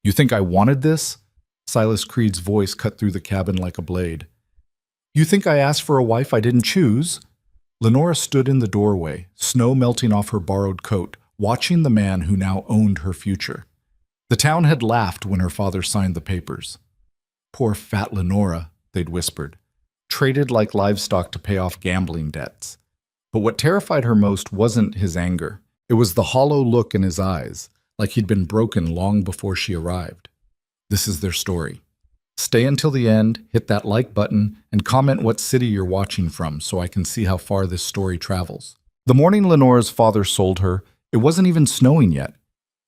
You think I wanted this? Silas Creed's voice cut through the cabin like a blade. You think I asked for a wife I didn't choose? Lenora stood in the doorway, snow melting off her borrowed coat, watching the man who now owned her future. The town had laughed when her father signed the papers. Poor fat Lenora, they'd whispered, traded like livestock to pay off gambling debts. But what terrified her most wasn't his anger. It was the hollow look in his eyes, like he'd been broken long before she arrived. This is their story. Stay until the end, hit that like button, and comment what city you're watching from so I can see how far this story travels. The morning Lenora's father sold her, it wasn't even snowing yet.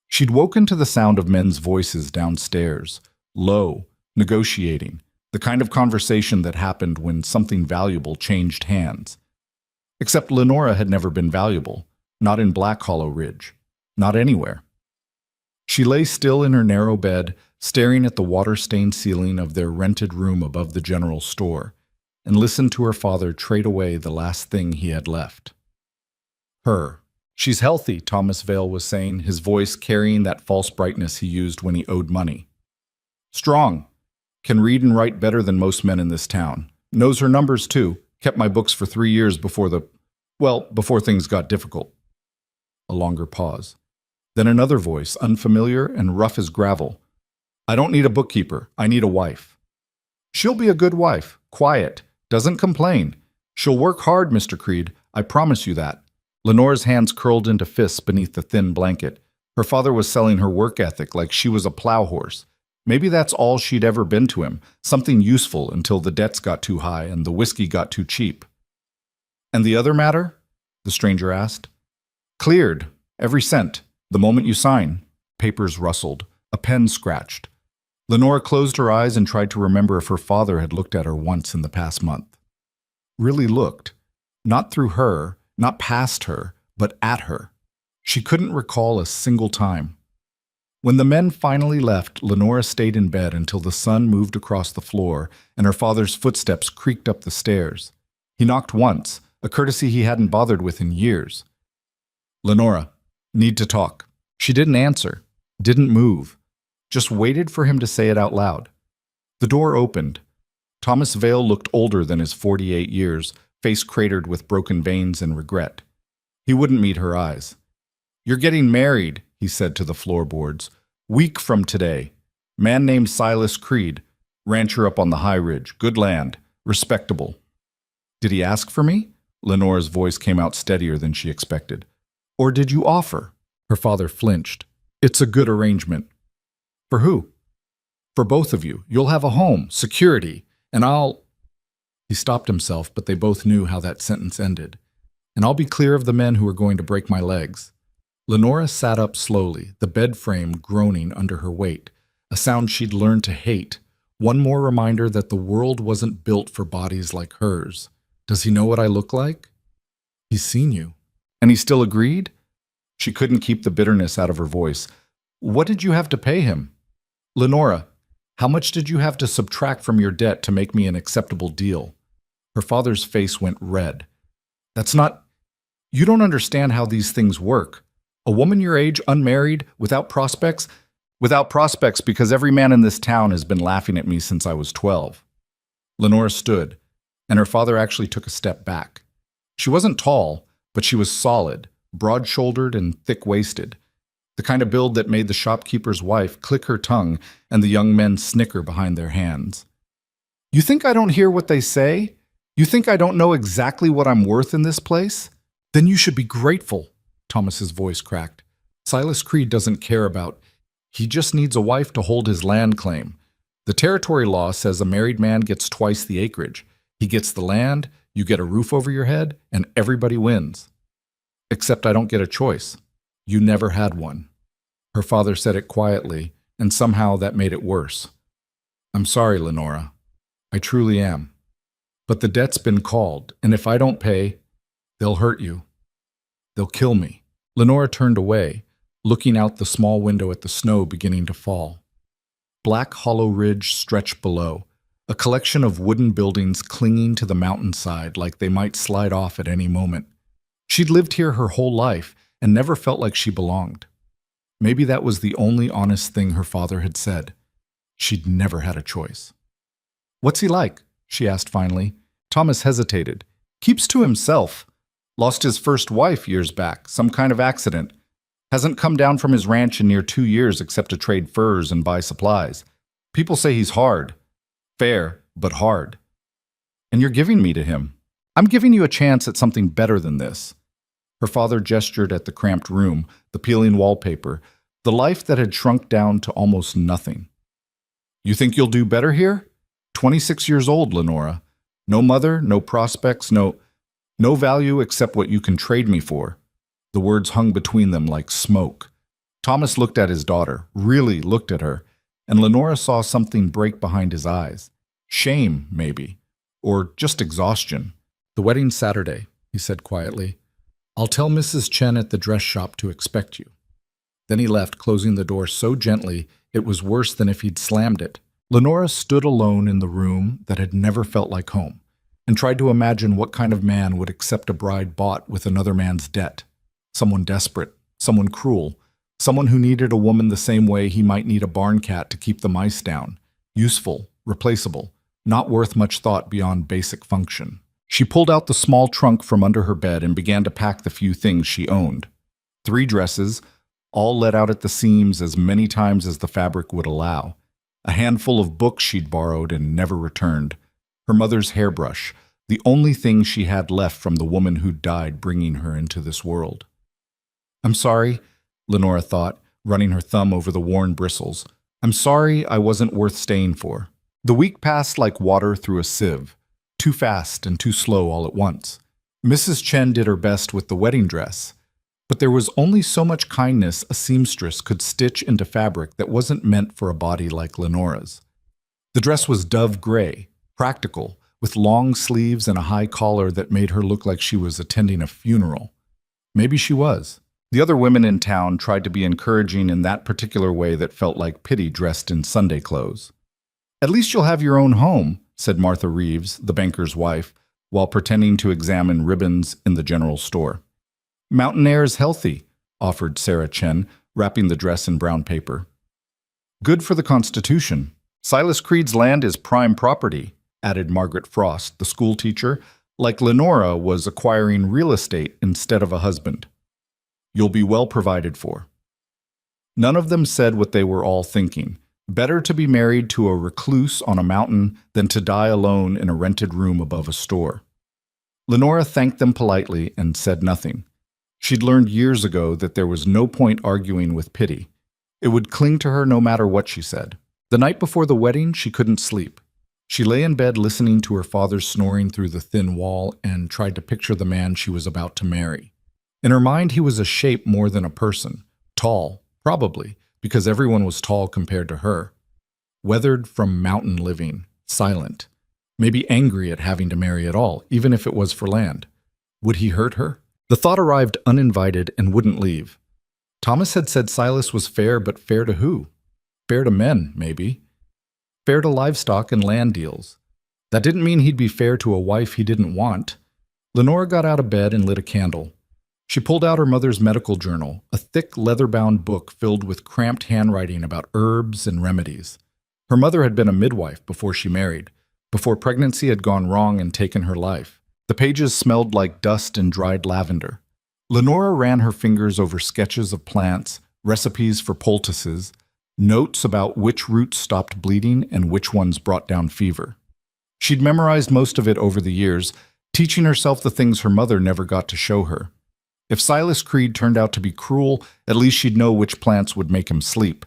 She'd woken to the sound of men's voices downstairs, low, negotiating, the kind of conversation that happened when something valuable changed hands. Except Lenora had never been valuable, not in Black Hollow Ridge, not anywhere. She lay still in her narrow bed, staring at the water-stained ceiling of their rented room above the general store, and listened to her father trade away the last thing he had left. Her. She's healthy, Thomas Vale was saying, his voice carrying that false brightness he used when he owed money. Strong. Can read and write better than most men in this town. Knows her numbers, too. Kept my books for 3 years before before things got difficult. A longer pause. Then another voice, unfamiliar and rough as gravel. I don't need a bookkeeper. I need a wife. She'll be a good wife. Quiet. Doesn't complain. She'll work hard, Mr. Creed. I promise you that. Lenora's hands curled into fists beneath the thin blanket. Her father was selling her work ethic like she was a plow horse. Maybe that's all she'd ever been to him, something useful until the debts got too high and the whiskey got too cheap. And the other matter? The stranger asked. Cleared. Every cent. The moment you sign. Papers rustled. A pen scratched. Lenora closed her eyes and tried to remember if her father had looked at her once in the past month. Really looked. Not through her, not past her, but at her. She couldn't recall a single time. When the men finally left, Lenora stayed in bed until the sun moved across the floor and her father's footsteps creaked up the stairs. He knocked once, a courtesy he hadn't bothered with in years. Lenora, need to talk. She didn't answer, didn't move, just waited for him to say it out loud. The door opened. Thomas Vale looked older than his 48 years, face cratered with broken veins and regret. He wouldn't meet her eyes. You're getting married, he said to the floorboards. Week from today. Man named Silas Creed. Rancher up on the high ridge. Good land. Respectable. Did he ask for me? Lenora's voice came out steadier than she expected. Or did you offer? Her father flinched. It's a good arrangement. For who? For both of you. You'll have a home, security, and I'll... He stopped himself, but they both knew how that sentence ended. And I'll be clear of the men who are going to break my legs. Lenora sat up slowly, the bed frame groaning under her weight, a sound she'd learned to hate, one more reminder that the world wasn't built for bodies like hers. Does he know what I look like? He's seen you. And he still agreed? She couldn't keep the bitterness out of her voice. What did you have to pay him? Lenora, how much did you have to subtract from your debt to make me an acceptable deal? Her father's face went red. That's not... You don't understand how these things work. A woman your age, unmarried, without prospects? Without prospects because every man in this town has been laughing at me since I was 12. Lenora stood, and her father actually took a step back. She wasn't tall, but she was solid, broad-shouldered and thick-waisted, the kind of build that made the shopkeeper's wife click her tongue and the young men snicker behind their hands. You think I don't hear what they say? You think I don't know exactly what I'm worth in this place? Then you should be grateful, Thomas's voice cracked. Silas Creed doesn't care about... He just needs a wife to hold his land claim. The territory law says a married man gets twice the acreage. He gets the land, you get a roof over your head, and everybody wins. Except I don't get a choice. You never had one. Her father said it quietly, and somehow that made it worse. I'm sorry, Lenora. I truly am. But the debt's been called, and if I don't pay, they'll hurt you. They'll kill me. Lenora turned away, looking out the small window at the snow beginning to fall. Black Hollow Ridge stretched below, a collection of wooden buildings clinging to the mountainside like they might slide off at any moment. She'd lived here her whole life and never felt like she belonged. Maybe that was the only honest thing her father had said. She'd never had a choice. "What's he like?" she asked finally. Thomas hesitated. "Keeps to himself. Lost his first wife years back, some kind of accident. Hasn't come down from his ranch in near 2 years except to trade furs and buy supplies. People say he's hard. Fair, but hard. And you're giving me to him. I'm giving you a chance at something better than this." Her father gestured at the cramped room, the peeling wallpaper, the life that had shrunk down to almost nothing. "You think you'll do better here? 26 years old, Lenora. No mother, no prospects, no value except what you can trade me for." The words hung between them like smoke. Thomas looked at his daughter, really looked at her, and Lenora saw something break behind his eyes. Shame, maybe, or just exhaustion. "The wedding's Saturday," he said quietly. "I'll tell Mrs. Chen at the dress shop to expect you." Then he left, closing the door so gently it was worse than if he'd slammed it. Lenora stood alone in the room that had never felt like home, and tried to imagine what kind of man would accept a bride bought with another man's debt. Someone desperate, someone cruel, someone who needed a woman the same way he might need a barn cat to keep the mice down. Useful, replaceable, not worth much thought beyond basic function. She pulled out the small trunk from under her bed and began to pack the few things she owned. 3 dresses, all let out at the seams as many times as the fabric would allow. A handful of books she'd borrowed and never returned. Her mother's hairbrush, the only thing she had left from the woman who'd died bringing her into this world. "I'm sorry," Lenora thought, running her thumb over the worn bristles. "I'm sorry I wasn't worth staying for." The week passed like water through a sieve, too fast and too slow all at once. Mrs. Chen did her best with the wedding dress, but there was only so much kindness a seamstress could stitch into fabric that wasn't meant for a body like Lenora's. The dress was dove gray, practical, with long sleeves and a high collar that made her look like she was attending a funeral. Maybe she was. The other women in town tried to be encouraging in that particular way that felt like pity dressed in Sunday clothes. "At least you'll have your own home," said Martha Reeves, the banker's wife, while pretending to examine ribbons in the general store. "Mountain air is healthy," offered Sarah Chen, wrapping the dress in brown paper. "Good for the Constitution. Silas Creed's land is prime property," added Margaret Frost, the school teacher, like Lenora was acquiring real estate instead of a husband. "You'll be well provided for." None of them said what they were all thinking. Better to be married to a recluse on a mountain than to die alone in a rented room above a store. Lenora thanked them politely and said nothing. She'd learned years ago that there was no point arguing with pity. It would cling to her no matter what she said. The night before the wedding, she couldn't sleep. She lay in bed listening to her father snoring through the thin wall and tried to picture the man she was about to marry. In her mind, he was a shape more than a person. Tall, probably, because everyone was tall compared to her. Weathered from mountain living, silent. Maybe angry at having to marry at all, even if it was for land. Would he hurt her? The thought arrived uninvited and wouldn't leave. Thomas had said Silas was fair, but fair to who? Fair to men, maybe. Fair to livestock and land deals. That didn't mean he'd be fair to a wife he didn't want. Lenora got out of bed and lit a candle. She pulled out her mother's medical journal, a thick leather-bound book filled with cramped handwriting about herbs and remedies. Her mother had been a midwife before she married, before pregnancy had gone wrong and taken her life. The pages smelled like dust and dried lavender. Lenora ran her fingers over sketches of plants, recipes for poultices, notes about which roots stopped bleeding and which ones brought down fever. She'd memorized most of it over the years, teaching herself the things her mother never got to show her. If Silas Creed turned out to be cruel, at least she'd know which plants would make him sleep.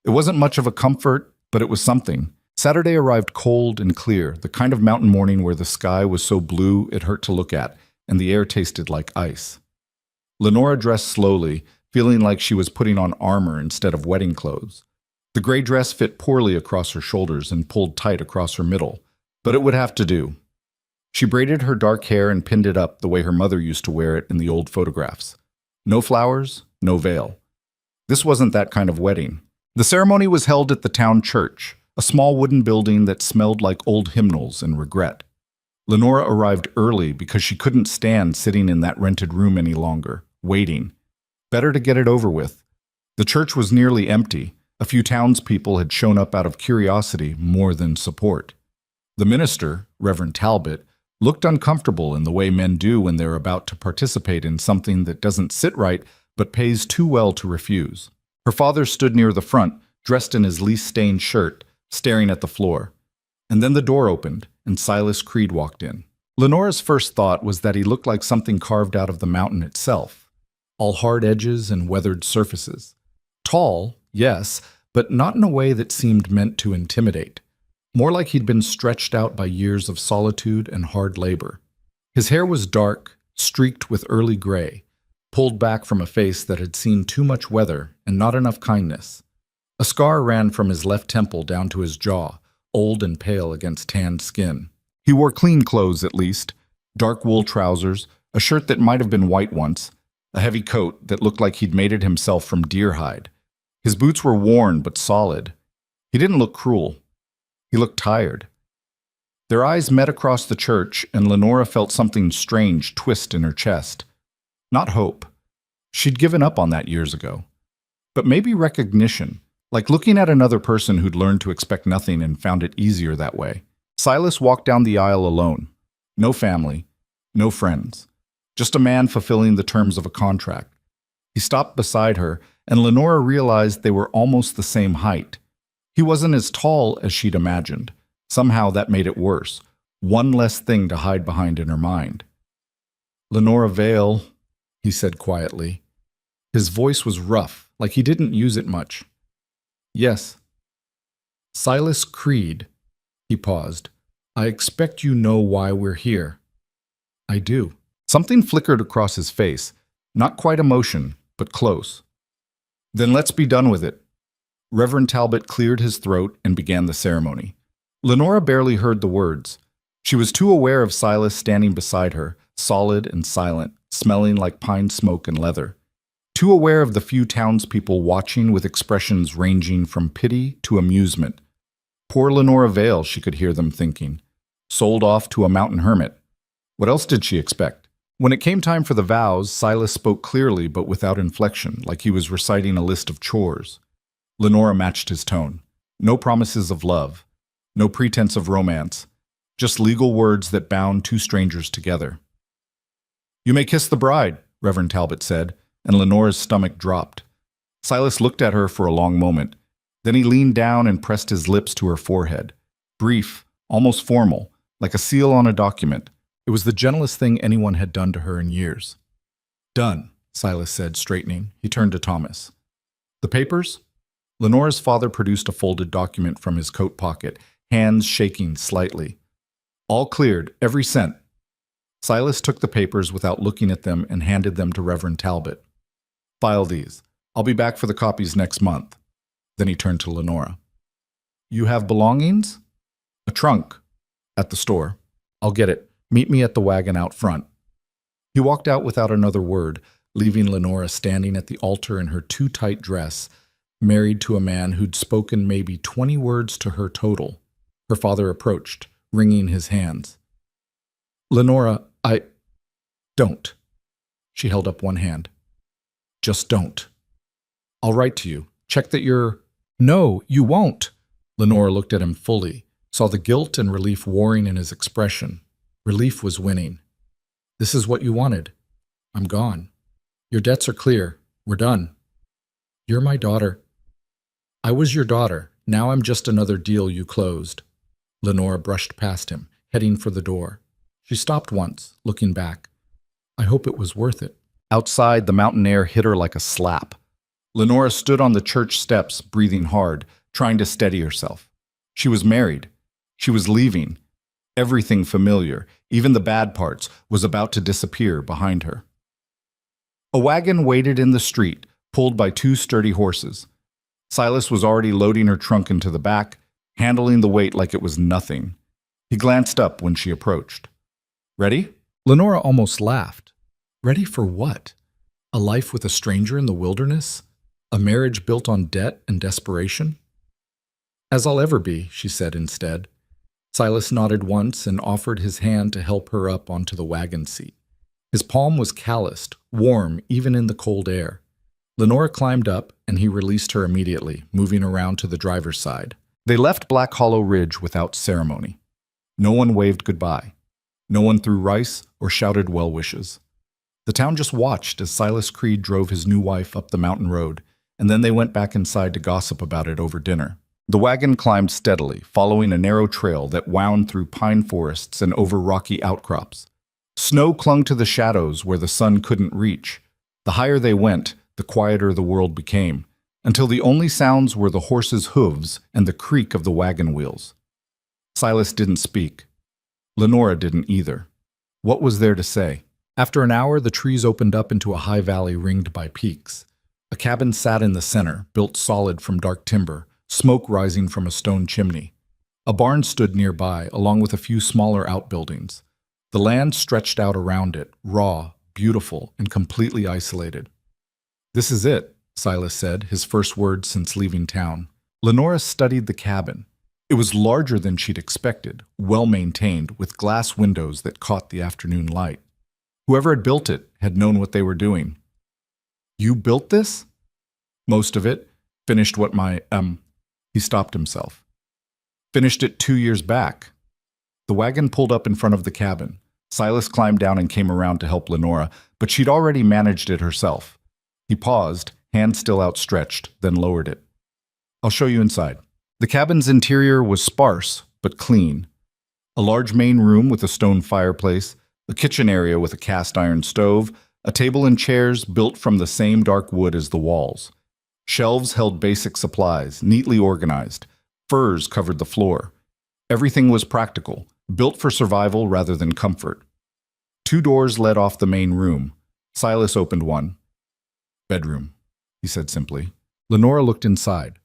It wasn't much of a comfort, but it was something. Saturday arrived cold and clear, the kind of mountain morning where the sky was so blue it hurt to look at, and the air tasted like ice. Lenora dressed slowly, feeling like she was putting on armor instead of wedding clothes. The gray dress fit poorly across her shoulders and pulled tight across her middle, but it would have to do. She braided her dark hair and pinned it up the way her mother used to wear it in the old photographs. No flowers, no veil. This wasn't that kind of wedding. The ceremony was held at the town church, a small wooden building that smelled like old hymnals and regret. Lenora arrived early because she couldn't stand sitting in that rented room any longer, waiting. Better to get it over with. The church was nearly empty. A few townspeople had shown up out of curiosity more than support. The minister, Reverend Talbot, looked uncomfortable in the way men do when they're about to participate in something that doesn't sit right but pays too well to refuse. Her father stood near the front, dressed in his least-stained shirt, staring at the floor. And then the door opened, and Silas Creed walked in. Lenora's first thought was that he looked like something carved out of the mountain itself, all hard edges and weathered surfaces. Tall, yes, but not in a way that seemed meant to intimidate. More like he'd been stretched out by years of solitude and hard labor. His hair was dark, streaked with early gray, pulled back from a face that had seen too much weather and not enough kindness. A scar ran from his left temple down to his jaw, old and pale against tanned skin. He wore clean clothes at least, dark wool trousers, a shirt that might have been white once, a heavy coat that looked like he'd made it himself from deer hide. His boots were worn but solid. He didn't look cruel. He looked tired. Their eyes met across the church, and Lenora felt something strange twist in her chest. Not hope. She'd given up on that years ago. But maybe recognition, like looking at another person who'd learned to expect nothing and found it easier that way. Silas walked down the aisle alone. No family, no friends. Just a man fulfilling the terms of a contract. He stopped beside her, and Lenora realized they were almost the same height. He wasn't as tall as she'd imagined. Somehow that made it worse. One less thing to hide behind in her mind. "Lenora Vale," he said quietly. His voice was rough, like he didn't use it much. "Yes." "Silas Creed," he paused. "I expect you know why we're here." "I do." Something flickered across his face. Not quite emotion, but close. "Then let's be done with it." Reverend Talbot cleared his throat and began the ceremony. Lenora barely heard the words. She was too aware of Silas standing beside her, solid and silent, smelling like pine smoke and leather. Too aware of the few townspeople watching with expressions ranging from pity to amusement. Poor Lenora Vale, she could hear them thinking. Sold off to a mountain hermit. What else did she expect? When it came time for the vows, Silas spoke clearly but without inflection, like he was reciting a list of chores. Lenora matched his tone. No promises of love. No pretense of romance. Just legal words that bound two strangers together. "You may kiss the bride," Reverend Talbot said, and Lenora's stomach dropped. Silas looked at her for a long moment. Then he leaned down and pressed his lips to her forehead. Brief, almost formal, like a seal on a document. It was the gentlest thing anyone had done to her in years. "Done," Silas said, straightening. He turned to Thomas. "The papers?" Lenora's father produced a folded document from his coat pocket, hands shaking slightly. "All cleared, every cent." Silas took the papers without looking at them and handed them to Reverend Talbot. "File these. I'll be back for the copies next month." Then he turned to Lenora. "You have belongings?" "A trunk. At the store. I'll get it. Meet me at the wagon out front." He walked out without another word, leaving Lenora standing at the altar in her too-tight dress, married to a man who'd spoken maybe 20 words to her total. Her father approached, wringing his hands. "Lenora, don't." She held up one hand. "Just don't. I'll write to you. Check that you're—" "No, you won't." Lenora looked at him fully, saw the guilt and relief warring in his expression. Relief was winning. "This is what you wanted. I'm gone. Your debts are clear. We're done. You're my daughter. I was your daughter. Now I'm just another deal you closed." Lenora brushed past him, heading for the door. She stopped once, looking back. "I hope it was worth it." Outside, the mountain air hit her like a slap. Lenora stood on the church steps, breathing hard, trying to steady herself. She was married. She was leaving. Everything familiar, even the bad parts, was about to disappear behind her. A wagon waited in the street, pulled by two sturdy horses. Silas was already loading her trunk into the back, handling the weight like it was nothing. He glanced up when she approached. "Ready?" Lenora almost laughed. Ready for what? A life with a stranger in the wilderness? A marriage built on debt and desperation? "As I'll ever be," she said instead. Silas nodded once and offered his hand to help her up onto the wagon seat. His palm was calloused, warm even in the cold air. Lenora climbed up, and he released her immediately, moving around to the driver's side. They left Black Hollow Ridge without ceremony. No one waved goodbye. No one threw rice or shouted well wishes. The town just watched as Silas Creed drove his new wife up the mountain road, and then they went back inside to gossip about it over dinner. The wagon climbed steadily, following a narrow trail that wound through pine forests and over rocky outcrops. Snow clung to the shadows where the sun couldn't reach. The higher they went, the quieter the world became, until the only sounds were the horses' hooves and the creak of the wagon wheels. Silas didn't speak. Lenora didn't either. What was there to say? After an hour, the trees opened up into a high valley ringed by peaks. A cabin sat in the center, built solid from dark timber, smoke rising from a stone chimney. A barn stood nearby, along with a few smaller outbuildings. The land stretched out around it, raw, beautiful, and completely isolated. "This is it," Silas said, his first words since leaving town. Lenora studied the cabin. It was larger than she'd expected, well-maintained, with glass windows that caught the afternoon light. Whoever had built it had known what they were doing. "You built this?" "Most of it. Finished what He stopped himself. "Finished it 2 years back." The wagon pulled up in front of the cabin. Silas climbed down and came around to help Lenora, but she'd already managed it herself. He paused, hand still outstretched, then lowered it. "I'll show you inside." The cabin's interior was sparse, but clean. A large main room with a stone fireplace, a kitchen area with a cast iron stove, a table and chairs built from the same dark wood as the walls. Shelves held basic supplies, neatly organized. Furs covered the floor. Everything was practical, built for survival rather than comfort. 2 doors led off the main room. Silas opened one. "Bedroom," he said simply. Lenora looked inside.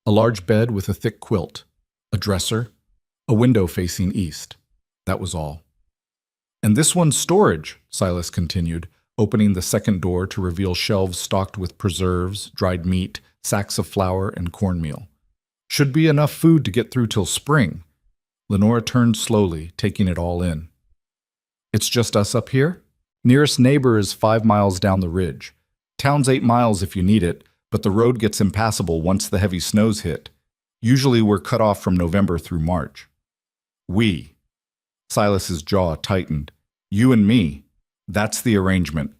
A large bed with a thick quilt, a dresser, a window facing east. That was all. "And this one's storage," Silas continued, opening the second door to reveal shelves stocked with preserves, dried meat, sacks of flour, and cornmeal. "Should be enough food to get through till spring." Lenora turned slowly, taking it all in. "It's just us up here? Nearest neighbor is 5 miles down the ridge. Town's 8 miles if you need it, but the road gets impassable once the heavy snows hit. Usually we're cut off from November through March." "We." Silas's jaw tightened. "You and me. That's the arrangement."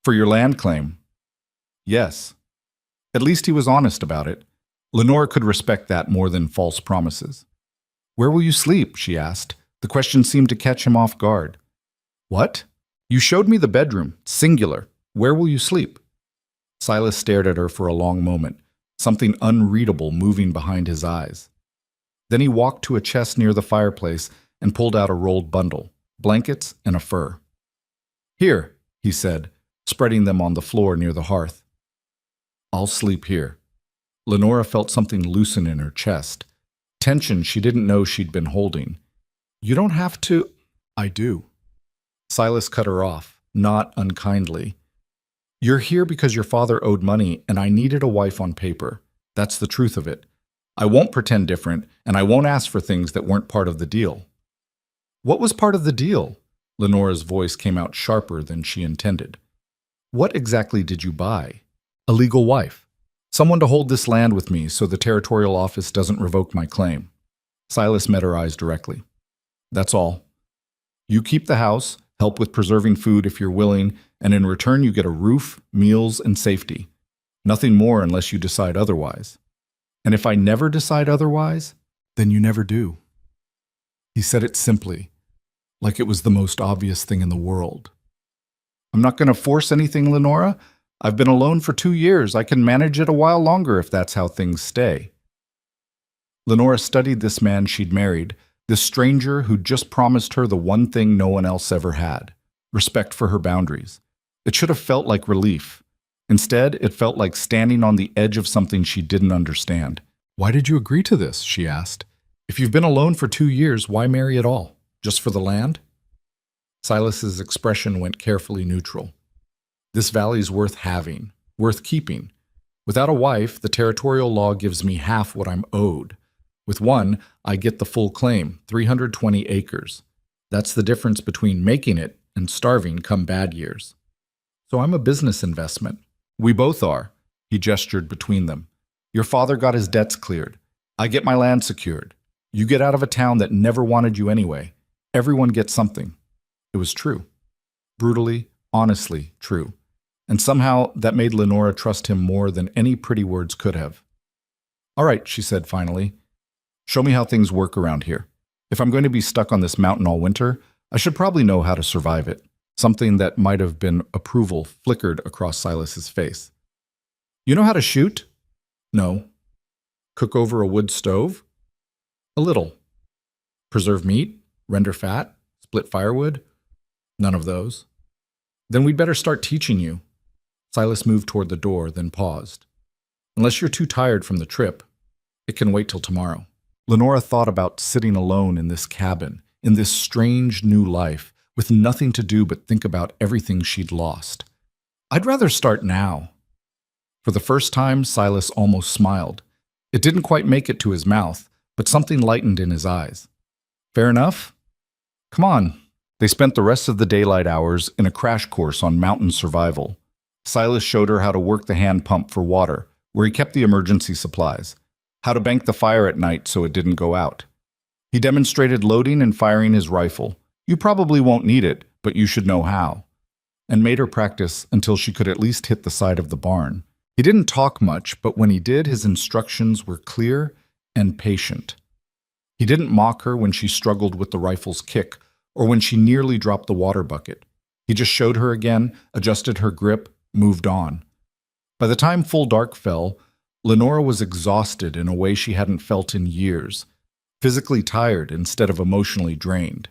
"For your land claim?" "Yes." At least he was honest about it. Lenora could respect that more than false promises. "Where will you sleep?" she asked. The question seemed to catch him off guard. "What? You showed me the bedroom, singular. Where will you sleep?" Silas stared at her for a long moment, something unreadable moving behind his eyes. Then he walked to a chest near the fireplace and pulled out a rolled bundle, blankets and a fur. "Here," he said, spreading them on the floor near the hearth. "I'll sleep here." Lenora felt something loosen in her chest, tension she didn't know she'd been holding. "You don't have to." "I do." Silas cut her off, not unkindly. "You're here because your father owed money and I needed a wife on paper. That's the truth of it. I won't pretend different, and I won't ask for things that weren't part of the deal." "What was part of the deal?" Lenora's voice came out sharper than she intended. "What exactly did you buy?" "A legal wife. Someone to hold this land with me so the territorial office doesn't revoke my claim." Silas met her eyes directly. "That's all. You keep the house, help with preserving food if you're willing, and in return you get a roof, meals, and safety. Nothing more unless you decide otherwise. And if I never decide otherwise, then you never do." He said it simply, like it was the most obvious thing in the world. "I'm not going to force anything, Lenora. I've been alone for 2 years. I can manage it a while longer if that's how things stay." Lenora studied this man she'd married, this stranger who'd just promised her the one thing no one else ever had, respect for her boundaries. It should have felt like relief. Instead, it felt like standing on the edge of something she didn't understand. "Why did you agree to this?" she asked. "If you've been alone for 2 years, why marry at all? Just for the land?" Silas's expression went carefully neutral. "This valley's worth having, worth keeping. Without a wife, the territorial law gives me half what I'm owed. With one, I get the full claim, 320 acres. That's the difference between making it and starving come bad years. So I'm a business investment. We both are. He gestured between them. Your father got his debts cleared. I get my land secured. You get out of a town that never wanted you anyway. Everyone gets something. It was true. Brutally, honestly true. And somehow that made Lenora trust him more than any pretty words could have. All right, she said finally. Show me how things work around here. If I'm going to be stuck on this mountain all winter, I should probably know how to survive it. Something that might have been approval flickered across Silas's face. You know how to shoot? No. Cook over a wood stove? A little. Preserve meat? Render fat? Split firewood? None of those. Then we'd better start teaching you. Silas moved toward the door, then paused. Unless you're too tired from the trip, it can wait till tomorrow. Lenora thought about sitting alone in this cabin, in this strange new life, with nothing to do but think about everything she'd lost. I'd rather start now. For the first time, Silas almost smiled. It didn't quite make it to his mouth, but something lightened in his eyes. Fair enough? Come on. They spent the rest of the daylight hours in a crash course on mountain survival. Silas showed her how to work the hand pump for water, where he kept the emergency supplies, how to bank the fire at night so it didn't go out. He demonstrated loading and firing his rifle. You probably won't need it, but you should know how. And made her practice until she could at least hit the side of the barn. He didn't talk much, but when he did, his instructions were clear and patient. He didn't mock her when she struggled with the rifle's kick or when she nearly dropped the water bucket. He just showed her again, adjusted her grip, moved on. By the time full dark fell, Lenora was exhausted in a way she hadn't felt in years, physically tired instead of emotionally drained.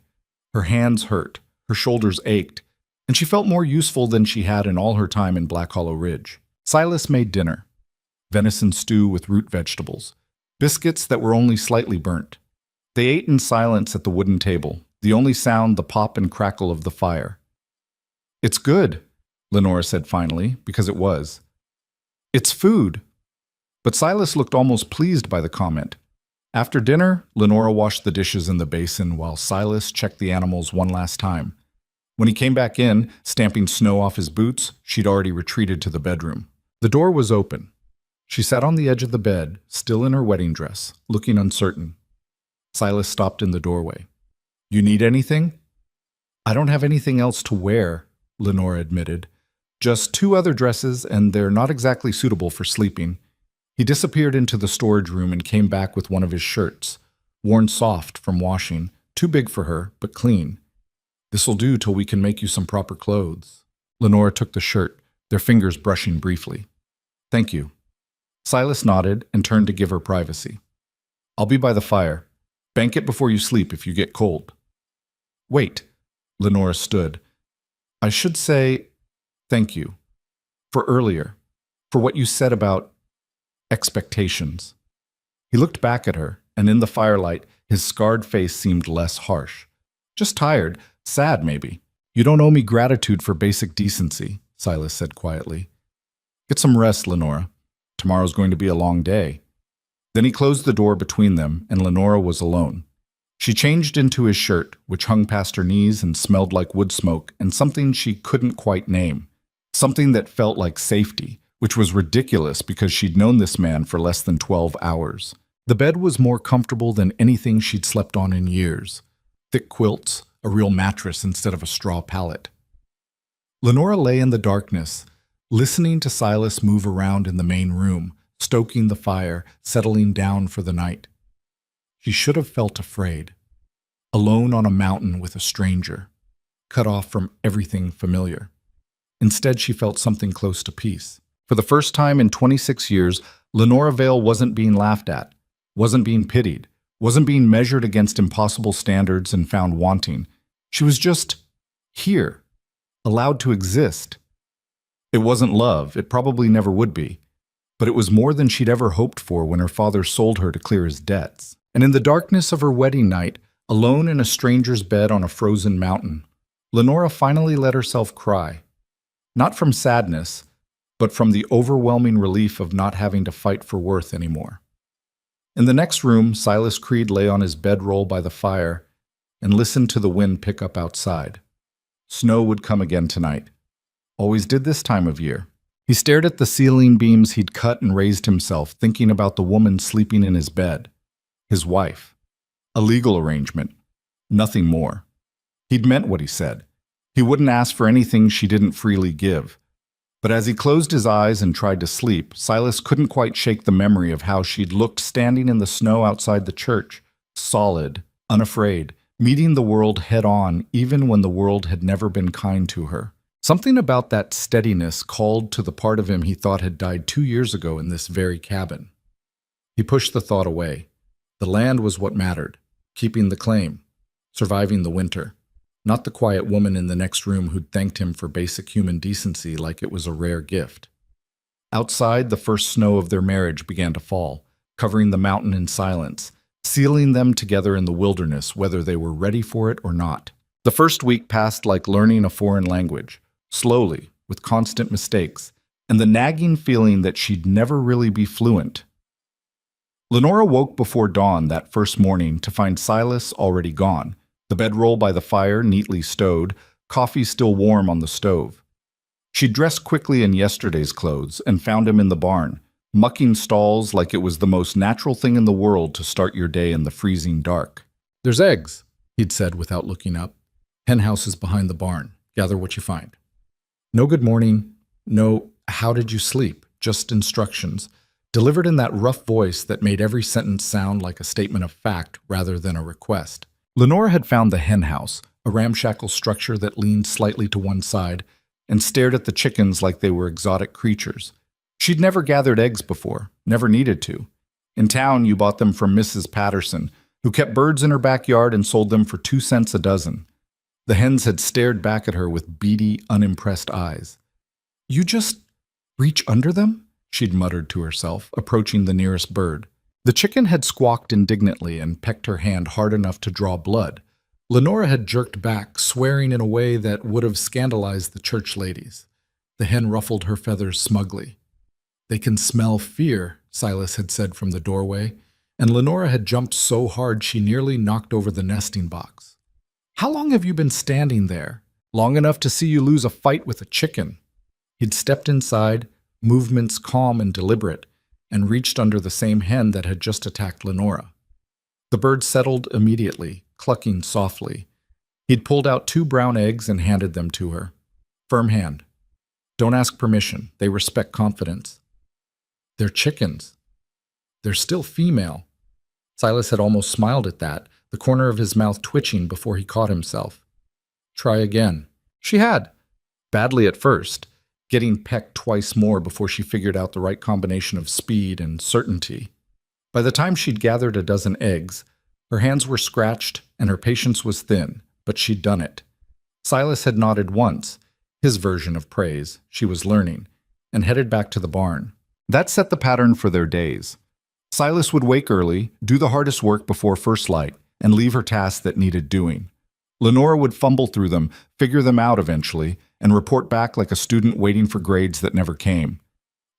Her hands hurt, her shoulders ached, and she felt more useful than she had in all her time in Black Hollow Ridge. Silas made dinner. Venison stew with root vegetables. Biscuits that were only slightly burnt. They ate in silence at the wooden table, the only sound the pop and crackle of the fire. It's good, Lenora said finally, because it was. It's food. But Silas looked almost pleased by the comment. After dinner, Lenora washed the dishes in the basin while Silas checked the animals one last time. When he came back in, stamping snow off his boots, she'd already retreated to the bedroom. The door was open. She sat on the edge of the bed, still in her wedding dress, looking uncertain. Silas stopped in the doorway. You need anything? I don't have anything else to wear, Lenora admitted. Just 2 other dresses, and they're not exactly suitable for sleeping. He disappeared into the storage room and came back with one of his shirts, worn soft from washing, too big for her, but clean. This'll do till we can make you some proper clothes. Lenora took the shirt, their fingers brushing briefly. Thank you. Silas nodded and turned to give her privacy. I'll be by the fire. Bank it before you sleep if you get cold. Wait. Lenora stood. I should say thank you. For earlier. For what you said about expectations. He looked back at her, and in the firelight, his scarred face seemed less harsh. Just tired, sad maybe. You don't owe me gratitude for basic decency, Silas said quietly. Get some rest, Lenora. Tomorrow's going to be a long day. Then he closed the door between them, and Lenora was alone. She changed into his shirt, which hung past her knees and smelled like wood smoke and something she couldn't quite name. Something that felt like safety, which was ridiculous because she'd known this man for less than 12 hours. The bed was more comfortable than anything she'd slept on in years. Thick quilts, a real mattress instead of a straw pallet. Lenora lay in the darkness, listening to Silas move around in the main room, stoking the fire, settling down for the night. She should have felt afraid. Alone on a mountain with a stranger, cut off from everything familiar. Instead, she felt something close to peace. For the first time in 26 years, Lenora Vale wasn't being laughed at, wasn't being pitied, wasn't being measured against impossible standards and found wanting. She was just here, allowed to exist. It wasn't love, it probably never would be, but it was more than she'd ever hoped for when her father sold her to clear his debts. And in the darkness of her wedding night, alone in a stranger's bed on a frozen mountain, Lenora finally let herself cry. Not from sadness, but from the overwhelming relief of not having to fight for worth anymore. In the next room, Silas Creed lay on his bedroll by the fire and listened to the wind pick up outside. Snow would come again tonight. Always did this time of year. He stared at the ceiling beams he'd cut and raised himself, thinking about the woman sleeping in his bed. His wife. A legal arrangement. Nothing more. He'd meant what he said. He wouldn't ask for anything she didn't freely give. But as he closed his eyes and tried to sleep, Silas couldn't quite shake the memory of how she'd looked standing in the snow outside the church, solid, unafraid, meeting the world head-on even when the world had never been kind to her. Something about that steadiness called to the part of him he thought had died 2 years ago in this very cabin. He pushed the thought away. The land was what mattered, keeping the claim, surviving the winter, not the quiet woman in the next room who'd thanked him for basic human decency like it was a rare gift. Outside, the first snow of their marriage began to fall, covering the mountain in silence, sealing them together in the wilderness whether they were ready for it or not. The first week passed like learning a foreign language, slowly, with constant mistakes, and the nagging feeling that she'd never really be fluent. Lenora woke before dawn that first morning to find Silas already gone, the bedroll by the fire neatly stowed, coffee still warm on the stove. She dressed quickly in yesterday's clothes and found him in the barn, mucking stalls like it was the most natural thing in the world to start your day in the freezing dark. "There's eggs," he'd said without looking up. "Hen house is behind the barn. Gather what you find." No good morning, no how did you sleep, just instructions, delivered in that rough voice that made every sentence sound like a statement of fact rather than a request. Lenora had found the hen house, a ramshackle structure that leaned slightly to one side, and stared at the chickens like they were exotic creatures. She'd never gathered eggs before, never needed to. In town, you bought them from Mrs. Patterson, who kept birds in her backyard and sold them for 2 cents a dozen. The hens had stared back at her with beady, unimpressed eyes. "You just reach under them?" she'd muttered to herself, approaching the nearest bird. The chicken had squawked indignantly and pecked her hand hard enough to draw blood. Lenora had jerked back, swearing in a way that would have scandalized the church ladies. The hen ruffled her feathers smugly. "They can smell fear," Silas had said from the doorway, and Lenora had jumped so hard she nearly knocked over the nesting box. "How long have you been standing there? Long enough to see you lose a fight with a chicken." He'd stepped inside, movements calm and deliberate, and reached under the same hen that had just attacked Lenora. The bird settled immediately, clucking softly. He'd pulled out 2 brown eggs and handed them to her. Firm hand. "Don't ask permission. They respect confidence." "They're chickens. They're still female." Silas had almost smiled at that, the corner of his mouth twitching before he caught himself. "Try again." She had. Badly at first, getting pecked twice more before she figured out the right combination of speed and certainty. By the time she'd gathered a dozen eggs, her hands were scratched and her patience was thin, but she'd done it. Silas had nodded once, his version of praise, she was learning, and headed back to the barn. That set the pattern for their days. Silas would wake early, do the hardest work before first light, and leave her tasks that needed doing. Lenora would fumble through them, figure them out eventually, and report back like a student waiting for grades that never came.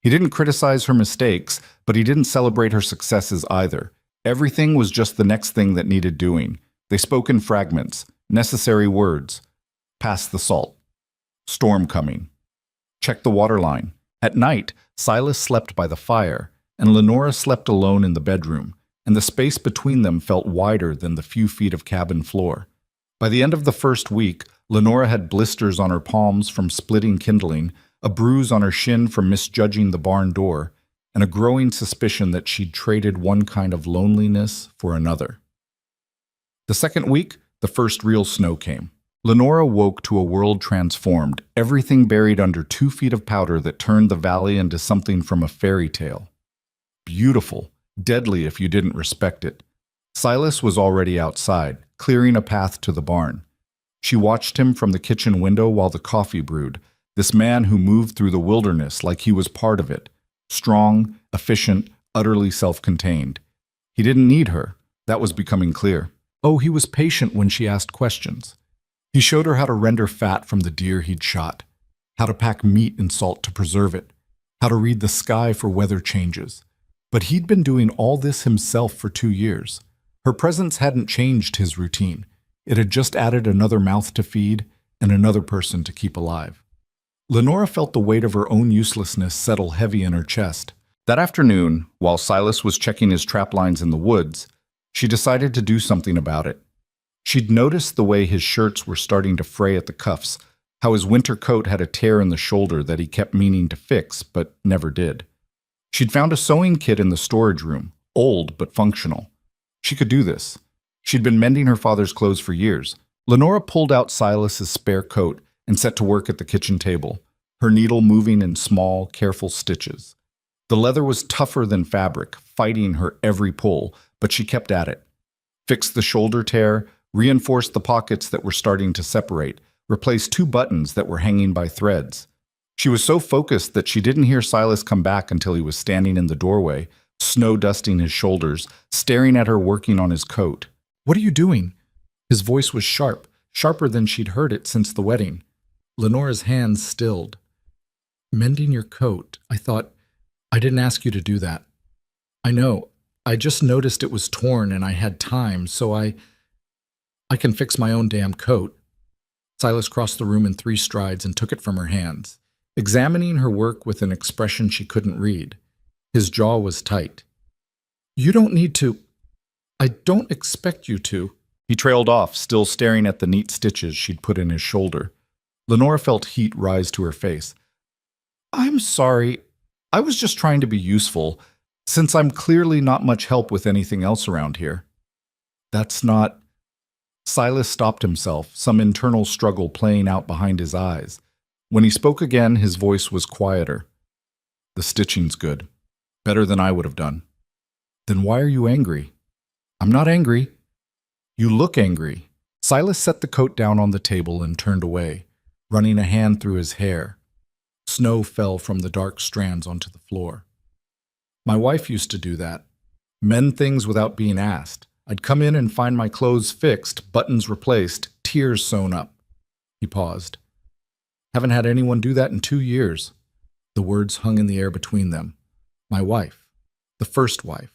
He didn't criticize her mistakes, but he didn't celebrate her successes either. Everything was just the next thing that needed doing. They spoke in fragments, necessary words. Pass the salt. Storm coming. Check the water line. At night, Silas slept by the fire, and Lenora slept alone in the bedroom, and the space between them felt wider than the few feet of cabin floor. By the end of the first week, Lenora had blisters on her palms from splitting kindling, a bruise on her shin from misjudging the barn door, and a growing suspicion that she'd traded one kind of loneliness for another. The second week, the first real snow came. Lenora woke to a world transformed, everything buried under 2 feet of powder that turned the valley into something from a fairy tale. Beautiful, deadly if you didn't respect it. Silas was already outside, clearing a path to the barn. She watched him from the kitchen window while the coffee brewed, this man who moved through the wilderness like he was part of it, strong, efficient, utterly self-contained. He didn't need her. That was becoming clear. Oh, he was patient when she asked questions. He showed her how to render fat from the deer he'd shot, how to pack meat in salt to preserve it, how to read the sky for weather changes. But he'd been doing all this himself for 2 years. Her presence hadn't changed his routine. It had just added another mouth to feed and another person to keep alive. Lenora felt the weight of her own uselessness settle heavy in her chest. That afternoon, while Silas was checking his trap lines in the woods, she decided to do something about it. She'd noticed the way his shirts were starting to fray at the cuffs, how his winter coat had a tear in the shoulder that he kept meaning to fix but never did. She'd found a sewing kit in the storage room, old but functional. She could do this. She'd been mending her father's clothes for years. Lenora pulled out Silas's spare coat and set to work at the kitchen table, her needle moving in small, careful stitches. The leather was tougher than fabric, fighting her every pull, but she kept at it. Fixed the shoulder tear, reinforced the pockets that were starting to separate, replaced 2 buttons that were hanging by threads. She was so focused that she didn't hear Silas come back until he was standing in the doorway, snow dusting his shoulders, staring at her working on his coat. "What are you doing?" His voice was sharp, sharper than she'd heard it since the wedding. Lenora's hands stilled. "Mending your coat. I didn't ask you to do that. I know. I just noticed it was torn and I had time, so I can fix my own damn coat." Silas crossed the room in 3 strides and took it from her hands, examining her work with an expression she couldn't read. His jaw was tight. "You don't need to. I don't expect you to." He trailed off, still staring at the neat stitches she'd put in his shoulder. Lenora felt heat rise to her face. "I'm sorry. I was just trying to be useful, since I'm clearly not much help with anything else around here." "That's not—" Silas stopped himself, some internal struggle playing out behind his eyes. When he spoke again, his voice was quieter. "The stitching's good. Better than I would have done." "Then why are you angry?" "I'm not angry." "You look angry." Silas set the coat down on the table and turned away, running a hand through his hair. Snow fell from the dark strands onto the floor. "My wife used to do that. Mend things without being asked. I'd come in and find my clothes fixed, buttons replaced, tears sewn up." He paused. "Haven't had anyone do that in 2 years." The words hung in the air between them. My wife. The first wife.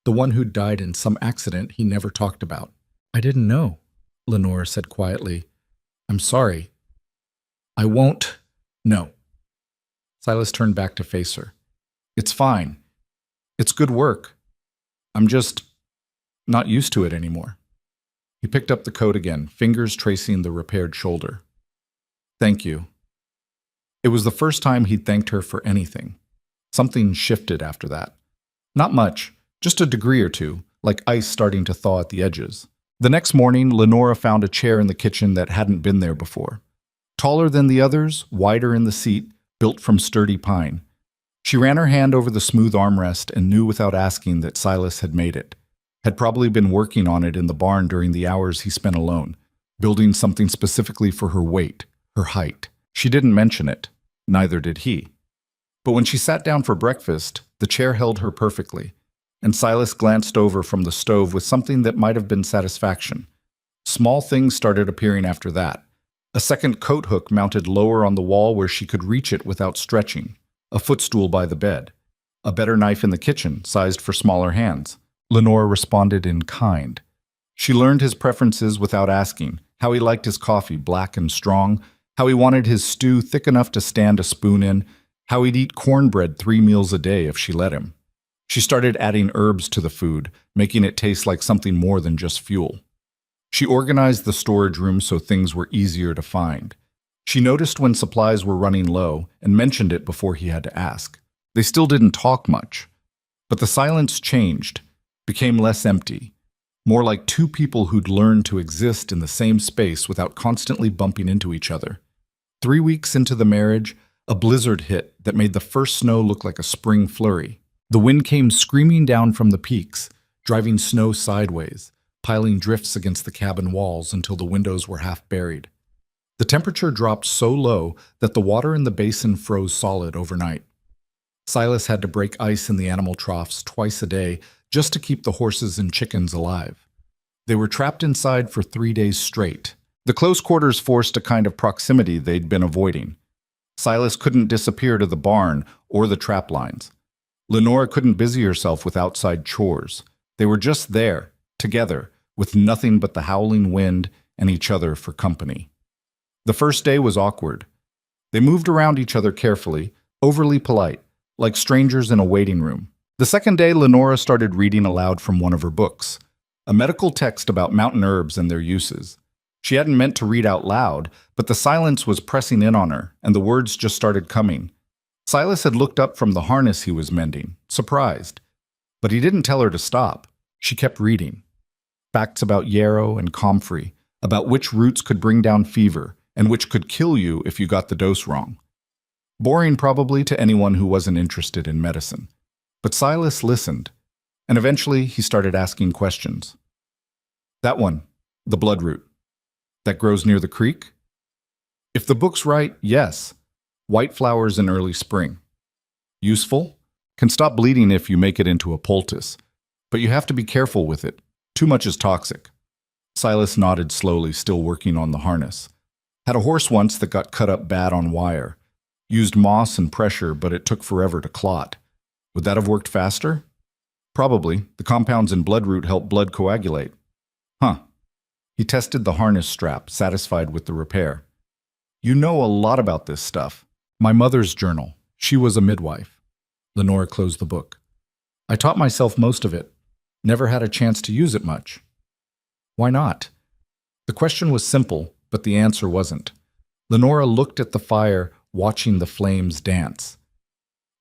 The one who'd died in some accident he never talked about. "I didn't know," Lenora said quietly. "I'm sorry." "I won't." "No." Silas turned back to face her. "It's fine. It's good work. I'm just not used to it anymore." He picked up the coat again, fingers tracing the repaired shoulder. "Thank you." It was the first time he'd thanked her for anything. Something shifted after that. Not much, just a degree or two, like ice starting to thaw at the edges. The next morning, Lenora found a chair in the kitchen that hadn't been there before. Taller than the others, wider in the seat, built from sturdy pine. She ran her hand over the smooth armrest and knew without asking that Silas had made it. Had probably been working on it in the barn during the hours he spent alone, building something specifically for her weight, her height. She didn't mention it. Neither did he. But when she sat down for breakfast, the chair held her perfectly, and Silas glanced over from the stove with something that might have been satisfaction. Small things started appearing after that. A second coat hook mounted lower on the wall where she could reach it without stretching. A footstool by the bed. A better knife in the kitchen, sized for smaller hands. Lenora responded in kind. She learned his preferences without asking, how he liked his coffee black and strong, how he wanted his stew thick enough to stand a spoon in, how he'd eat cornbread 3 meals a day if she let him. She started adding herbs to the food, making it taste like something more than just fuel. She organized the storage room so things were easier to find. She noticed when supplies were running low and mentioned it before he had to ask. They still didn't talk much, but the silence changed, became less empty, more like 2 people who'd learned to exist in the same space without constantly bumping into each other. 3 weeks into the marriage, a blizzard hit that made the first snow look like a spring flurry. The wind came screaming down from the peaks, driving snow sideways, piling drifts against the cabin walls until the windows were half buried. The temperature dropped so low that the water in the basin froze solid overnight. Silas had to break ice in the animal troughs twice a day just to keep the horses and chickens alive. They were trapped inside for 3 days straight. The close quarters forced a kind of proximity they'd been avoiding. Silas couldn't disappear to the barn or the trap lines. Lenora couldn't busy herself with outside chores. They were just there, together, with nothing but the howling wind and each other for company. The first day was awkward. They moved around each other carefully, overly polite, like strangers in a waiting room. The second day, Lenora started reading aloud from one of her books, a medical text about mountain herbs and their uses. She hadn't meant to read out loud, but the silence was pressing in on her, and the words just started coming. Silas had looked up from the harness he was mending, surprised. But he didn't tell her to stop. She kept reading. Facts about yarrow and comfrey, about which roots could bring down fever, and which could kill you if you got the dose wrong. Boring probably to anyone who wasn't interested in medicine. But Silas listened, and eventually he started asking questions. That one, the bloodroot, that grows near the creek? If the book's right, yes. White flowers in early spring. Useful? Can stop bleeding if you make it into a poultice. But you have to be careful with it. Too much is toxic. Silas nodded slowly, still working on the harness. Had a horse once that got cut up bad on wire. Used moss and pressure, but it took forever to clot. Would that have worked faster? Probably. The compounds in bloodroot help blood coagulate. Huh. He tested the harness strap, satisfied with the repair. You know a lot about this stuff. My mother's journal. She was a midwife. Lenora closed the book. I taught myself most of it. Never had a chance to use it much. Why not? The question was simple, but the answer wasn't. Lenora looked at the fire, watching the flames dance.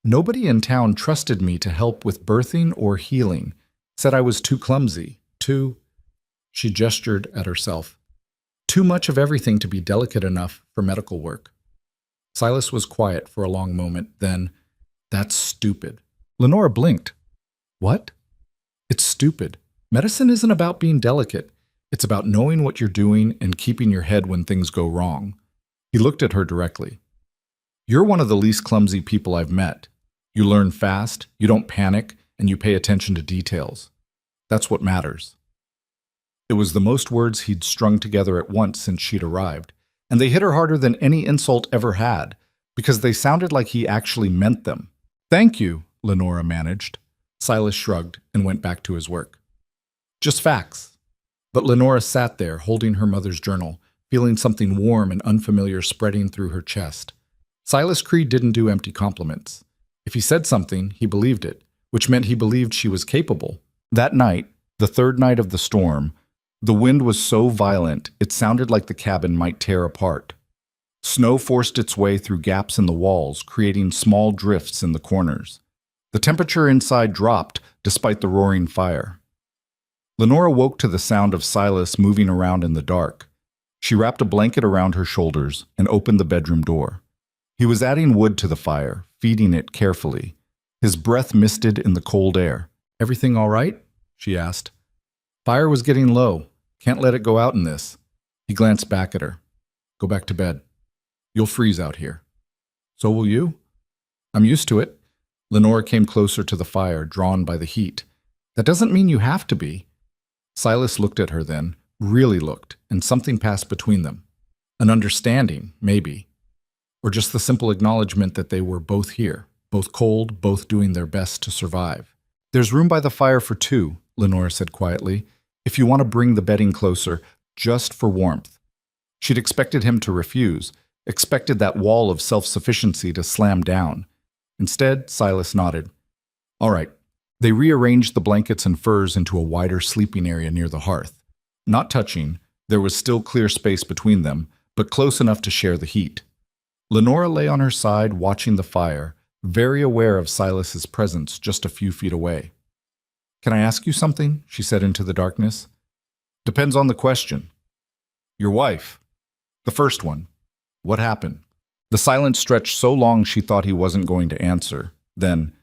Nobody in town trusted me to help with birthing or healing. Said I was too clumsy, She gestured at herself. Too much of everything to be delicate enough for medical work. Silas was quiet for a long moment, then, that's stupid. Lenora blinked. What? It's stupid. Medicine isn't about being delicate. It's about knowing what you're doing and keeping your head when things go wrong. He looked at her directly. You're one of the least clumsy people I've met. You learn fast, you don't panic, and you pay attention to details. That's what matters. It was the most words he'd strung together at once since she'd arrived, and they hit her harder than any insult ever had, because they sounded like he actually meant them. Thank you, Lenora managed. Silas shrugged and went back to his work. Just facts. But Lenora sat there, holding her mother's journal, feeling something warm and unfamiliar spreading through her chest. Silas Creed didn't do empty compliments. If he said something, he believed it, which meant he believed she was capable. That night, the third night of the storm, the wind was so violent it sounded like the cabin might tear apart. Snow forced its way through gaps in the walls, creating small drifts in the corners. The temperature inside dropped despite the roaring fire. Lenora woke to the sound of Silas moving around in the dark. She wrapped a blanket around her shoulders and opened the bedroom door. He was adding wood to the fire, feeding it carefully. His breath misted in the cold air. Everything all right? She asked. Fire was getting low. Can't let it go out in this. He glanced back at her. Go back to bed. You'll freeze out here. So will you? I'm used to it. Lenora came closer to the fire, drawn by the heat. That doesn't mean you have to be. Silas looked at her then, really looked, and something passed between them. An understanding, maybe. Or just the simple acknowledgement that they were both here, both cold, both doing their best to survive. There's room by the fire for two, Lenora said quietly, if you want to bring the bedding closer, just for warmth. She'd expected him to refuse, expected that wall of self-sufficiency to slam down. Instead, Silas nodded. All right. They rearranged the blankets and furs into a wider sleeping area near the hearth. Not touching, there was still clear space between them, but close enough to share the heat. Lenora lay on her side, watching the fire, very aware of Silas's presence just a few feet away. Can I ask you something? She said into the darkness. Depends on the question. Your wife. The first one. What happened? The silence stretched so long she thought he wasn't going to answer. Then,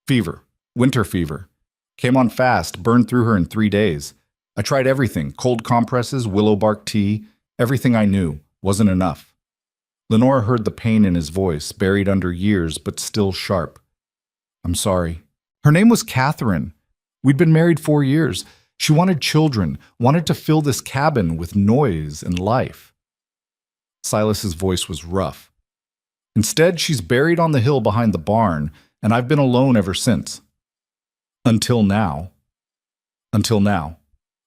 fever. Winter fever. Came on fast, burned through her in 3 days. I tried everything, cold compresses, willow bark tea, everything I knew. Wasn't enough. Lenora heard the pain in his voice, buried under years, but still sharp. I'm sorry. Her name was Catherine. We'd been married 4 years. She wanted children, wanted to fill this cabin with noise and life. Silas's voice was rough. Instead, she's buried on the hill behind the barn, and I've been alone ever since. Until now. Until now,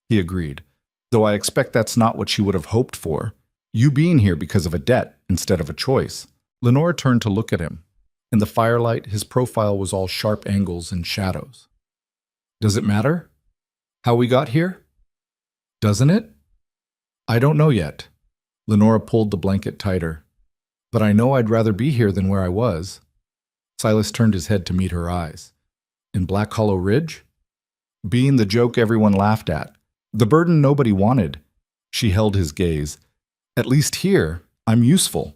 he agreed, though I expect that's not what she would have hoped for. You being here because of a debt, instead of a choice. Lenora turned to look at him. In the firelight, his profile was all sharp angles and shadows. Does it matter? How we got here? Doesn't it? I don't know yet. Lenora pulled the blanket tighter. But I know I'd rather be here than where I was. Silas turned his head to meet her eyes. In Black Hollow Ridge? Being the joke everyone laughed at. The burden nobody wanted. She held his gaze. At least here, I'm useful.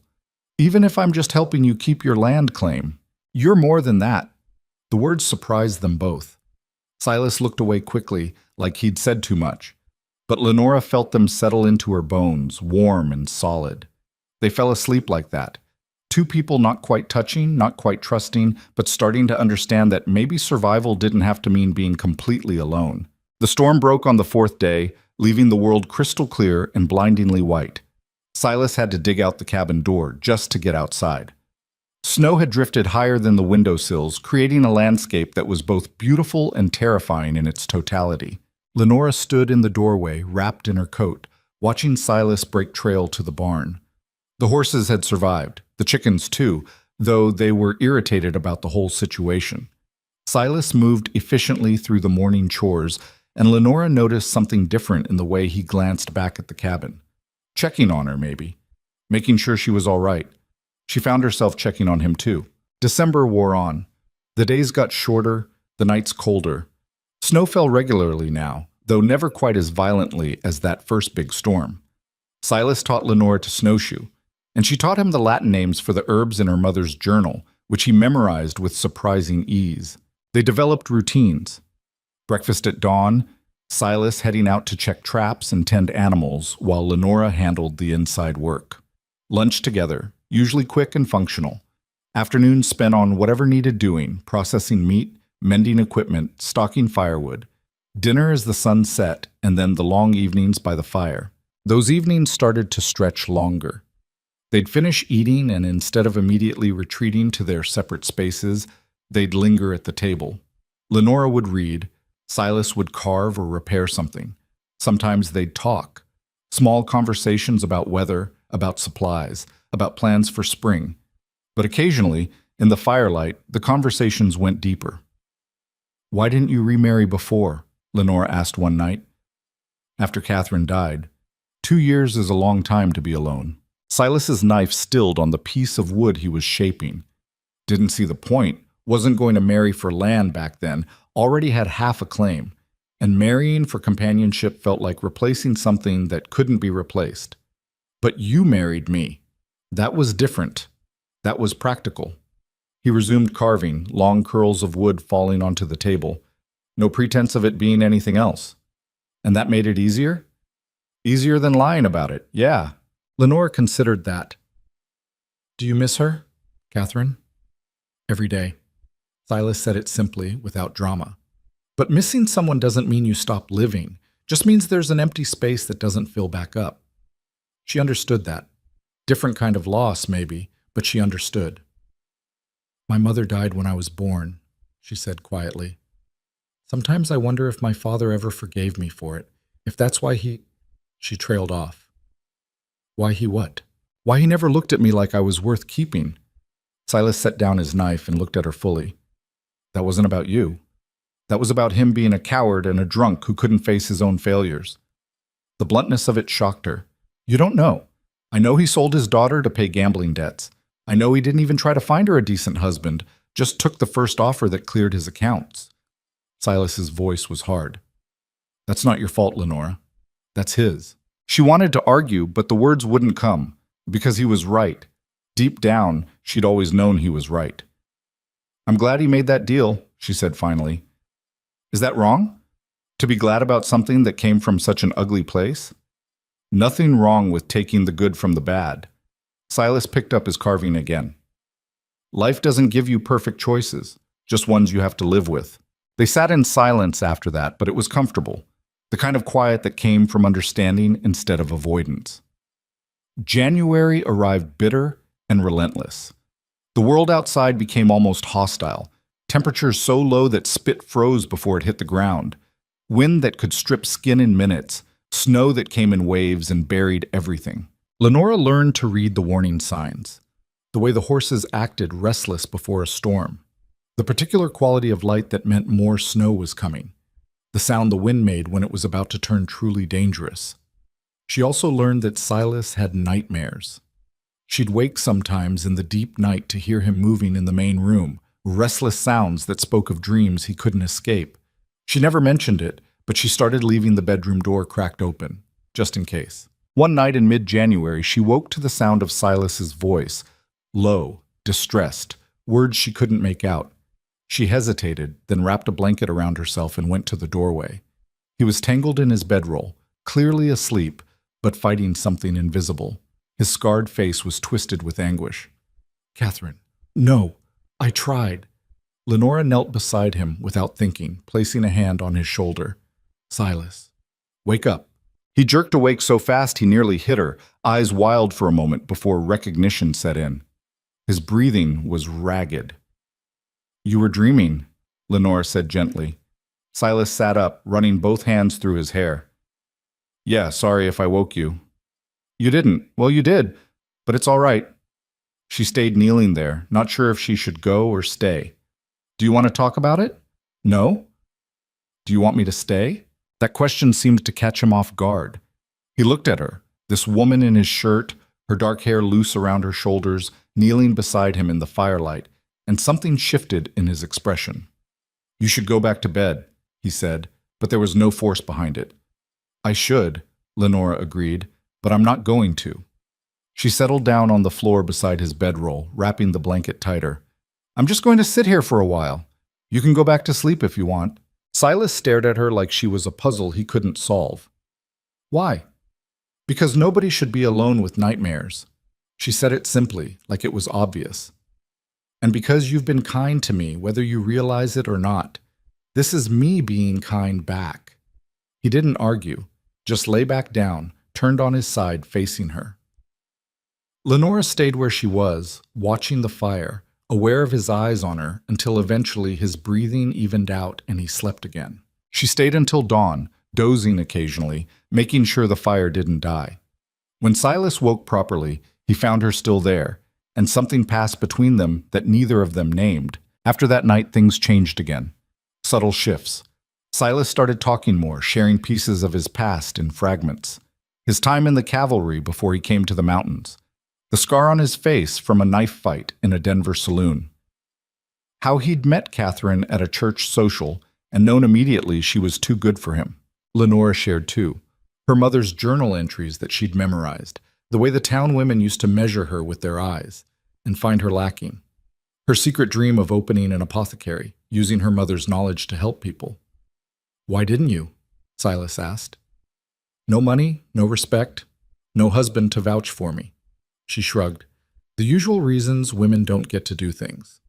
Even if I'm just helping you keep your land claim. You're more than that. The words surprised them both. Silas looked away quickly, like he'd said too much. But Lenora felt them settle into her bones, warm and solid. They fell asleep like that. Two people not quite touching, not quite trusting, but starting to understand that maybe survival didn't have to mean being completely alone. The storm broke on the fourth day, leaving the world crystal clear and blindingly white. Silas had to dig out the cabin door just to get outside. Snow had drifted higher than the windowsills, creating a landscape that was both beautiful and terrifying in its totality. Lenora stood in the doorway, wrapped in her coat, watching Silas break trail to the barn. The horses had survived, the chickens too, though they were irritated about the whole situation. Silas moved efficiently through the morning chores, and Lenora noticed something different in the way he glanced back at the cabin. Checking on her, maybe. Making sure she was all right. She found herself checking on him too. December wore on. The days got shorter, the nights colder. Snow fell regularly now, though never quite as violently as that first big storm. Silas taught Lenora to snowshoe, and she taught him the Latin names for the herbs in her mother's journal, which he memorized with surprising ease. They developed routines. Breakfast at dawn, Silas heading out to check traps and tend animals, while Lenora handled the inside work. Lunch together, usually quick and functional. Afternoons spent on whatever needed doing, processing meat, mending equipment, stocking firewood. Dinner as the sun set, and then the long evenings by the fire. Those evenings started to stretch longer. They'd finish eating, and instead of immediately retreating to their separate spaces, they'd linger at the table. Lenora would read. Silas would carve or repair something. Sometimes they'd talk. Small conversations about weather, about supplies, about plans for spring. But occasionally, in the firelight, the conversations went deeper. "Why didn't you remarry before?" Lenora asked one night. After Catherine died. 2 years is a long time to be alone. Silas's knife stilled on the piece of wood he was shaping. Didn't see the point, wasn't going to marry for land back then, already had half a claim, and marrying for companionship felt like replacing something that couldn't be replaced. But you married me. That was different. That was practical. He resumed carving, long curls of wood falling onto the table. No pretense of it being anything else. And that made it easier? Easier than lying about it, yeah. Lenora considered that. "Do you miss her, Catherine?" "Every day." Silas said it simply, without drama. But missing someone doesn't mean you stop living. Just means there's an empty space that doesn't fill back up. She understood that. Different kind of loss, maybe, but she understood. "My mother died when I was born," she said quietly. "Sometimes I wonder if my father ever forgave me for it, if that's why he—" She trailed off. "Why he what? Why he never looked at me like I was worth keeping?" Silas set down his knife and looked at her fully. "That wasn't about you. That was about him being a coward and a drunk who couldn't face his own failures." The bluntness of it shocked her. "You don't know. I know he sold his daughter to pay gambling debts. I know he didn't even try to find her a decent husband, just took the first offer that cleared his accounts." Silas's voice was hard. "That's not your fault, Lenora. That's his." She wanted to argue, but the words wouldn't come, because he was right. Deep down, she'd always known he was right. "I'm glad he made that deal," she said finally. "Is that wrong? To be glad about something that came from such an ugly place?" "Nothing wrong with taking the good from the bad." Silas picked up his carving again. "Life doesn't give you perfect choices, just ones you have to live with." They sat in silence after that, but it was comfortable. The kind of quiet that came from understanding instead of avoidance. January arrived bitter and relentless. The world outside became almost hostile. Temperatures so low that spit froze before it hit the ground. Wind that could strip skin in minutes. Snow that came in waves and buried everything. Lenora learned to read the warning signs, the way the horses acted restless before a storm, the particular quality of light that meant more snow was coming, the sound the wind made when it was about to turn truly dangerous. She also learned that Silas had nightmares. She'd wake sometimes in the deep night to hear him moving in the main room, restless sounds that spoke of dreams he couldn't escape. She never mentioned it, but she started leaving the bedroom door cracked open, just in case. One night in mid-January, she woke to the sound of Silas's voice, low, distressed, words she couldn't make out. She hesitated, then wrapped a blanket around herself and went to the doorway. He was tangled in his bedroll, clearly asleep, but fighting something invisible. His scarred face was twisted with anguish. "Catherine, no, I tried." Lenora knelt beside him without thinking, placing a hand on his shoulder. "Silas, wake up." He jerked awake so fast he nearly hit her, eyes wild for a moment before recognition set in. His breathing was ragged. "You were dreaming," Lenora said gently. Silas sat up, running both hands through his hair. "Yeah, sorry if I woke you." "You didn't. Well, you did, but it's all right." She stayed kneeling there, not sure if she should go or stay. "Do you want to talk about it?" "No." "Do you want me to stay?" That question seemed to catch him off guard. He looked at her, this woman in his shirt, her dark hair loose around her shoulders, kneeling beside him in the firelight, and something shifted in his expression. "You should go back to bed," he said, but there was no force behind it. "I should," Lenora agreed, "but I'm not going to." She settled down on the floor beside his bedroll, wrapping the blanket tighter. "I'm just going to sit here for a while. You can go back to sleep if you want." Silas stared at her like she was a puzzle he couldn't solve. "Why?" "Because nobody should be alone with nightmares." She said it simply, like it was obvious. "And because you've been kind to me, whether you realize it or not. This is me being kind back." He didn't argue, just lay back down, turned on his side, facing her. Lenora stayed where she was, watching the fire, aware of his eyes on her, until eventually his breathing evened out and he slept again. She stayed until dawn, dozing occasionally, making sure the fire didn't die. When Silas woke properly, he found her still there, and something passed between them that neither of them named. After that night, things changed again. Subtle shifts. Silas started talking more, sharing pieces of his past in fragments. His time in the cavalry before he came to the mountains. The scar on his face from a knife fight in a Denver saloon. How he'd met Catherine at a church social and known immediately she was too good for him. Lenora shared too. Her mother's journal entries that she'd memorized, the way the town women used to measure her with their eyes and find her lacking. Her secret dream of opening an apothecary, using her mother's knowledge to help people. "Why didn't you?" Silas asked. "No money, no respect, no husband to vouch for me." She shrugged. "The usual reasons women don't get to do things."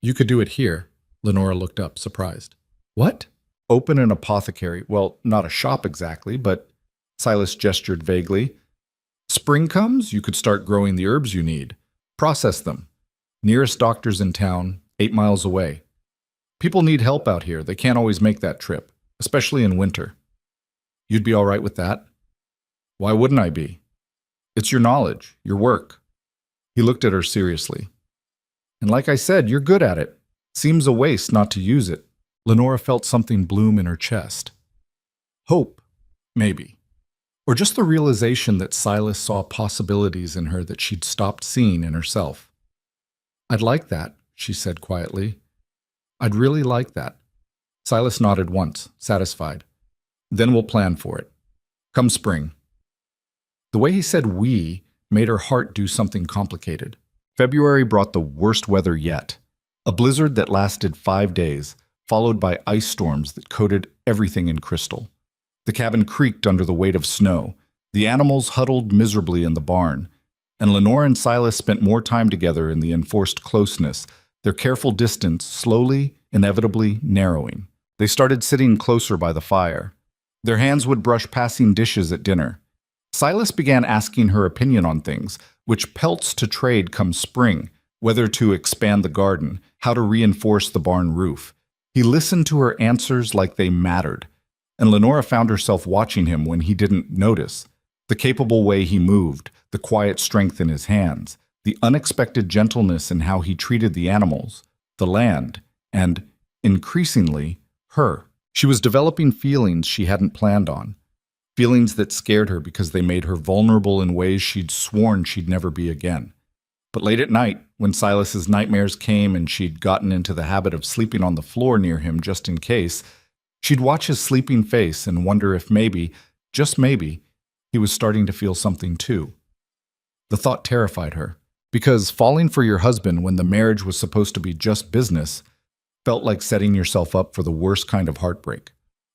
"You could do it here." Lenora looked up, surprised. "What?" "Open an apothecary. Well, not a shop exactly, but..." Silas gestured vaguely. "Spring comes, you could start growing the herbs you need. Process them. Nearest doctors in town, 8 miles away. People need help out here. They can't always make that trip, especially in winter." "You'd be all right with that?" "Why wouldn't I be? It's your knowledge, your work." He looked at her seriously. "And like I said, you're good at it. Seems a waste not to use it." Lenora felt something bloom in her chest. Hope, maybe. Or just the realization that Silas saw possibilities in her that she'd stopped seeing in herself. "I'd like that," she said quietly. "I'd really like that." Silas nodded once, satisfied. "Then we'll plan for it. Come spring." The way he said "we" made her heart do something complicated. February brought the worst weather yet. A blizzard that lasted 5 days, followed by ice storms that coated everything in crystal. The cabin creaked under the weight of snow. The animals huddled miserably in the barn. And Lenore and Silas spent more time together in the enforced closeness, their careful distance slowly, inevitably narrowing. They started sitting closer by the fire. Their hands would brush passing dishes at dinner. Silas began asking her opinion on things, which pelts to trade come spring, whether to expand the garden, how to reinforce the barn roof. He listened to her answers like they mattered, and Lenora found herself watching him when he didn't notice. The capable way he moved, the quiet strength in his hands, the unexpected gentleness in how he treated the animals, the land, and, increasingly, her. She was developing feelings she hadn't planned on, feelings that scared her because they made her vulnerable in ways she'd sworn she'd never be again. But late at night, when Silas's nightmares came and she'd gotten into the habit of sleeping on the floor near him just in case, she'd watch his sleeping face and wonder if maybe, just maybe, he was starting to feel something too. The thought terrified her, because falling for your husband when the marriage was supposed to be just business felt like setting yourself up for the worst kind of heartbreak.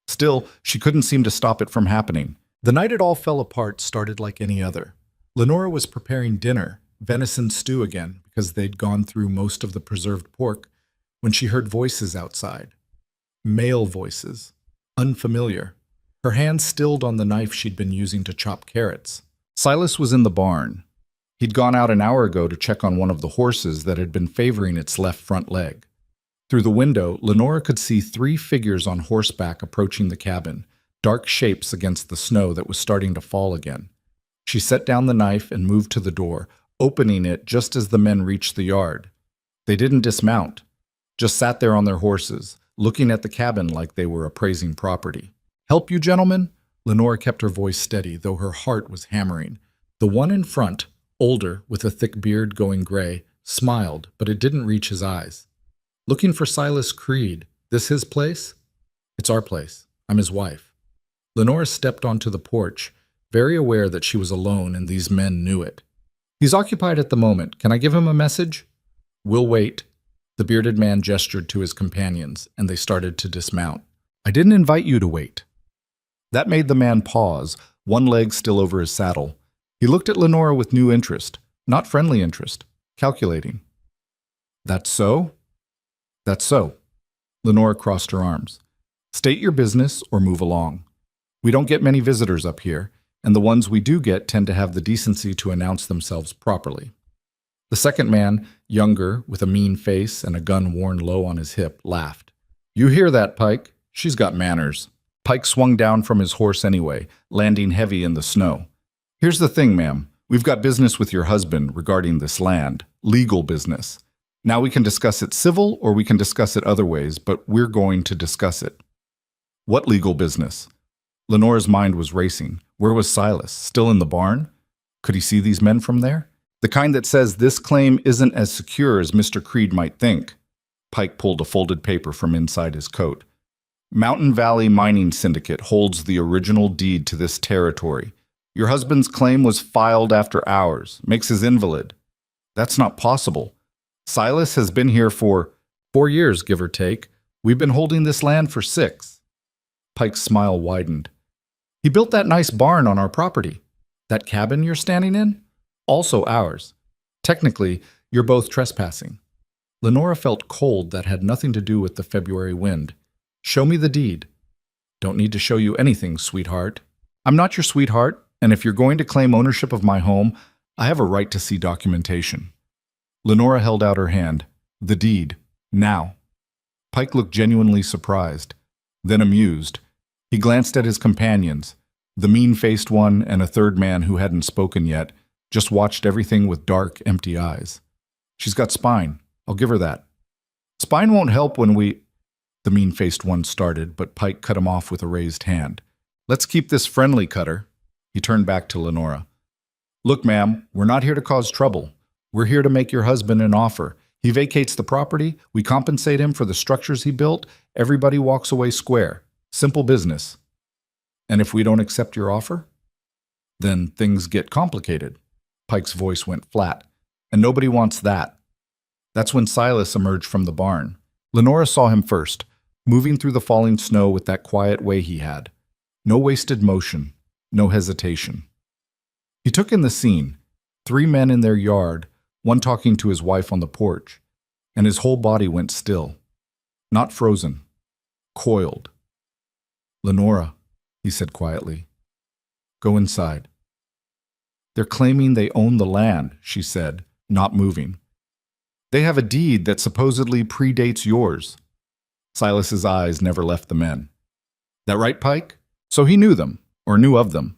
Still, she couldn't seem to stop it from happening. The night it all fell apart started like any other. Lenora was preparing dinner, venison stew again, because they'd gone through most of the preserved pork, when she heard voices outside. Male voices. Unfamiliar. Her hand stilled on the knife she'd been using to chop carrots. Silas was in the barn. He'd gone out an hour ago to check on one of the horses that had been favoring its left front leg. Through the window, Lenora could see 3 figures on horseback approaching the cabin, dark shapes against the snow that was starting to fall again. She set down the knife and moved to the door, opening it just as the men reached the yard. They didn't dismount, just sat there on their horses, looking at the cabin like they were appraising property. "Help you, gentlemen?" Lenora kept her voice steady, though her heart was hammering. The one in front, older, with a thick beard going gray, smiled, but it didn't reach his eyes. "Looking for Silas Creed. This his place?" "It's our place. I'm his wife." Lenora stepped onto the porch, very aware that she was alone and these men knew it. "He's occupied at the moment. Can I give him a message?" "We'll wait." The bearded man gestured to his companions, and they started to dismount. "I didn't invite you to wait." That made the man pause, one leg still over his saddle. He looked at Lenora with new interest, not friendly interest, calculating. "That's so?" "That's so." Lenora crossed her arms. "State your business or move along. We don't get many visitors up here, and the ones we do get tend to have the decency to announce themselves properly." The second man, younger, with a mean face and a gun worn low on his hip, laughed. "You hear that, Pike? She's got manners." Pike swung down from his horse anyway, landing heavy in the snow. "Here's the thing, ma'am. We've got business with your husband regarding this land. Legal business. Now we can discuss it civil or we can discuss it other ways, but we're going to discuss it." "What legal business?" Lenora's mind was racing. Where was Silas? Still in the barn? Could he see these men from there? "The kind that says this claim isn't as secure as Mr. Creed might think." Pike pulled a folded paper from inside his coat. "Mountain Valley Mining Syndicate holds the original deed to this territory. Your husband's claim was filed after ours. Makes his invalid." "That's not possible. Silas has been here for 4 years, give or take. We've been holding this land for 6. Pike's smile widened. "He built that nice barn on our property. That cabin you're standing in? Also ours. Technically, you're both trespassing." Lenora felt cold that had nothing to do with the February wind. "Show me the deed." "Don't need to show you anything, sweetheart." "I'm not your sweetheart, and if you're going to claim ownership of my home, I have a right to see documentation." Lenora held out her hand. "The deed. Now." Pike looked genuinely surprised, then amused. He glanced at his companions. The mean-faced one and a third man who hadn't spoken yet just watched everything with dark, empty eyes. "She's got spine. I'll give her that." "Spine won't help when we—" the mean-faced one started, but Pike cut him off with a raised hand. "Let's keep this friendly, Cutter." He turned back to Lenora. "Look, ma'am, we're not here to cause trouble. We're here to make your husband an offer. He vacates the property, we compensate him for the structures he built, everybody walks away square. Simple business." "And if we don't accept your offer?" "Then things get complicated." Pike's voice went flat. "And nobody wants that." That's when Silas emerged from the barn. Lenora saw him first, moving through the falling snow with that quiet way he had. No wasted motion, no hesitation. He took in the scene. 3 men in their yard, one talking to his wife on the porch, and his whole body went still. Not frozen. Coiled. "Lenora," he said quietly, "go inside." "They're claiming they own the land," she said, not moving. "They have a deed that supposedly predates yours." Silas's eyes never left the men. "That right, Pike? So he knew them, or knew of them.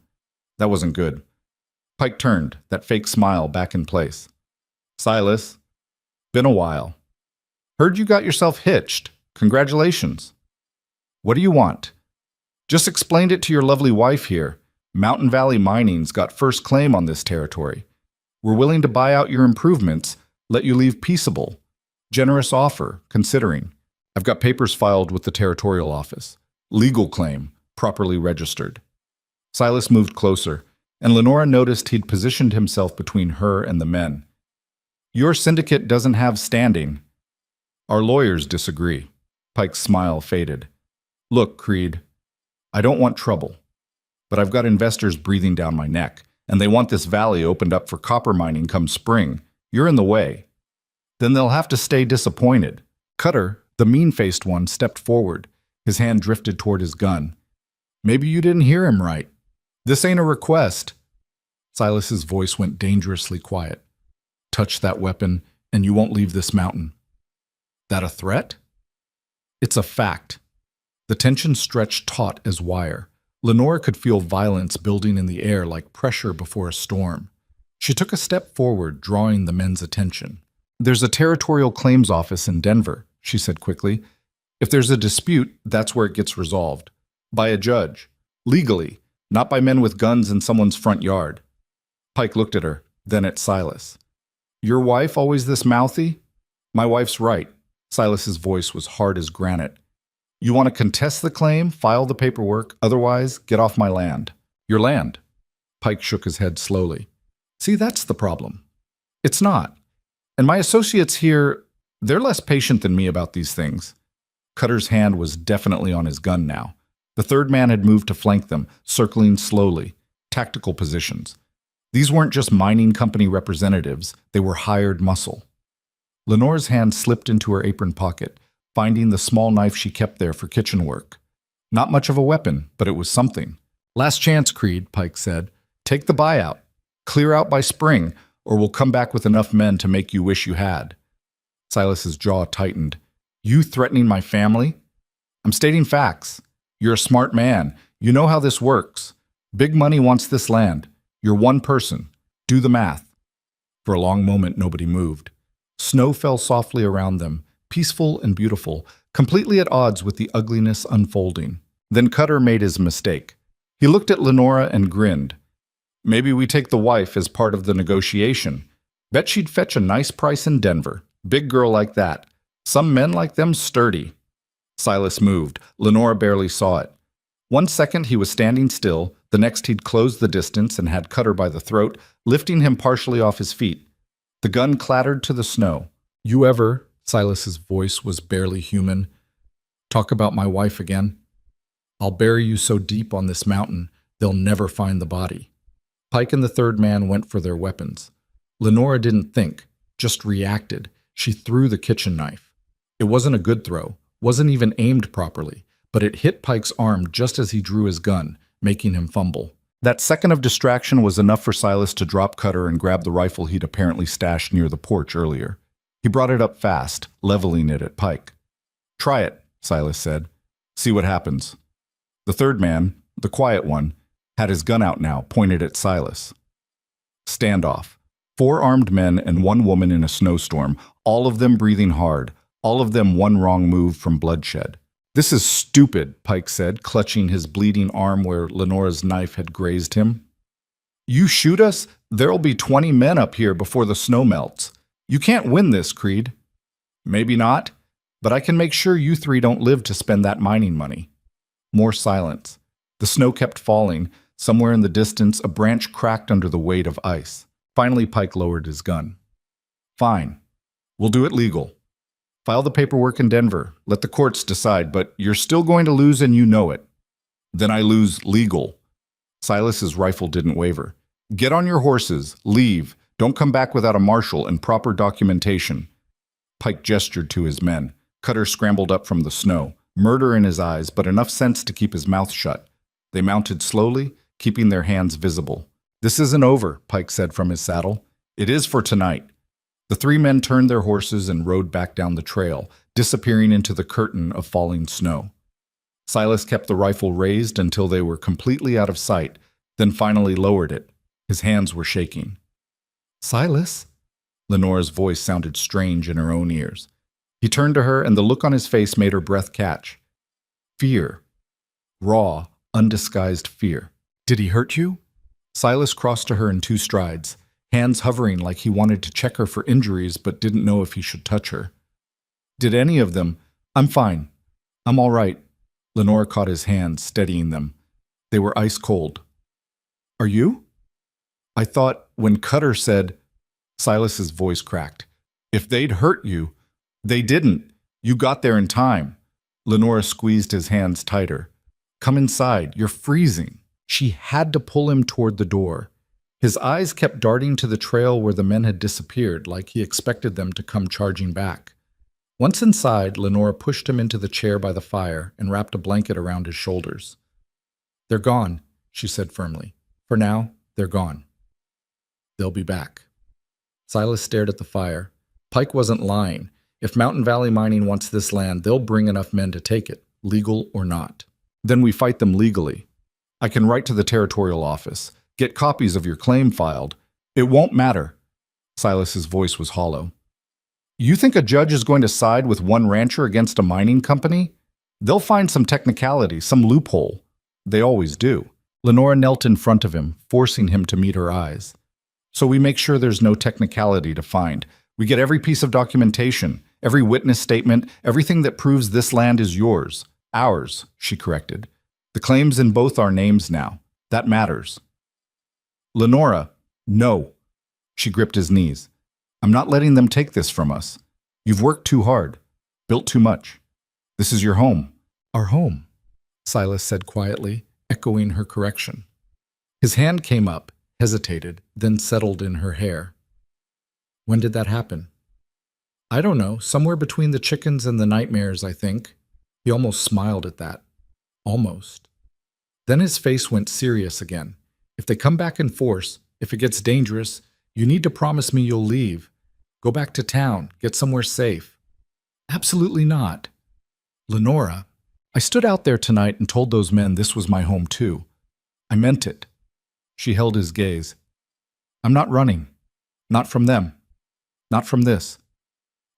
That wasn't good." Pike turned, that fake smile back in place. Silas, been a while. Heard you got yourself hitched. Congratulations. What do you want? Just explained it to your lovely wife here. Mountain Valley Mining's got first claim on this territory. We're willing to buy out your improvements, let you leave peaceable. Generous offer, considering. I've got papers filed with the territorial office. Legal claim, properly registered. Silas moved closer, and Lenora noticed he'd positioned himself between her and the men. Your syndicate doesn't have standing. Our lawyers disagree. Pike's smile faded. Look, Creed, I don't want trouble, but I've got investors breathing down my neck, and they want this valley opened up for copper mining come spring. You're in the way. Then they'll have to stay disappointed. Cutter, the mean-faced one, stepped forward. His hand drifted toward his gun. Maybe you didn't hear him right. This ain't a request. Silas's voice went dangerously quiet. Touch that weapon, and you won't leave this mountain. That a threat? It's a fact. The tension stretched taut as wire. Lenora could feel violence building in the air like pressure before a storm. She took a step forward, drawing the men's attention. There's a territorial claims office in Denver, she said quickly. If there's a dispute, that's where it gets resolved. By a judge. Legally, not by men with guns in someone's front yard. Pike looked at her, then at Silas. Your wife always this mouthy? My wife's right. Silas's voice was hard as granite. You want to contest the claim, file the paperwork, otherwise get off my land. Your land. Pike shook his head slowly. See, that's the problem. It's not. And my associates here, they're less patient than me about these things. Cutter's hand was definitely on his gun now. The third man had moved to flank them, circling slowly. Tactical positions. These weren't just mining company representatives, they were hired muscle. Lenora's hand slipped into her apron pocket, finding the small knife she kept there for kitchen work. Not much of a weapon, but it was something. Last chance, Creed, Pike said. Take the buyout. Clear out by spring, or we'll come back with enough men to make you wish you had. Silas's jaw tightened. You threatening my family? I'm stating facts. You're a smart man. You know how this works. Big money wants this land. You're one person. Do the math. For a long moment, nobody moved. Snow fell softly around them, peaceful and beautiful, completely at odds with the ugliness unfolding. Then Cutter made his mistake. He looked at Lenora and grinned. Maybe we take the wife as part of the negotiation. Bet she'd fetch a nice price in Denver. Big girl like that. Some men like them sturdy. Silas moved. Lenora barely saw it. 1 second he was standing still, the next he'd closed the distance and had Cutter by the throat, lifting him partially off his feet. The gun clattered to the snow. You ever, Silas's voice was barely human, talk about my wife again? I'll bury you so deep on this mountain, they'll never find the body. Pike and the third man went for their weapons. Lenora didn't think, just reacted. She threw the kitchen knife. It wasn't a good throw, wasn't even aimed properly, but it hit Pike's arm just as he drew his gun, making him fumble. That second of distraction was enough for Silas to drop Cutter and grab the rifle he'd apparently stashed near the porch earlier. He brought it up fast, leveling it at Pike. Try it, Silas said. See what happens. The third man, the quiet one, had his gun out now, pointed at Silas. Standoff. 4 armed men and 1 woman in a snowstorm, all of them breathing hard, all of them one wrong move from bloodshed. This is stupid, Pike said, clutching his bleeding arm where Lenora's knife had grazed him. You shoot us, there'll be 20 men up here before the snow melts. You can't win this, Creed. Maybe not, but I can make sure you 3 don't live to spend that mining money. More silence. The snow kept falling. Somewhere in the distance, a branch cracked under the weight of ice. Finally, Pike lowered his gun. Fine. We'll do it legal. File the paperwork in Denver. Let the courts decide, but you're still going to lose and you know it. Then I lose legal. Silas's rifle didn't waver. Get on your horses. Leave. Don't come back without a marshal and proper documentation. Pike gestured to his men. Cutter scrambled up from the snow, murder in his eyes, but enough sense to keep his mouth shut. They mounted slowly, keeping their hands visible. This isn't over, Pike said from his saddle. It is for tonight. The 3 men turned their horses and rode back down the trail, disappearing into the curtain of falling snow. Silas kept the rifle raised until they were completely out of sight, then finally lowered it. His hands were shaking. "Silas?" Lenora's voice sounded strange in her own ears. He turned to her, and the look on his face made her breath catch. Fear. Raw, undisguised fear. "Did he hurt you?" Silas crossed to her in 2 strides, hands hovering like he wanted to check her for injuries but didn't know if he should touch her. "Did any of them?" "I'm fine. I'm all right." Lenora caught his hands, steadying them. They were ice cold. "Are you?" "I thought when Cutter said—" Silas's voice cracked. "If they'd hurt you—" "They didn't. You got there in time." Lenora squeezed his hands tighter. "Come inside. You're freezing." She had to pull him toward the door. His eyes kept darting to the trail where the men had disappeared, like he expected them to come charging back. Once inside, Lenora pushed him into the chair by the fire and wrapped a blanket around his shoulders. "They're gone," she said firmly. "For now, they're gone. They'll be back." Silas stared at the fire. Pike wasn't lying. If Mountain Valley Mining wants this land, they'll bring enough men to take it, legal or not. Then we fight them legally. I can write to the territorial office, get copies of your claim filed. It won't matter. Silas's voice was hollow. You think a judge is going to side with one rancher against a mining company? They'll find some technicality, some loophole. They always do. Lenora knelt in front of him, forcing him to meet her eyes. So we make sure there's no technicality to find. We get every piece of documentation, every witness statement, everything that proves this land is yours. Ours, she corrected. The claim's in both our names now. That matters. Lenora, no. She gripped his knees. I'm not letting them take this from us. You've worked too hard, built too much. This is your home. Our home, Silas said quietly, echoing her correction. His hand came up, hesitated, then settled in her hair. When did that happen? I don't know, somewhere between the chickens and the nightmares, I think. He almost smiled at that. Almost. Then his face went serious again. If they come back in force, if it gets dangerous, you need to promise me you'll leave. Go back to town, get somewhere safe. Absolutely not. Lenora, I stood out there tonight and told those men this was my home too. I meant it. She held his gaze. I'm not running. Not from them. Not from this.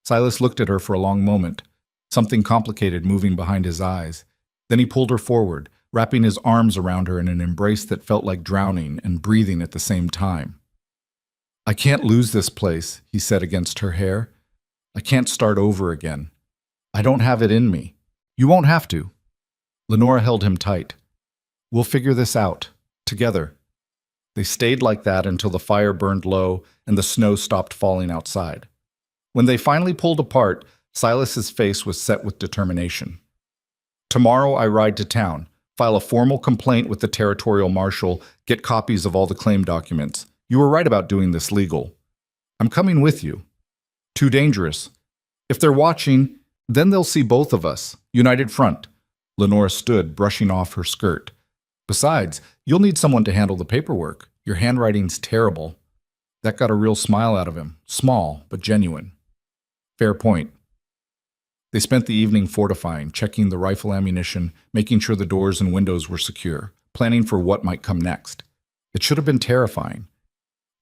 Silas looked at her for a long moment, something complicated moving behind his eyes. Then he pulled her forward, wrapping his arms around her in an embrace that felt like drowning and breathing at the same time. I can't lose this place, he said against her hair. I can't start over again. I don't have it in me. You won't have to. Lenora held him tight. We'll figure this out, together. They stayed like that until the fire burned low and the snow stopped falling outside. When they finally pulled apart, Silas's face was set with determination. Tomorrow I ride to town, file a formal complaint with the territorial marshal, get copies of all the claim documents. You were right about doing this legal. I'm coming with you. Too dangerous. If they're watching, then they'll see both of us, united front. Lenora stood, brushing off her skirt. Besides, you'll need someone to handle the paperwork. Your handwriting's terrible. That got a real smile out of him, small but genuine. Fair point. They spent the evening fortifying, checking the rifle ammunition, making sure the doors and windows were secure, planning for what might come next. It should have been terrifying.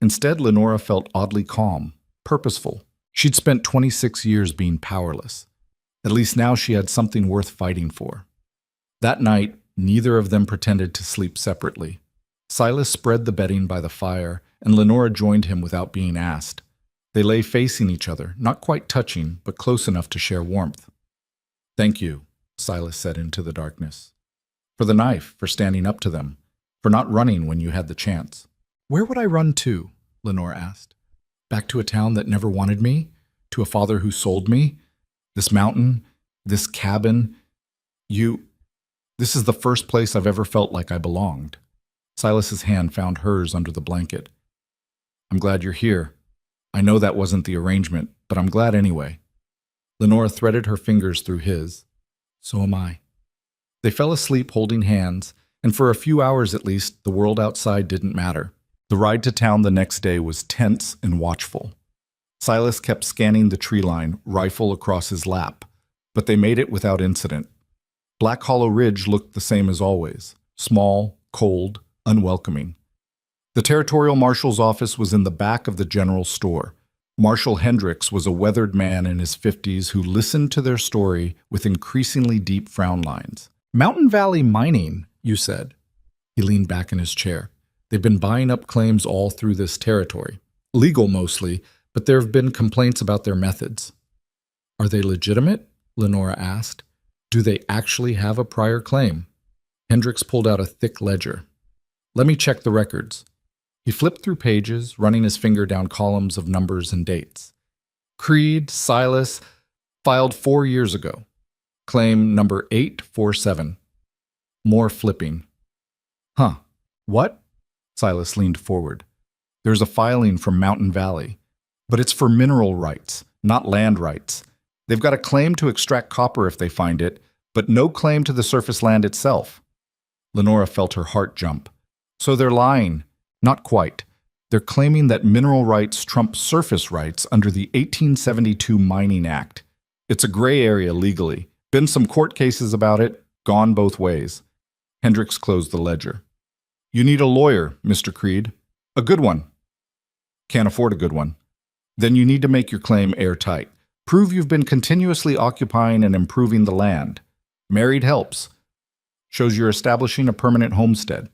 Instead, Lenora felt oddly calm, purposeful. She'd spent 26 years being powerless. At least now she had something worth fighting for. That night, neither of them pretended to sleep separately. Silas spread the bedding by the fire, and Lenora joined him without being asked. They lay facing each other, not quite touching, but close enough to share warmth. Thank you, Silas said into the darkness. For the knife, for standing up to them, for not running when you had the chance. Where would I run to? Lenora asked. Back to a town that never wanted me? To a father who sold me? This mountain? This cabin? This is the first place I've ever felt like I belonged. Silas's hand found hers under the blanket. I'm glad you're here. I know that wasn't the arrangement, but I'm glad anyway. Lenora threaded her fingers through his. So am I. They fell asleep holding hands, and for a few hours at least, the world outside didn't matter. The ride to town the next day was tense and watchful. Silas kept scanning the tree line, rifle across his lap, but they made it without incident. Black Hollow Ridge looked the same as always, small, cold, unwelcoming. The territorial marshal's office was in the back of the general store. Marshal Hendricks was a weathered man in his 50s who listened to their story with increasingly deep frown lines. Mountain Valley Mining, you said. He leaned back in his chair. They've been buying up claims all through this territory. Legal mostly, but there have been complaints about their methods. Are they legitimate? Lenora asked. Do they actually have a prior claim? Hendricks pulled out a thick ledger. Let me check the records. He flipped through pages, running his finger down columns of numbers and dates. Creed, Silas, filed 4 years ago. Claim number 847. More flipping. Huh. What? Silas leaned forward. There's a filing from Mountain Valley, but it's for mineral rights, not land rights. They've got a claim to extract copper if they find it, but no claim to the surface land itself. Lenora felt her heart jump. So they're lying. Not quite. They're claiming that mineral rights trump surface rights under the 1872 Mining Act. It's a gray area legally. Been some court cases about it, gone both ways. Hendricks closed the ledger. You need a lawyer, Mr. Creed. A good one. Can't afford a good one. Then you need to make your claim airtight. Prove you've been continuously occupying and improving the land. Married helps. Shows you're establishing a permanent homestead.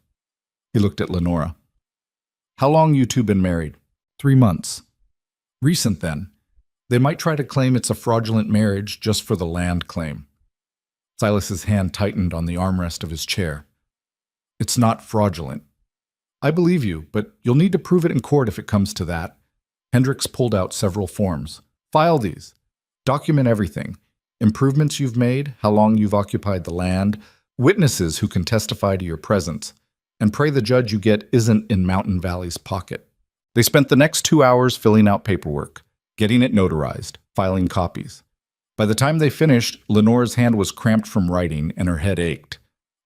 He looked at Lenora. How long you two been married? 3 months. Recent then. They might try to claim it's a fraudulent marriage just for the land claim. Silas's hand tightened on the armrest of his chair. It's not fraudulent. I believe you, but you'll need to prove it in court if it comes to that. Hendricks pulled out several forms. File these. Document everything. Improvements you've made, how long you've occupied the land, witnesses who can testify to your presence, and pray the judge you get isn't in Mountain Valley's pocket. They spent the next 2 hours filling out paperwork, getting it notarized, filing copies. By the time they finished, Lenora's hand was cramped from writing and her head ached.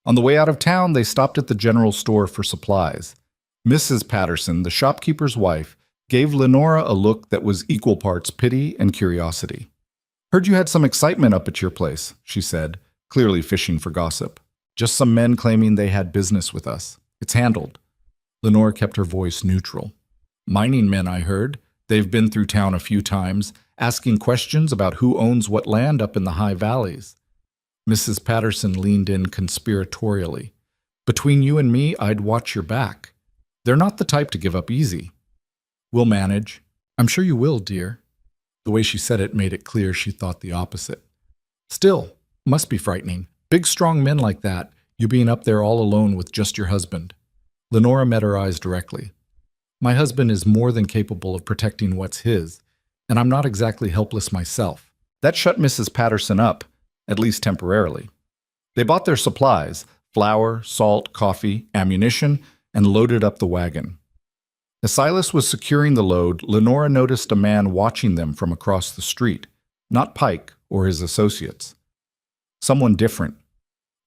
On the way out of town, they stopped at the general store for supplies. Mrs. Patterson, the shopkeeper's wife, gave Lenora a look that was equal parts pity and curiosity. Heard you had some excitement up at your place, she said, clearly fishing for gossip. Just some men claiming they had business with us. It's handled. Lenora kept her voice neutral. Mining men, I heard. They've been through town a few times, asking questions about who owns what land up in the high valleys. Mrs. Patterson leaned in conspiratorially. Between you and me, I'd watch your back. They're not the type to give up easy. We'll manage. I'm sure you will, dear. The way she said it made it clear she thought the opposite. Still, must be frightening. Big, strong men like that, you being up there all alone with just your husband. Lenora met her eyes directly. My husband is more than capable of protecting what's his, and I'm not exactly helpless myself. That shut Mrs. Patterson up, at least temporarily. They bought their supplies, flour, salt, coffee, ammunition, and loaded up the wagon. As Silas was securing the load, Lenora noticed a man watching them from across the street, not Pike or his associates. Someone different,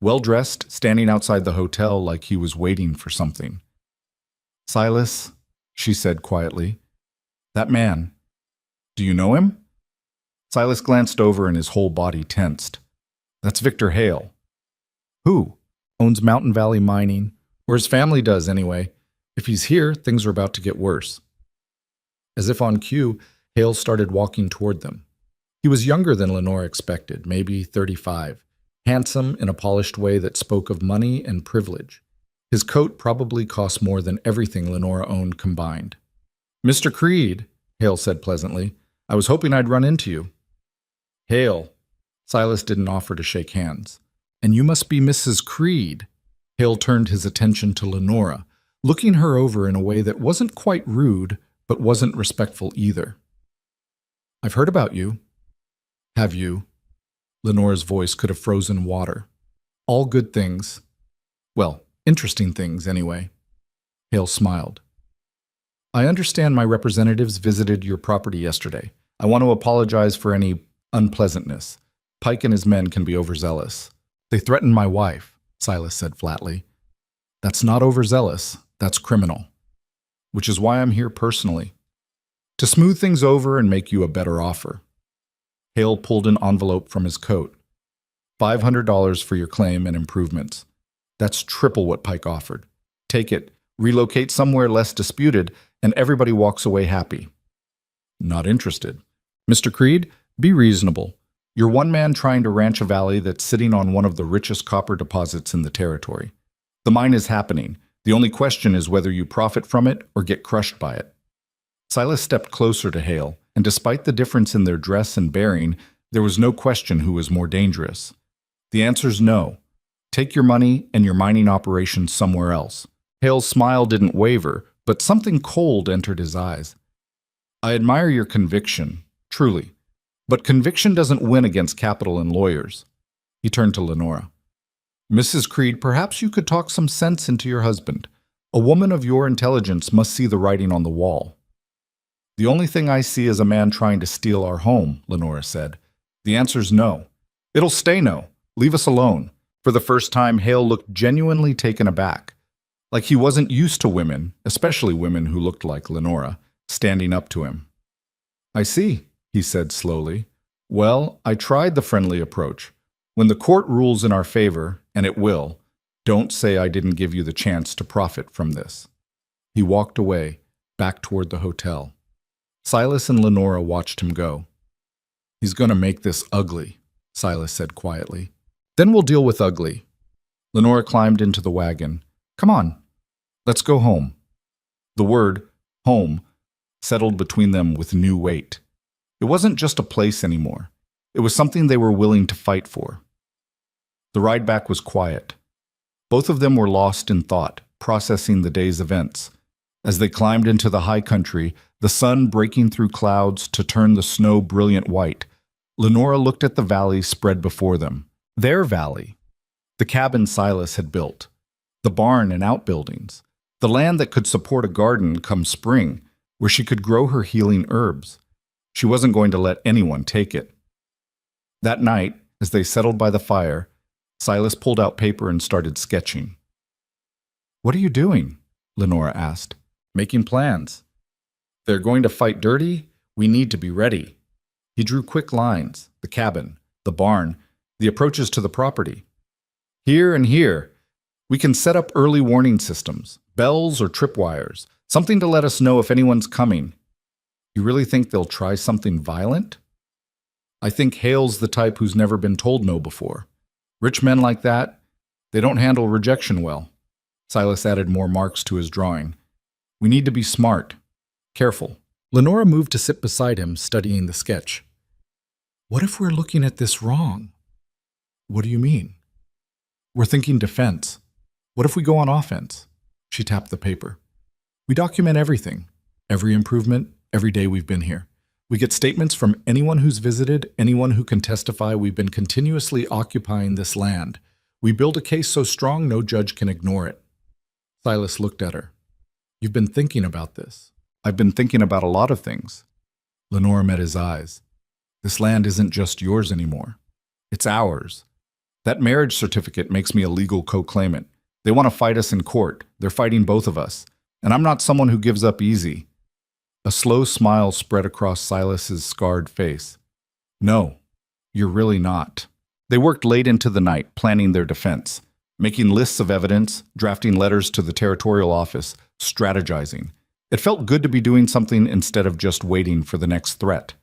well-dressed, standing outside the hotel like he was waiting for something. Silas, she said quietly, that man, do you know him? Silas glanced over and his whole body tensed. That's Victor Hale. Who? Owns Mountain Valley Mining, or his family does anyway. If he's here, things are about to get worse. As if on cue, Hale started walking toward them. He was younger than Lenora expected, maybe 35, handsome in a polished way that spoke of money and privilege. His coat probably cost more than everything Lenora owned combined. Mr. Creed, Hale said pleasantly, I was hoping I'd run into you. Hale. Silas didn't offer to shake hands. And you must be Mrs. Creed. Hale turned his attention to Lenora, looking her over in a way that wasn't quite rude, but wasn't respectful either. I've heard about you. Have you? Lenora's voice could have frozen water. All good things. Well, interesting things, anyway. Hale smiled. I understand my representatives visited your property yesterday. I want to apologize for any unpleasantness. Pike and his men can be overzealous. They threatened my wife, Silas said flatly. That's not overzealous. That's criminal. Which is why I'm here personally. To smooth things over and make you a better offer. Hale pulled an envelope from his coat. $500 for your claim and improvements. That's triple what Pike offered. Take it. relocate somewhere less disputed, and everybody walks away happy. Not interested. Mr. Creed, be reasonable. You're one man trying to ranch a valley that's sitting on one of the richest copper deposits in the territory. The mine is happening. The only question is whether you profit from it or get crushed by it. Silas stepped closer to Hale, and despite the difference in their dress and bearing, there was no question who was more dangerous. The answer's no. Take your money and your mining operations somewhere else. Hale's smile didn't waver, but something cold entered his eyes. I admire your conviction, truly. But conviction doesn't win against capital and lawyers. He turned to Lenora. Mrs. Creed, perhaps you could talk some sense into your husband. A woman of your intelligence must see the writing on the wall. The only thing I see is a man trying to steal our home, Lenora said. The answer's no. It'll stay no. Leave us alone. For the first time, Hale looked genuinely taken aback. Like he wasn't used to women, especially women who looked like Lenora, standing up to him. I see, he said slowly. Well, I tried the friendly approach. When the court rules in our favor, and it will, don't say I didn't give you the chance to profit from this. He walked away, back toward the hotel. Silas and Lenora watched him go. He's going to make this ugly, Silas said quietly. Then we'll deal with ugly. Lenora climbed into the wagon. Come on, let's go home. The word, home, settled between them with new weight. It wasn't just a place anymore. It was something they were willing to fight for. The ride back was quiet. Both of them were lost in thought, processing the day's events. As they climbed into the high country, the sun breaking through clouds to turn the snow brilliant white, Lenora looked at the valley spread before them. Their valley. The cabin Silas had built. The barn and outbuildings. The land that could support a garden come spring, where she could grow her healing herbs. She wasn't going to let anyone take it. That night, as they settled by the fire, Silas pulled out paper and started sketching. What are you doing? Lenora asked. Making plans. They're going to fight dirty. We need to be ready. He drew quick lines, the cabin, the barn, the approaches to the property. Here and here. We can set up early warning systems, bells or tripwires, something to let us know if anyone's coming. You really think they'll try something violent? I think Hale's the type who's never been told no before. Rich men like that, they don't handle rejection well. Silas added more marks to his drawing. We need to be smart, careful. Lenora moved to sit beside him, studying the sketch. What if we're looking at this wrong? What do you mean? We're thinking defense. What if we go on offense? She tapped the paper. We document everything, every improvement, every day we've been here. We get statements from anyone who's visited, anyone who can testify we've been continuously occupying this land. We build a case so strong no judge can ignore it. Silas looked at her. You've been thinking about this. I've been thinking about a lot of things. Lenora met his eyes. This land isn't just yours anymore. It's ours. That marriage certificate makes me a legal co-claimant. They want to fight us in court. They're fighting both of us. And I'm not someone who gives up easy. A slow smile spread across Silas's scarred face. No, you're really not. They worked late into the night, planning their defense, making lists of evidence, drafting letters to the territorial office, strategizing. It felt good to be doing something instead of just waiting for the next threat.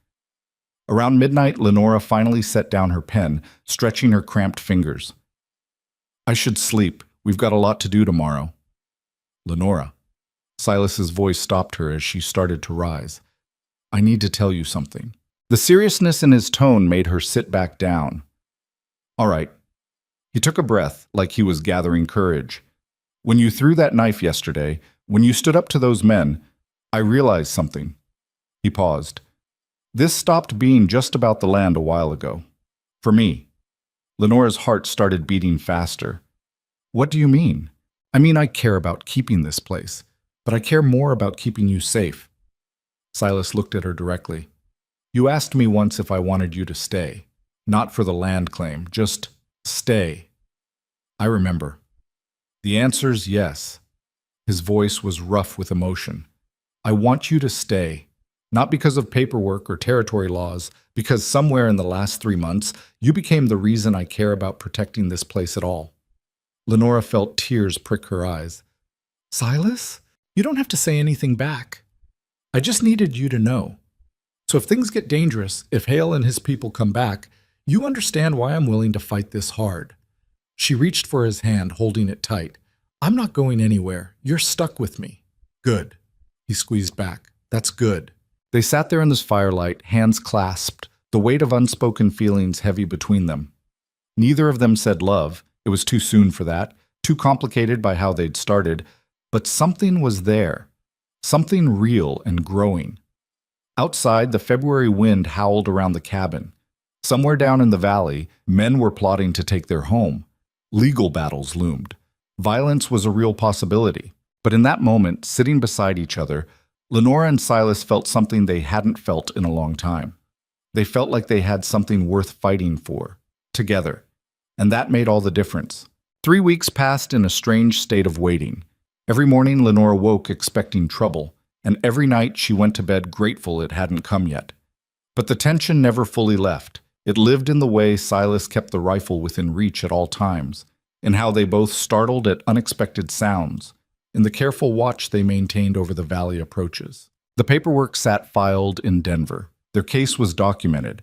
Around midnight, Lenora finally set down her pen, stretching her cramped fingers. I should sleep. We've got a lot to do tomorrow. Lenora. Silas's voice stopped her as she started to rise. I need to tell you something. The seriousness in his tone made her sit back down. All right. He took a breath, like he was gathering courage. When you threw that knife yesterday, when you stood up to those men, I realized something. He paused. This stopped being just about the land a while ago. For me. Lenora's heart started beating faster. What do you mean? I mean, I care about keeping this place, but I care more about keeping you safe. Silas looked at her directly. You asked me once if I wanted you to stay. Not for the land claim, just stay. I remember. The answer's yes. His voice was rough with emotion. I want you to stay. Not because of paperwork or territory laws, because somewhere in the last 3 months, you became the reason I care about protecting this place at all. Lenora felt tears prick her eyes. Silas? You don't have to say anything back. I just needed you to know. So if things get dangerous, if Hale and his people come back, you understand why I'm willing to fight this hard. She reached for his hand, holding it tight. I'm not going anywhere. You're stuck with me. Good. He squeezed back. That's good. They sat there in this firelight, hands clasped, the weight of unspoken feelings heavy between them. Neither of them said love. It was too soon for that, too complicated by how they'd started, but something was there, something real and growing. Outside, the February wind howled around the cabin. Somewhere down in the valley, men were plotting to take their home. Legal battles loomed. Violence was a real possibility. But in that moment, sitting beside each other, Lenora and Silas felt something they hadn't felt in a long time. They felt like they had something worth fighting for, together. And that made all the difference. 3 weeks passed in a strange state of waiting. Every morning, Lenora woke expecting trouble, and every night she went to bed grateful it hadn't come yet. But the tension never fully left. It lived in the way Silas kept the rifle within reach at all times, in how they both startled at unexpected sounds, in the careful watch they maintained over the valley approaches. The paperwork sat filed in Denver. Their case was documented.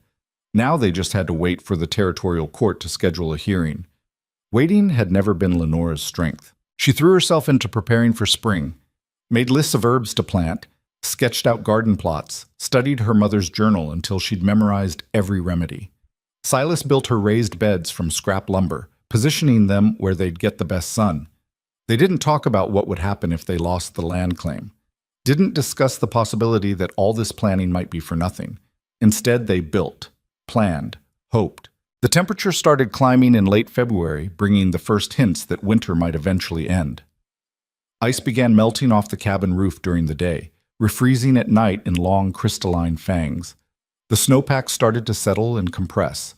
Now they just had to wait for the territorial court to schedule a hearing. Waiting had never been Lenora's strength. She threw herself into preparing for spring, made lists of herbs to plant, sketched out garden plots, studied her mother's journal until she'd memorized every remedy. Silas built her raised beds from scrap lumber, positioning them where they'd get the best sun. They didn't talk about what would happen if they lost the land claim. Didn't discuss the possibility that all this planning might be for nothing. Instead, they built, planned, hoped. The temperature started climbing in late February, bringing the first hints that winter might eventually end. Ice began melting off the cabin roof during the day, refreezing at night in long crystalline fangs. The snowpack started to settle and compress.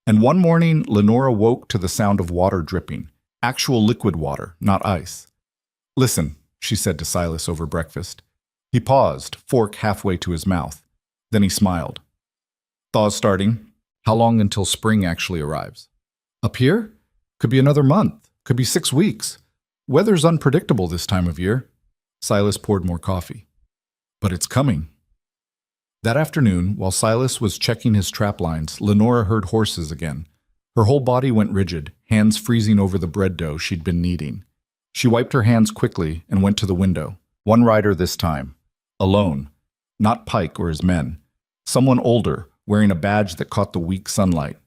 And one morning, Lenora woke to the sound of water dripping, actual liquid water, not ice. "Listen," she said to Silas over breakfast. He paused, fork halfway to his mouth. Then he smiled. "Thaw's starting. How long until spring actually arrives?" "Up here? Could be another month. Could be 6 weeks. Weather's unpredictable this time of year." Silas poured more coffee. "But it's coming." That afternoon, while Silas was checking his trap lines, Lenora heard horses again. Her whole body went rigid, hands freezing over the bread dough she'd been kneading. She wiped her hands quickly and went to the window. One rider this time. Alone. Not Pike or his men. Someone older, wearing a badge that caught the weak sunlight.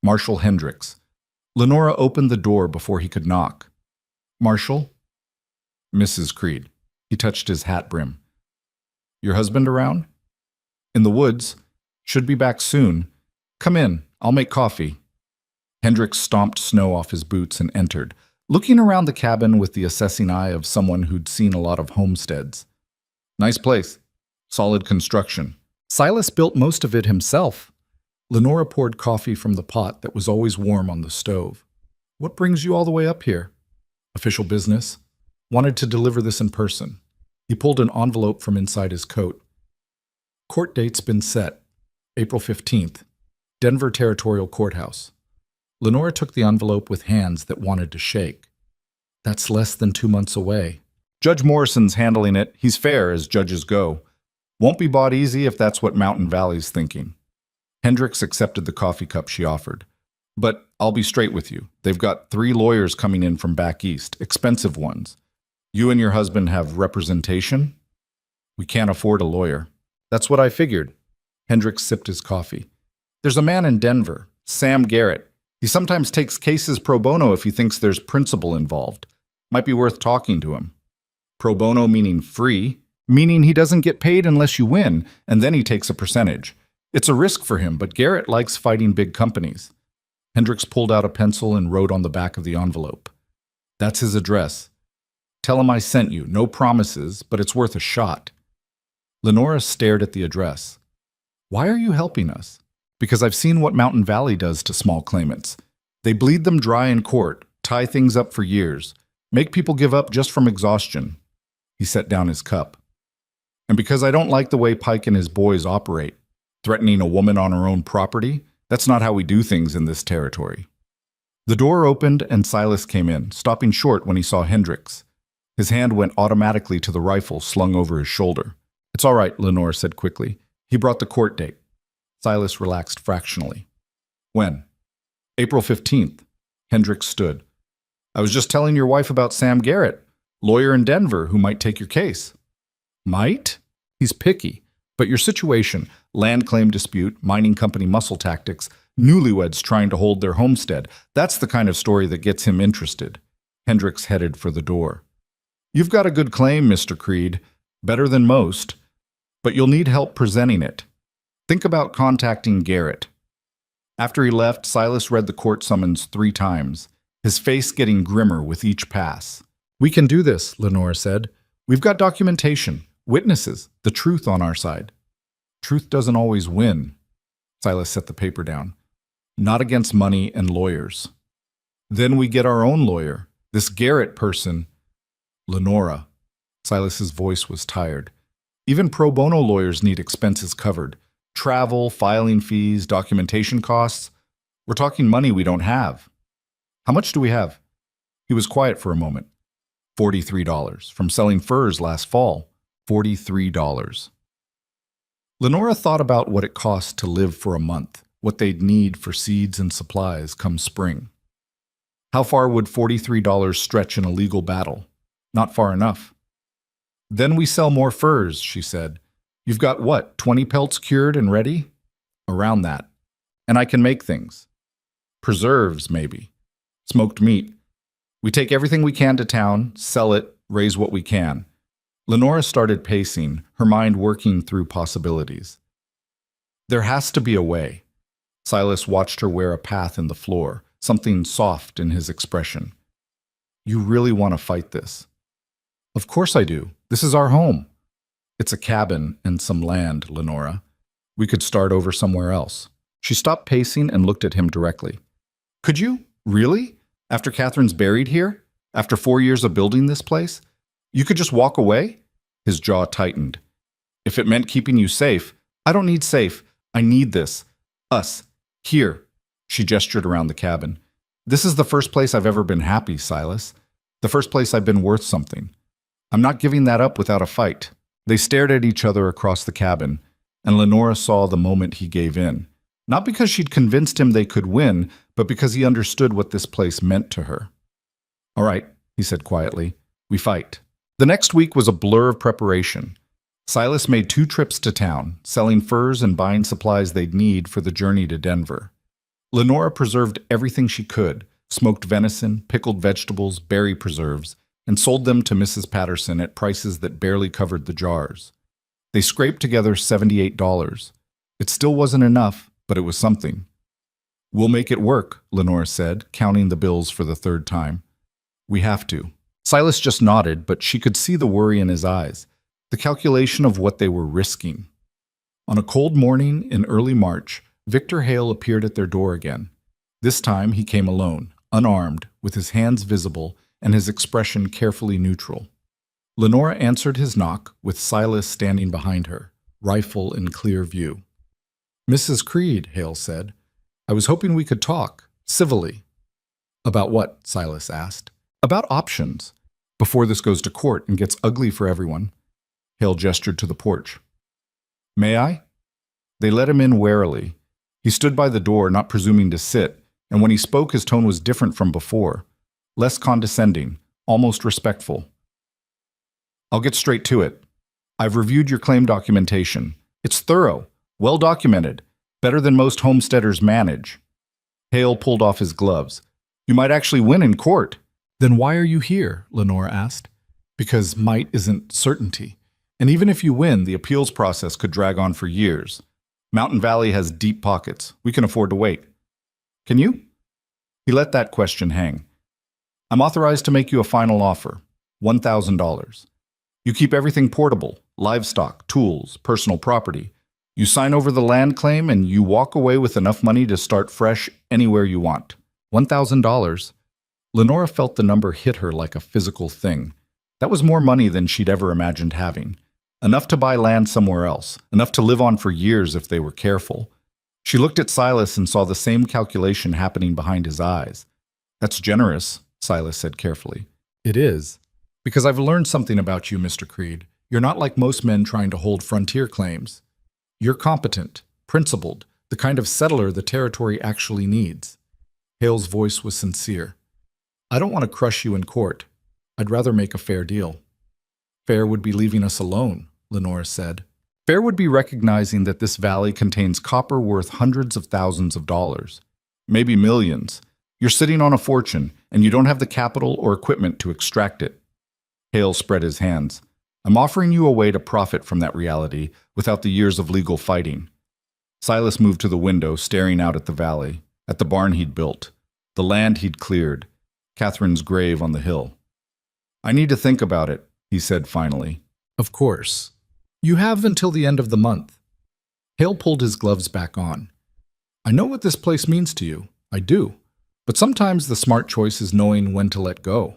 Marshal Hendricks. Lenora opened the door before he could knock. "Marshal?" "Mrs. Creed." He touched his hat brim. "Your husband around?" "In the woods. Should be back soon. Come in. I'll make coffee." Hendricks stomped snow off his boots and entered, looking around the cabin with the assessing eye of someone who'd seen a lot of homesteads. "Nice place. Solid construction." Silas built most of it himself. Lenora poured coffee from the pot that was always warm on the stove. "What brings you all the way up here?" "Official business. Wanted to deliver this in person." He pulled an envelope from inside his coat. "Court date's been set. April 15th. Denver Territorial Courthouse." Lenora took the envelope with hands that wanted to shake. "That's less than 2 months away." "Judge Morrison's handling it. He's fair, as judges go. Won't be bought easy if that's what Mountain Valley's thinking." Hendricks accepted the coffee cup she offered. "But I'll be straight with you. They've got 3 lawyers coming in from back east, expensive ones. You and your husband have representation?" "We can't afford a lawyer." "That's what I figured." Hendricks sipped his coffee. "There's a man in Denver, Sam Garrett. He sometimes takes cases pro bono if he thinks there's principle involved. Might be worth talking to him." "Pro bono meaning free?" "Meaning he doesn't get paid unless you win, and then he takes a percentage. It's a risk for him, but Garrett likes fighting big companies." Hendricks pulled out a pencil and wrote on the back of the envelope. "That's his address. Tell him I sent you. No promises, but it's worth a shot." Lenora stared at the address. "Why are you helping us?" "Because I've seen what Mountain Valley does to small claimants. They bleed them dry in court, tie things up for years, make people give up just from exhaustion." He set down his cup. "And because I don't like the way Pike and his boys operate, threatening a woman on her own property, that's not how we do things in this territory." The door opened and Silas came in, stopping short when he saw Hendricks. His hand went automatically to the rifle slung over his shoulder. "It's all right," Lenore said quickly. "He brought the court date." Silas relaxed fractionally. "When?" "April 15th. Hendricks stood. "I was just telling your wife about Sam Garrett, lawyer in Denver who might take your case." "Might?" "He's picky. But your situation, land claim dispute, mining company muscle tactics, newlyweds trying to hold their homestead, that's the kind of story that gets him interested." Hendricks headed for the door. "You've got a good claim, Mr. Creed. Better than most. But you'll need help presenting it. Think about contacting Garrett." After he left, Silas read the court summons 3 times, his face getting grimmer with each pass. "We can do this," Lenore said. "We've got documentation, witnesses, the truth on our side." "Truth doesn't always win." Silas set the paper down. "Not against money and lawyers." "Then we get our own lawyer. This Garrett person." "Lenora." Silas's voice was tired. "Even pro bono lawyers need expenses covered. Travel, filing fees, documentation costs. We're talking money we don't have." "How much do we have?" He was quiet for a moment. $43. From selling furs last fall. $43. Lenora thought about what it cost to live for a month, what they'd need for seeds and supplies come spring. How far would $43 stretch in a legal battle? Not far enough. "Then we sell more furs," she said. "You've got what, 20 pelts cured and ready?" "Around that. And I can make things. Preserves, maybe. Smoked meat. We take everything we can to town, sell it, raise what we can." Lenora started pacing, her mind working through possibilities. "There has to be a way." Silas watched her wear a path in the floor, something soft in his expression. "You really want to fight this?" "Of course I do. This is our home." "It's a cabin and some land, Lenora. We could start over somewhere else." She stopped pacing and looked at him directly. "Could you? Really? After Catherine's buried here? After 4 years of building this place? You could just walk away?" His jaw tightened. "If it meant keeping you safe." "I don't need safe. I need this. Us. Here." She gestured around the cabin. "This is the first place I've ever been happy, Silas. The first place I've been worth something. I'm not giving that up without a fight." They stared at each other across the cabin, and Lenora saw the moment he gave in. Not because she'd convinced him they could win, but because he understood what this place meant to her. "All right," he said quietly. "We fight." The next week was a blur of preparation. Silas made 2 trips to town, selling furs and buying supplies they'd need for the journey to Denver. Lenora preserved everything she could, smoked venison, pickled vegetables, berry preserves, and sold them to Mrs. Patterson at prices that barely covered the jars. They scraped together $78. It still wasn't enough, but it was something. "We'll make it work," Lenora said, counting the bills for the 3rd time. "We have to." Silas just nodded, but she could see the worry in his eyes, the calculation of what they were risking. On a cold morning in early March, Victor Hale appeared at their door again. This time he came alone, unarmed, with his hands visible and his expression carefully neutral. Lenora answered his knock, with Silas standing behind her, rifle in clear view. "Mrs. Creed," Hale said, "I was hoping we could talk, civilly." "About what?" Silas asked. "About options. Before this goes to court and gets ugly for everyone." Hale gestured to the porch. "May I?" They let him in warily. He stood by the door, not presuming to sit, and when he spoke his tone was different from before. Less condescending, almost respectful. "I'll get straight to it. I've reviewed your claim documentation. It's thorough, well documented, better than most homesteaders manage." Hale pulled off his gloves. "You might actually win in court." "Then why are you here?" Lenora asked. "Because might isn't certainty. And even if you win, the appeals process could drag on for years. Mountain Valley has deep pockets. We can afford to wait." "Can you?" He let that question hang. "I'm authorized to make you a final offer. $1,000. You keep everything portable, livestock, tools, personal property. You sign over the land claim and you walk away with enough money to start fresh anywhere you want. $1,000. Lenora felt the number hit her like a physical thing. That was more money than she'd ever imagined having. Enough to buy land somewhere else, enough to live on for years if they were careful. She looked at Silas and saw the same calculation happening behind his eyes. "That's generous," Silas said carefully. "It is. Because I've learned something about you, Mr. Creed. You're not like most men trying to hold frontier claims. You're competent, principled, the kind of settler the territory actually needs. Hale's voice was sincere. I don't want to crush you in court. I'd rather make a fair deal. Fair would be leaving us alone, Lenora said. Fair would be recognizing that this valley contains copper worth hundreds of thousands of dollars, maybe millions. You're sitting on a fortune, and you don't have the capital or equipment to extract it. Hale spread his hands. I'm offering you a way to profit from that reality without the years of legal fighting. Silas moved to the window, staring out at the valley, at the barn he'd built, the land he'd cleared, Catherine's grave on the hill. I need to think about it, he said finally. Of course. You have until the end of the month. Hale pulled his gloves back on. I know what this place means to you. I do. But sometimes the smart choice is knowing when to let go.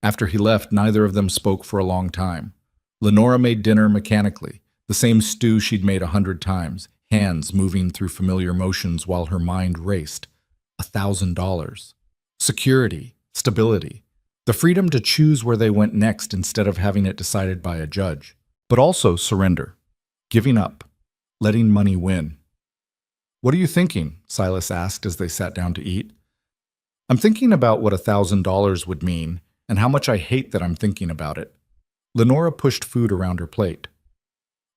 After he left, neither of them spoke for a long time. Lenora made dinner mechanically, the same stew she'd made 100 times, hands moving through familiar motions while her mind raced. $1,000. Security, stability, the freedom to choose where they went next instead of having it decided by a judge. But also surrender, giving up, letting money win. What are you thinking? Silas asked as they sat down to eat. I'm thinking about what $1,000 would mean and how much I hate that I'm thinking about it. Lenora pushed food around her plate.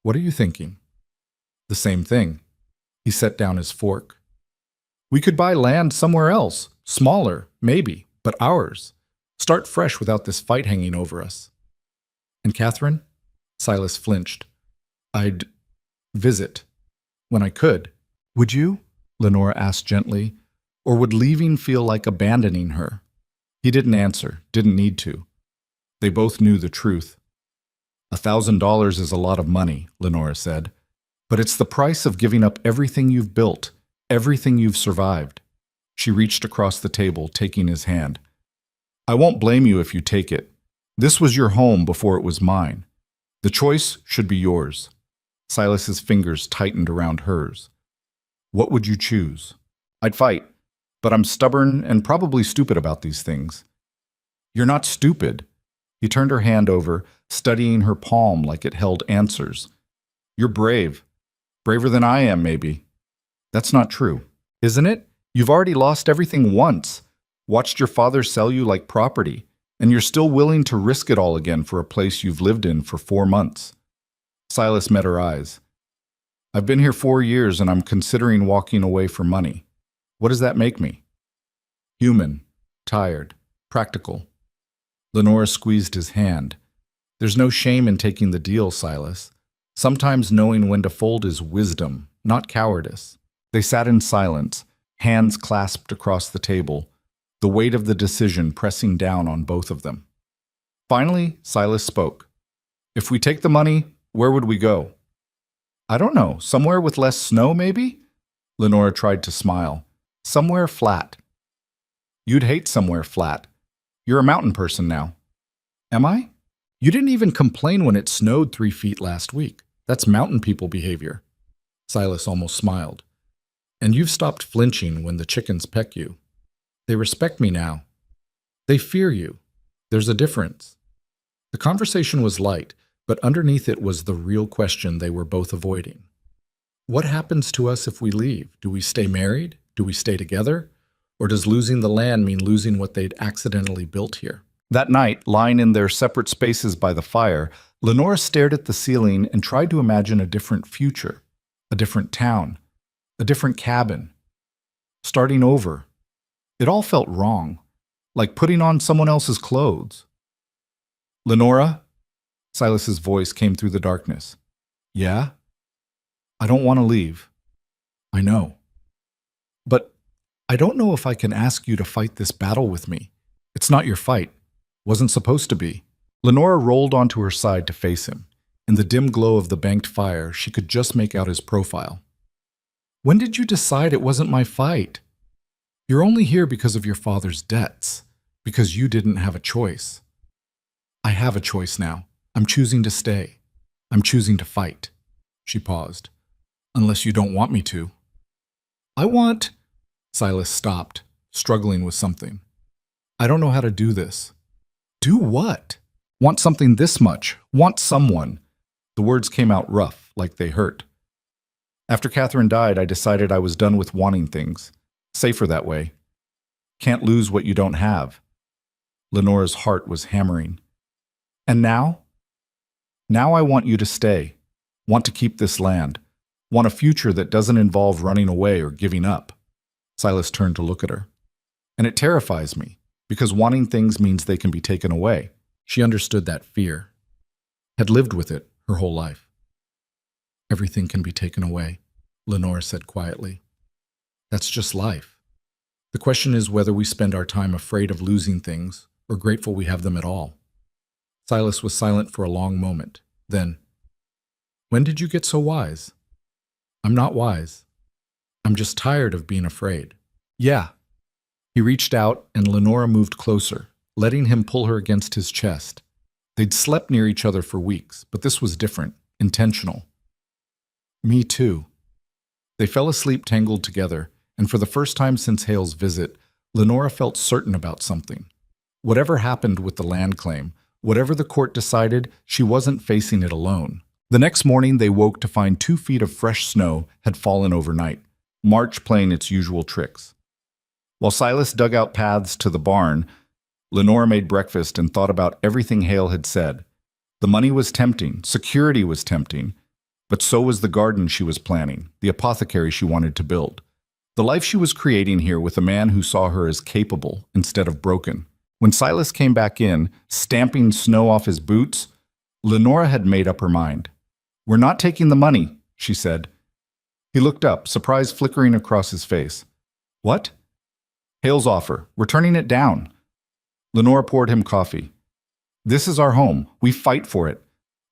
What are you thinking? The same thing. He set down his fork. We could buy land somewhere else, smaller, maybe, but ours. Start fresh without this fight hanging over us. And Catherine? Silas flinched. I'd visit. When I could. Would you? Lenora asked gently. Or would leaving feel like abandoning her? He didn't answer, didn't need to. They both knew the truth. $1,000 is a lot of money, Lenora said. But it's the price of giving up everything you've built, everything you've survived. She reached across the table, taking his hand. I won't blame you if you take it. This was your home before it was mine. The choice should be yours. Silas's fingers tightened around hers. What would you choose? I'd fight, but I'm stubborn and probably stupid about these things. You're not stupid. He turned her hand over, studying her palm like it held answers. You're brave. Braver than I am, maybe. That's not true, isn't it? You've already lost everything once, watched your father sell you like property, and you're still willing to risk it all again for a place you've lived in for 4 months. Silas met her eyes. I've been here 4 years and I'm considering walking away for money. What does that make me? Human, tired, practical. Lenora squeezed his hand. There's no shame in taking the deal, Silas. Sometimes knowing when to fold is wisdom, not cowardice. They sat in silence, hands clasped across the table, the weight of the decision pressing down on both of them. Finally, Silas spoke. If we take the money, where would we go? I don't know, somewhere with less snow, maybe? Lenora tried to smile. Somewhere flat. You'd hate somewhere flat. You're a mountain person now. Am I? You didn't even complain when it snowed 3 feet last week. That's mountain people behavior. Silas almost smiled. And you've stopped flinching when the chickens peck you. They respect me now. They fear you. There's a difference. The conversation was light, but underneath it was the real question they were both avoiding. What happens to us if we leave? Do we stay married? Do we stay together? Or does losing the land mean losing what they'd accidentally built here? That night, lying in their separate spaces by the fire, Lenora stared at the ceiling and tried to imagine a different future, a different town, a different cabin, starting over. It all felt wrong, like putting on someone else's clothes. Lenora? Silas's voice came through the darkness. Yeah? I don't want to leave. I know. But I don't know if I can ask you to fight this battle with me. It's not your fight. Wasn't supposed to be. Lenora rolled onto her side to face him. In the dim glow of the banked fire, she could just make out his profile. When did you decide it wasn't my fight? You're only here because of your father's debts, because you didn't have a choice. I have a choice now. I'm choosing to stay. I'm choosing to fight. She paused. Unless you don't want me to. I want... Silas stopped, struggling with something. I don't know how to do this. Do what? Want something this much. Want someone. The words came out rough, like they hurt. After Catherine died, I decided I was done with wanting things. Safer that way. Can't lose what you don't have. Lenora's heart was hammering. And now? Now I want you to stay. Want to keep this land. Want a future that doesn't involve running away or giving up. Silas turned to look at her. And it terrifies me, because wanting things means they can be taken away. She understood that fear. Had lived with it her whole life. Everything can be taken away, Lenora said quietly. That's just life. The question is whether we spend our time afraid of losing things or grateful we have them at all. Silas was silent for a long moment. Then, when did you get so wise? I'm not wise. I'm just tired of being afraid. Yeah. He reached out and Lenora moved closer, letting him pull her against his chest. They'd slept near each other for weeks, but this was different, intentional. Me too. They fell asleep tangled together, and for the first time since Hale's visit, Lenora felt certain about something. Whatever happened with the land claim, whatever the court decided, she wasn't facing it alone. The next morning, they woke to find 2 feet of fresh snow had fallen overnight, March playing its usual tricks. While Silas dug out paths to the barn, Lenora made breakfast and thought about everything Hale had said. The money was tempting, security was tempting, but so was the garden she was planning, the apothecary she wanted to build. The life she was creating here with a man who saw her as capable instead of broken. When Silas came back in, stamping snow off his boots, Lenora had made up her mind. We're not taking the money, she said. He looked up, surprise flickering across his face. What? Hale's offer. We're turning it down. Lenora poured him coffee. This is our home. We fight for it.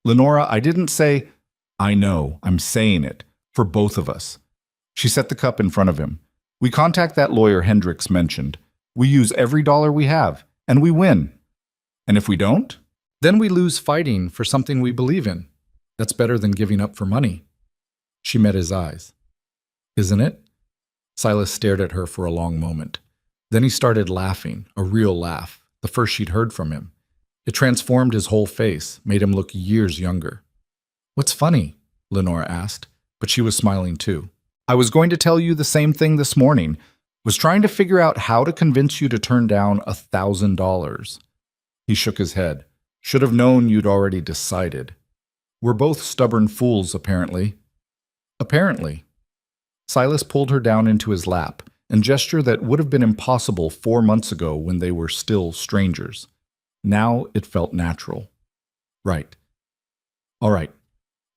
Lenora, I didn't say... I know, I'm saying it. For both of us. She set the cup in front of him. We contact that lawyer Hendricks mentioned. We use every dollar we have, and we win. And if we don't? Then we lose fighting for something we believe in. That's better than giving up for money. She met his eyes. Isn't it? Silas stared at her for a long moment. Then he started laughing, a real laugh, the first she'd heard from him. It transformed his whole face, made him look years younger. What's funny? Lenora asked, but she was smiling too. I was going to tell you the same thing this morning. Was trying to figure out how to convince you to turn down $1,000. He shook his head. Should have known you'd already decided. We're both stubborn fools, apparently. Apparently. Silas pulled her down into his lap, a gesture that would have been impossible 4 months ago when they were still strangers. Now it felt natural. Right. All right.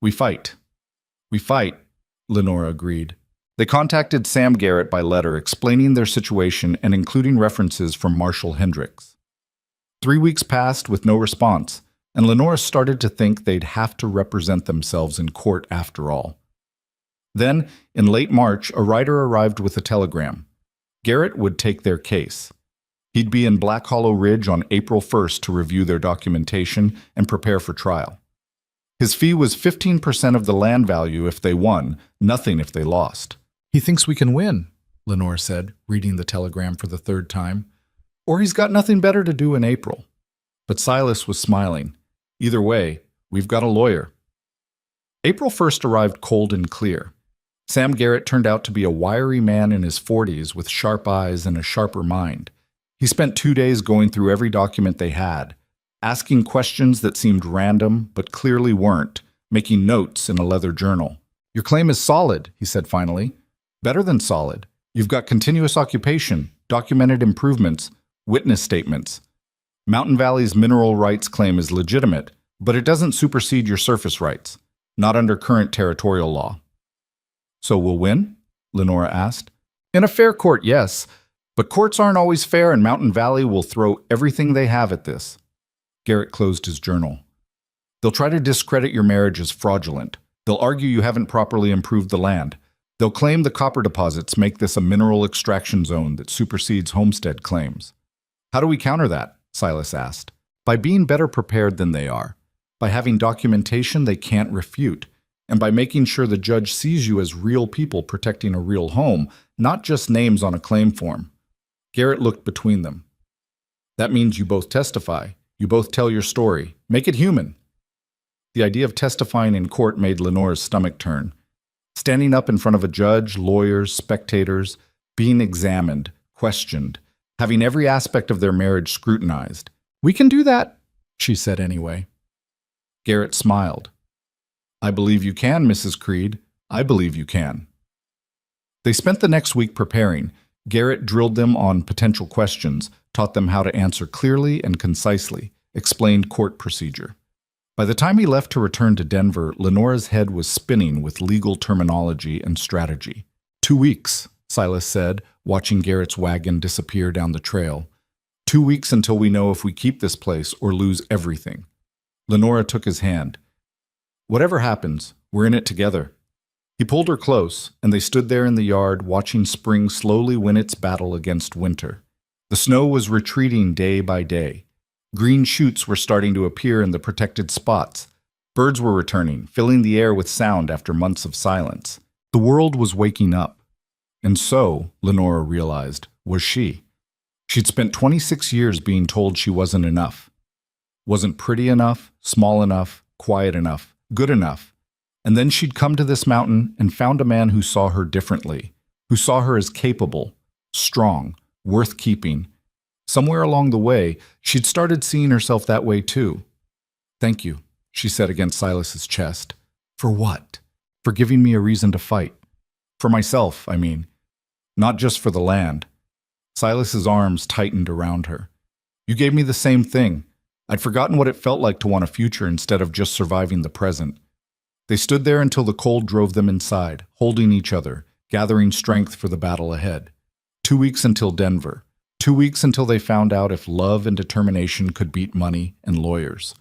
We fight. We fight, Lenora agreed. They contacted Sam Garrett by letter explaining their situation and including references from Marshal Hendricks. 3 weeks passed with no response, and Lenora started to think they'd have to represent themselves in court after all. Then, in late March, a writer arrived with a telegram. Garrett would take their case. He'd be in Black Hollow Ridge on April 1st to review their documentation and prepare for trial. His fee was 15% of the land value if they won, nothing if they lost. He thinks we can win, Lenore said, reading the telegram for the 3rd time. Or he's got nothing better to do in April. But Silas was smiling. Either way, we've got a lawyer. April 1st arrived cold and clear. Sam Garrett turned out to be a wiry man in his 40s with sharp eyes and a sharper mind. He spent 2 days going through every document they had, asking questions that seemed random but clearly weren't, making notes in a leather journal. Your claim is solid, he said finally. Better than solid. You've got continuous occupation, documented improvements, witness statements. Mountain Valley's mineral rights claim is legitimate, but it doesn't supersede your surface rights, not under current territorial law. So we'll win? Lenora asked. In a fair court, yes, but courts aren't always fair and Mountain Valley will throw everything they have at this. Garrett closed his journal. They'll try to discredit your marriage as fraudulent. They'll argue you haven't properly improved the land. They'll claim the copper deposits make this a mineral extraction zone that supersedes homestead claims. How do we counter that? Silas asked. By being better prepared than they are, by having documentation they can't refute, and by making sure the judge sees you as real people protecting a real home, not just names on a claim form. Garrett looked between them. That means you both testify. You both tell your story. Make it human. The idea of testifying in court made Lenora's stomach turn. Standing up in front of a judge, lawyers, spectators, being examined, questioned, having every aspect of their marriage scrutinized. We can do that, she said anyway. Garrett smiled. I believe you can, Mrs. Creed. I believe you can. They spent the next week preparing. Garrett drilled them on potential questions, taught them how to answer clearly and concisely, explained court procedure. By the time he left to return to Denver, Lenora's head was spinning with legal terminology and strategy. 2 weeks, Silas said, watching Garrett's wagon disappear down the trail. 2 weeks until we know if we keep this place or lose everything. Lenora took his hand. Whatever happens, we're in it together. He pulled her close, and they stood there in the yard watching spring slowly win its battle against winter. The snow was retreating day by day. Green shoots were starting to appear in the protected spots. Birds were returning, filling the air with sound after months of silence. The world was waking up. And so, Lenora realized, was she. She'd spent 26 years being told she wasn't enough. Wasn't pretty enough, small enough, quiet enough, good enough. And then she'd come to this mountain and found a man who saw her differently, who saw her as capable, strong, worth keeping. Somewhere along the way, she'd started seeing herself that way too. Thank you, she said against Silas's chest. For what? For giving me a reason to fight. For myself, I mean. Not just for the land. Silas's arms tightened around her. You gave me the same thing. I'd forgotten what it felt like to want a future instead of just surviving the present. They stood there until the cold drove them inside, holding each other, gathering strength for the battle ahead. 2 weeks until Denver. 2 weeks until they found out if love and determination could beat money and lawyers.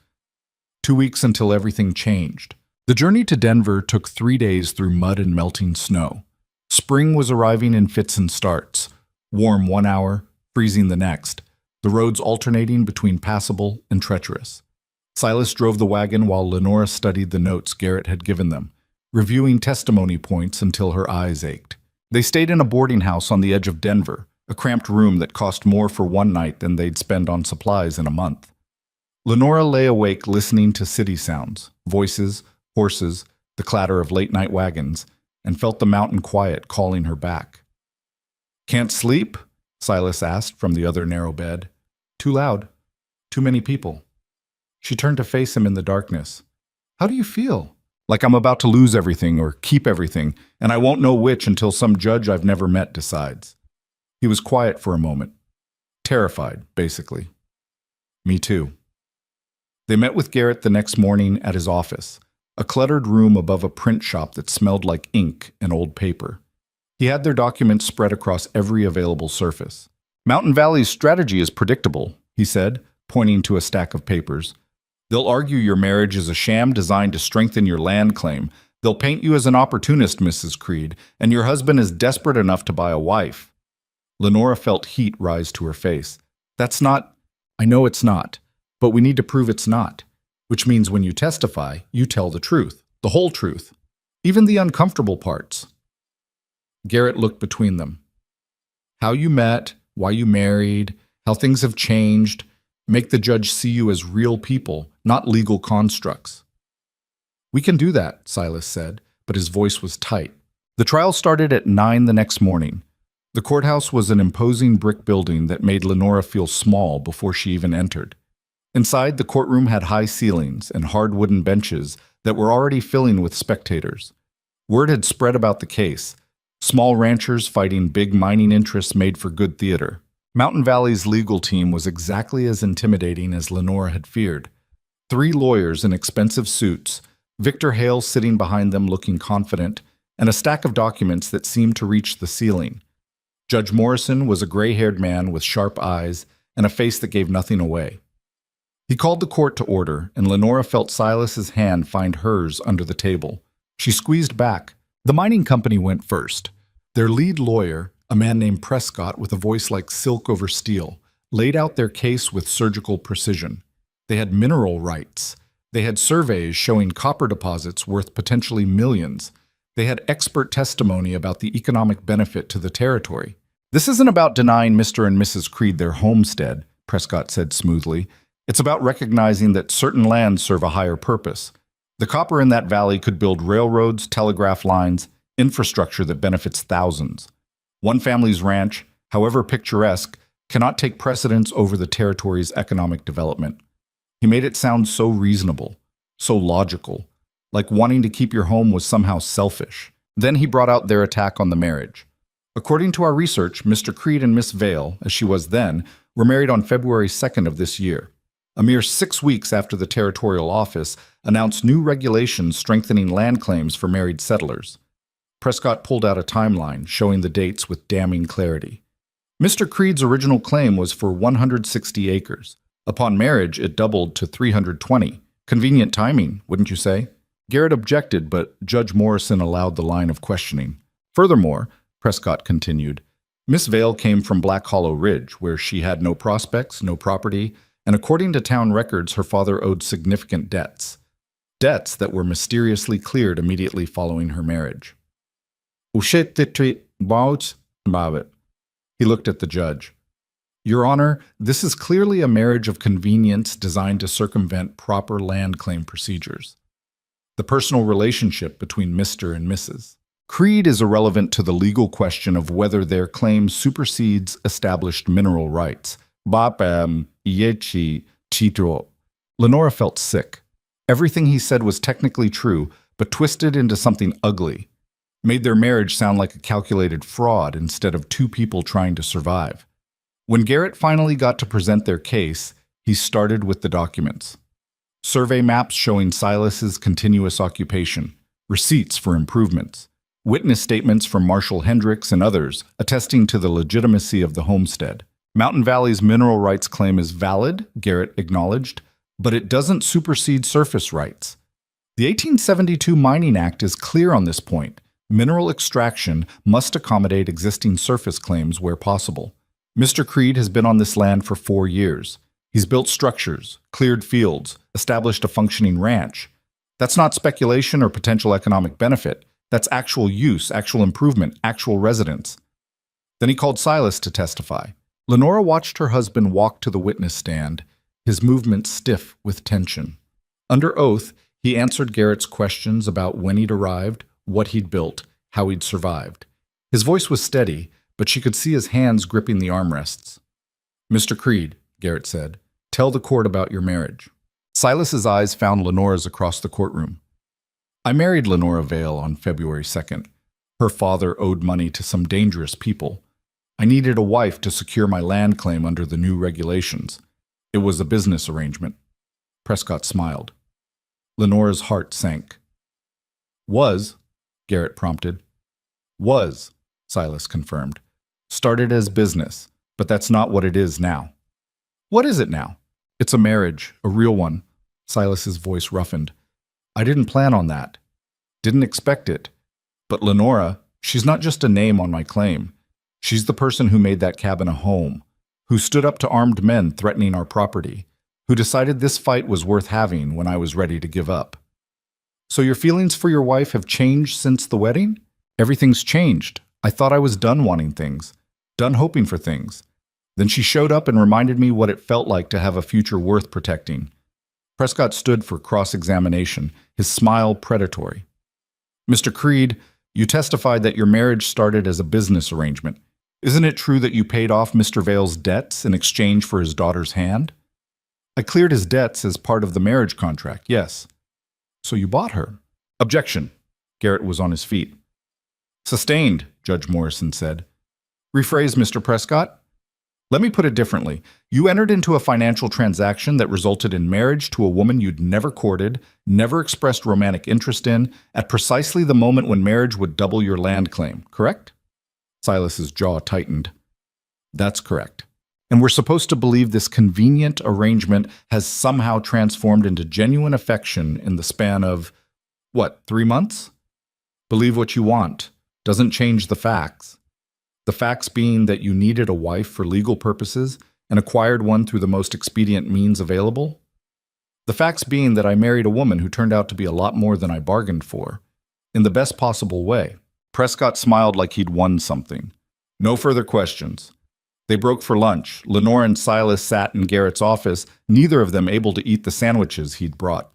2 weeks until everything changed. The journey to Denver took 3 days through mud and melting snow. Spring was arriving in fits and starts. Warm 1 hour, freezing the next. The roads alternating between passable and treacherous. Silas drove the wagon while Lenora studied the notes Garrett had given them, reviewing testimony points until her eyes ached. They stayed in a boarding house on the edge of Denver, a cramped room that cost more for one night than they'd spend on supplies in a month. Lenora lay awake listening to city sounds, voices, horses, the clatter of late-night wagons, and felt the mountain quiet calling her back. Can't sleep? Silas asked from the other narrow bed. Too loud. Too many people. She turned to face him in the darkness. How do you feel? Like I'm about to lose everything or keep everything, and I won't know which until some judge I've never met decides. He was quiet for a moment. Terrified, basically. Me too. They met with Garrett the next morning at his office, a cluttered room above a print shop that smelled like ink and old paper. He had their documents spread across every available surface. Mountain Valley's strategy is predictable, he said, pointing to a stack of papers. They'll argue your marriage is a sham designed to strengthen your land claim. They'll paint you as an opportunist, Mrs. Creed, and your husband is desperate enough to buy a wife. Lenora felt heat rise to her face. That's not... I know it's not, but we need to prove it's not. Which means when you testify, you tell the truth, the whole truth, even the uncomfortable parts. Garrett looked between them. How you met, why you married, how things have changed. Make the judge see you as real people, not legal constructs. We can do that, Silas said, but his voice was tight. The trial started at 9 the next morning. The courthouse was an imposing brick building that made Lenora feel small before she even entered. Inside, the courtroom had high ceilings and hard wooden benches that were already filling with spectators. Word had spread about the case. Small ranchers fighting big mining interests made for good theater. Mountain Valley's legal team was exactly as intimidating as Lenora had feared. 3 lawyers in expensive suits, Victor Hale sitting behind them looking confident, and a stack of documents that seemed to reach the ceiling. Judge Morrison was a gray-haired man with sharp eyes and a face that gave nothing away. He called the court to order, and Lenora felt Silas's hand find hers under the table. She squeezed back. The mining company went first. Their lead lawyer, a man named Prescott with a voice like silk over steel, laid out their case with surgical precision. They had mineral rights. They had surveys showing copper deposits worth potentially millions. They had expert testimony about the economic benefit to the territory. This isn't about denying Mr. and Mrs. Creed their homestead, Prescott said smoothly. It's about recognizing that certain lands serve a higher purpose. The copper in that valley could build railroads, telegraph lines, infrastructure that benefits thousands. One family's ranch, however picturesque, cannot take precedence over the territory's economic development. He made it sound so reasonable, so logical, like wanting to keep your home was somehow selfish. Then he brought out their attack on the marriage. According to our research, Mr. Creed and Miss Vale, as she was then, were married on February 2nd of this year. A mere 6 weeks after the territorial office announced new regulations strengthening land claims for married settlers. Prescott pulled out a timeline showing the dates with damning clarity. Mr. Creed's original claim was for 160 acres. Upon marriage, it doubled to 320. Convenient timing, wouldn't you say? Garrett objected, but Judge Morrison allowed the line of questioning. Furthermore, Prescott continued, Miss Vale came from Black Hollow Ridge, where she had no prospects, no property, and according to town records, her father owed significant debts. Debts that were mysteriously cleared immediately following her marriage. He looked at the judge. Your Honor, this is clearly a marriage of convenience designed to circumvent proper land claim procedures. The personal relationship between Mr. and Mrs. Creed is irrelevant to the legal question of whether their claim supersedes established mineral rights. Lenora felt sick. Everything he said was technically true, but twisted into something ugly. Made their marriage sound like a calculated fraud instead of two people trying to survive. When Garrett finally got to present their case, he started with the documents. Survey maps showing Silas's continuous occupation, receipts for improvements, witness statements from Marshall Hendricks and others attesting to the legitimacy of the homestead. Mountain Valley's mineral rights claim is valid, Garrett acknowledged, but it doesn't supersede surface rights. The 1872 Mining Act is clear on this point. Mineral extraction must accommodate existing surface claims where possible. Mr. Creed has been on this land for 4 years. He's built structures, cleared fields, established a functioning ranch. That's not speculation or potential economic benefit. That's actual use, actual improvement, actual residence. Then he called Silas to testify. Lenora watched her husband walk to the witness stand, his movements stiff with tension. Under oath, he answered Garrett's questions about when he'd arrived, what he'd built, how he'd survived. His voice was steady, but she could see his hands gripping the armrests. Mr. Creed, Garrett said, tell the court about your marriage. Silas's eyes found Lenora's across the courtroom. I married Lenora Vale on February 2nd. Her father owed money to some dangerous people. I needed a wife to secure my land claim under the new regulations. It was a business arrangement. Prescott smiled. Lenora's heart sank. Was, Garrett prompted. Was, Silas confirmed. Started as business, but that's not what it is now. What is it now? It's a marriage, a real one. Silas's voice roughened. I didn't plan on that. Didn't expect it. But Lenora, she's not just a name on my claim. She's the person who made that cabin a home, who stood up to armed men threatening our property, who decided this fight was worth having when I was ready to give up. So your feelings for your wife have changed since the wedding? Everything's changed. I thought I was done wanting things, done hoping for things. Then she showed up and reminded me what it felt like to have a future worth protecting. Prescott stood for cross-examination, his smile predatory. Mr. Creed, you testified that your marriage started as a business arrangement. Isn't it true that you paid off Mr. Vale's debts in exchange for his daughter's hand? I cleared his debts as part of the marriage contract, yes. So you bought her? Objection. Garrett was on his feet. Sustained, Judge Morrison said. Rephrase, Mr. Prescott. Let me put it differently. You entered into a financial transaction that resulted in marriage to a woman you'd never courted, never expressed romantic interest in, at precisely the moment when marriage would double your land claim, correct? Silas's jaw tightened. That's correct. And we're supposed to believe this convenient arrangement has somehow transformed into genuine affection in the span of, 3 months? Believe what you want. Doesn't change the facts. The facts being that you needed a wife for legal purposes and acquired one through the most expedient means available. The facts being that I married a woman who turned out to be a lot more than I bargained for, in the best possible way. Prescott smiled like he'd won something. No further questions. They broke for lunch. Lenore and Silas sat in Garrett's office, neither of them able to eat the sandwiches he'd brought.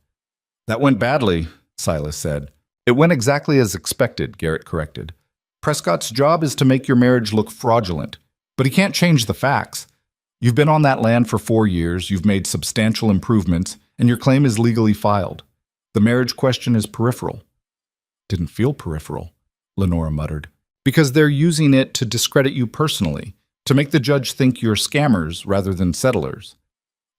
That went badly, Silas said. It went exactly as expected, Garrett corrected. Prescott's job is to make your marriage look fraudulent, but he can't change the facts. You've been on that land for 4 years, you've made substantial improvements, and your claim is legally filed. The marriage question is peripheral. Didn't feel peripheral, Lenora muttered. Because they're using it to discredit you personally, to make the judge think you're scammers rather than settlers.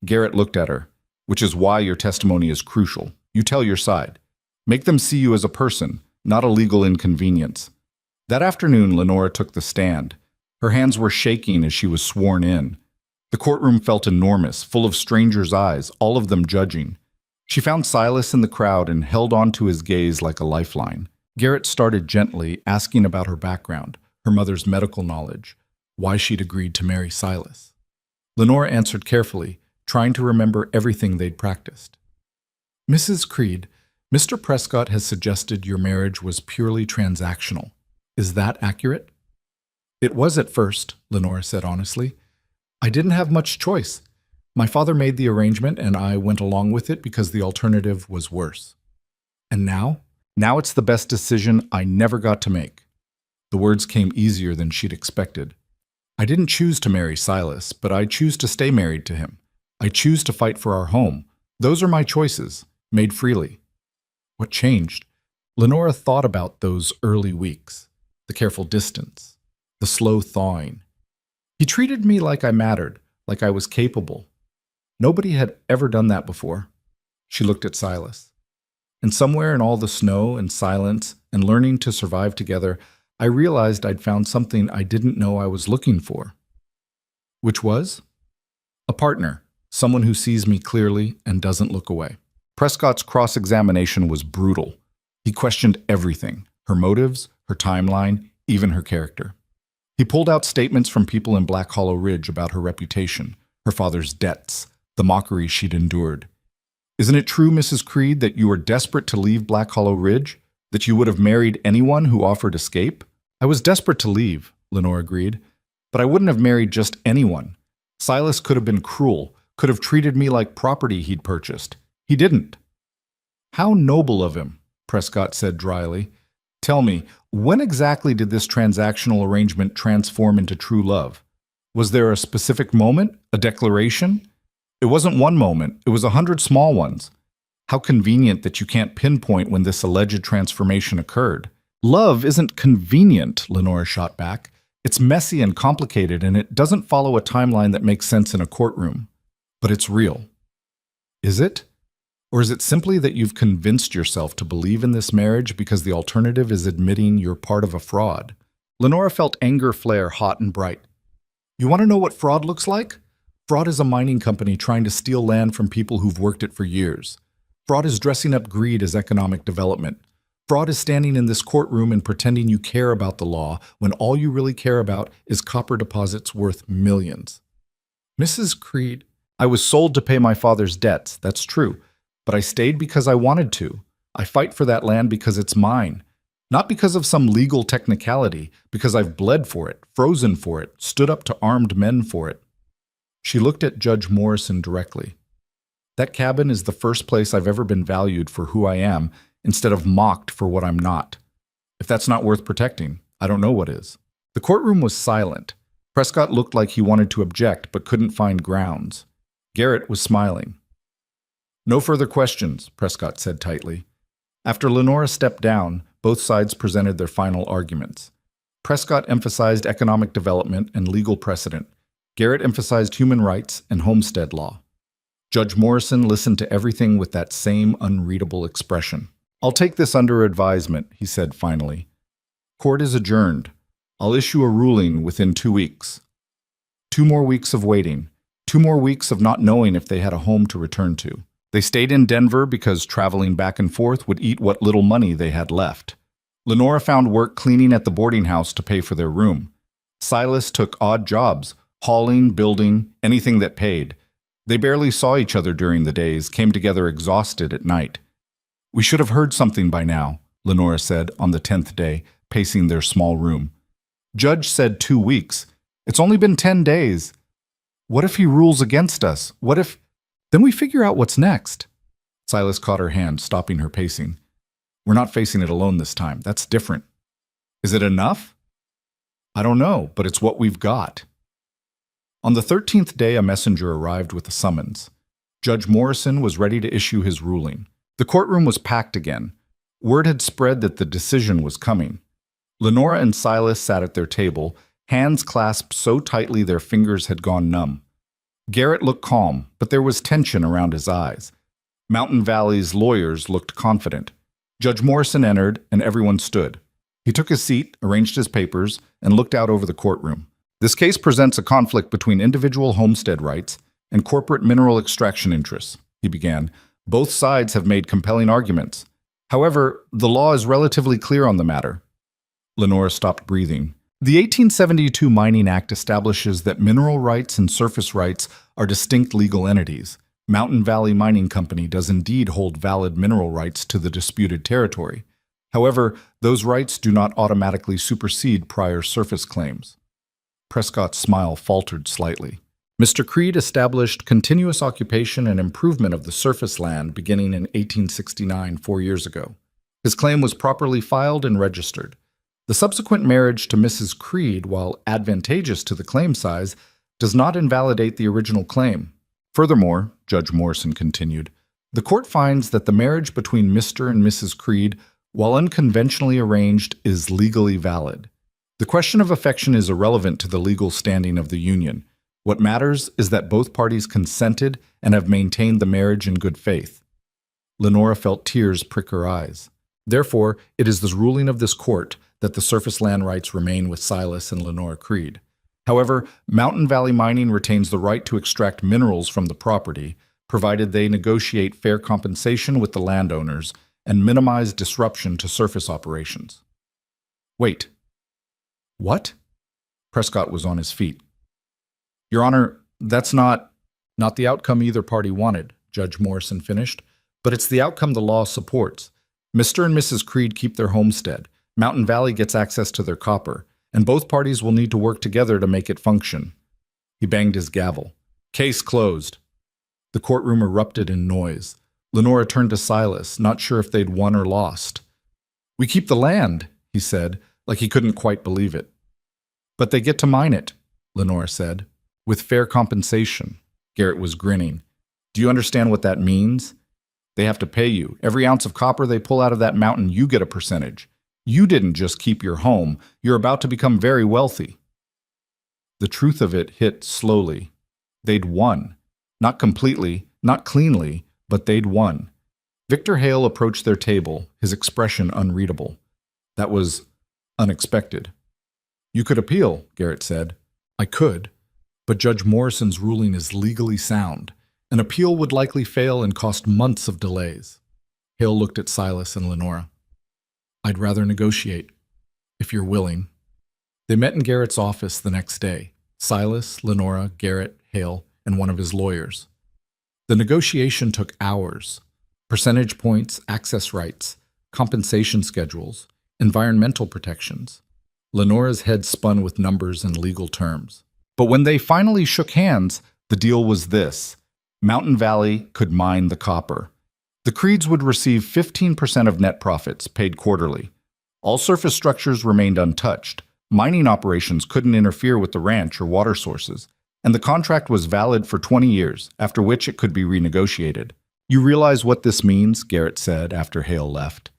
Garrett looked at her, which is why your testimony is crucial. You tell your side. Make them see you as a person, not a legal inconvenience. That afternoon, Lenora took the stand. Her hands were shaking as she was sworn in. The courtroom felt enormous, full of strangers' eyes, all of them judging. She found Silas in the crowd and held on to his gaze like a lifeline. Garrett started gently, asking about her background, her mother's medical knowledge, why she'd agreed to marry Silas. Lenora answered carefully, trying to remember everything they'd practiced. Mrs. Creed, Mr. Prescott has suggested your marriage was purely transactional. Is that accurate? It was at first, Lenora said honestly. I didn't have much choice. My father made the arrangement and I went along with it because the alternative was worse. And now? Now it's the best decision I never got to make. The words came easier than she'd expected. I didn't choose to marry Silas, but I choose to stay married to him. I choose to fight for our home. Those are my choices, made freely. What changed? Lenora thought about those early weeks, the careful distance, the slow thawing. He treated me like I mattered, like I was capable. Nobody had ever done that before. She looked at Silas. And somewhere in all the snow and silence and learning to survive together, I realized I'd found something I didn't know I was looking for. Which was? A partner, someone who sees me clearly and doesn't look away. Prescott's cross-examination was brutal. He questioned everything, her motives, her timeline, even her character. He pulled out statements from people in Black Hollow Ridge about her reputation, her father's debts, the mockery she'd endured. Isn't it true, Mrs. Creed, that you were desperate to leave Black Hollow Ridge? That you would have married anyone who offered escape? I was desperate to leave, Lenore agreed, but I wouldn't have married just anyone. Silas could have been cruel, could have treated me like property he'd purchased. He didn't. How noble of him, Prescott said dryly. Tell me, when exactly did this transactional arrangement transform into true love? Was there a specific moment, a declaration? It wasn't one moment, it was 100 small ones. How convenient that you can't pinpoint when this alleged transformation occurred. Love isn't convenient, Lenora shot back. It's messy and complicated, and it doesn't follow a timeline that makes sense in a courtroom. But it's real. Is it? Or is it simply that you've convinced yourself to believe in this marriage because the alternative is admitting you're part of a fraud? Lenora felt anger flare hot and bright. You want to know what fraud looks like? Fraud is a mining company trying to steal land from people who've worked it for years. Fraud is dressing up greed as economic development. Fraud is standing in this courtroom and pretending you care about the law when all you really care about is copper deposits worth millions. Mrs. Creed, I was sold to pay my father's debts, that's true. But I stayed because I wanted to. I fight for that land because it's mine. Not because of some legal technicality, because I've bled for it, frozen for it, stood up to armed men for it. She looked at Judge Morrison directly. That cabin is the first place I've ever been valued for who I am, instead of mocked for what I'm not. If that's not worth protecting, I don't know what is. The courtroom was silent. Prescott looked like he wanted to object, but couldn't find grounds. Garrett was smiling. No further questions, Prescott said tightly. After Lenora stepped down, both sides presented their final arguments. Prescott emphasized economic development and legal precedent. Garrett emphasized human rights and homestead law. Judge Morrison listened to everything with that same unreadable expression. I'll take this under advisement, he said finally. Court is adjourned. I'll issue a ruling within 2 weeks. 2 more weeks of waiting. 2 more weeks of not knowing if they had a home to return to. They stayed in Denver because traveling back and forth would eat what little money they had left. Lenora found work cleaning at the boarding house to pay for their room. Silas took odd jobs, hauling, building, anything that paid. They barely saw each other during the days, came together exhausted at night. We should have heard something by now, Lenora said on the 10th day, pacing their small room. Judge said 2 weeks. It's only been 10 days. What if he rules against us? What if... Then we figure out what's next. Silas caught her hand, stopping her pacing. We're not facing it alone this time. That's different. Is it enough? I don't know, but it's what we've got. On the 13th day, a messenger arrived with a summons. Judge Morrison was ready to issue his ruling. The courtroom was packed again. Word had spread that the decision was coming. Lenora and Silas sat at their table, hands clasped so tightly their fingers had gone numb. Garrett looked calm, but there was tension around his eyes. Mountain Valley's lawyers looked confident. Judge Morrison entered, and everyone stood. He took his seat, arranged his papers, and looked out over the courtroom. This case presents a conflict between individual homestead rights and corporate mineral extraction interests, he began. Both sides have made compelling arguments. However, the law is relatively clear on the matter. Lenora stopped breathing. The 1872 Mining Act establishes that mineral rights and surface rights are distinct legal entities. Mountain Valley Mining Company does indeed hold valid mineral rights to the disputed territory. However, those rights do not automatically supersede prior surface claims. Prescott's smile faltered slightly. Mr. Creed established continuous occupation and improvement of the surface land beginning in 1869, 4 years ago. His claim was properly filed and registered. The subsequent marriage to Mrs. Creed, while advantageous to the claim size, does not invalidate the original claim. Furthermore, Judge Morrison continued, the court finds that the marriage between Mr. and Mrs. Creed, while unconventionally arranged, is legally valid. The question of affection is irrelevant to the legal standing of the union. What matters is that both parties consented and have maintained the marriage in good faith. Lenora felt tears prick her eyes. Therefore, it is the ruling of this court that the surface land rights remain with Silas and Lenora Creed. However, Mountain Valley Mining retains the right to extract minerals from the property, provided they negotiate fair compensation with the landowners and minimize disruption to surface operations. Wait. What? Prescott was on his feet. Your Honor, that's not the outcome either party wanted, Judge Morrison finished, but it's the outcome the law supports. Mr. and Mrs. Creed keep their homestead. Mountain Valley gets access to their copper, and both parties will need to work together to make it function. He banged his gavel. Case closed. The courtroom erupted in noise. Lenora turned to Silas, not sure if they'd won or lost. We keep the land, he said, like he couldn't quite believe it. But they get to mine it, Lenora said. With fair compensation. Garrett was grinning. Do you understand what that means? They have to pay you. Every ounce of copper they pull out of that mountain, you get a percentage. You didn't just keep your home. You're about to become very wealthy. The truth of it hit slowly. They'd won. Not completely, not cleanly, but they'd won. Victor Hale approached their table, his expression unreadable. That was unexpected. You could appeal, Garrett said. I could, but Judge Morrison's ruling is legally sound. An appeal would likely fail and cost months of delays. Hale looked at Silas and Lenora. I'd rather negotiate, if you're willing. They met in Garrett's office the next day. Silas, Lenora, Garrett, Hale, and one of his lawyers. The negotiation took hours. Percentage points, access rights, compensation schedules, environmental protections. Lenora's head spun with numbers and legal terms. But when they finally shook hands, the deal was this. Mountain Valley could mine the copper. The Creeds would receive 15% of net profits, paid quarterly. All surface structures remained untouched. Mining operations couldn't interfere with the ranch or water sources, and the contract was valid for 20 years, after which it could be renegotiated. You realize what this means, Garrett said after Hale left.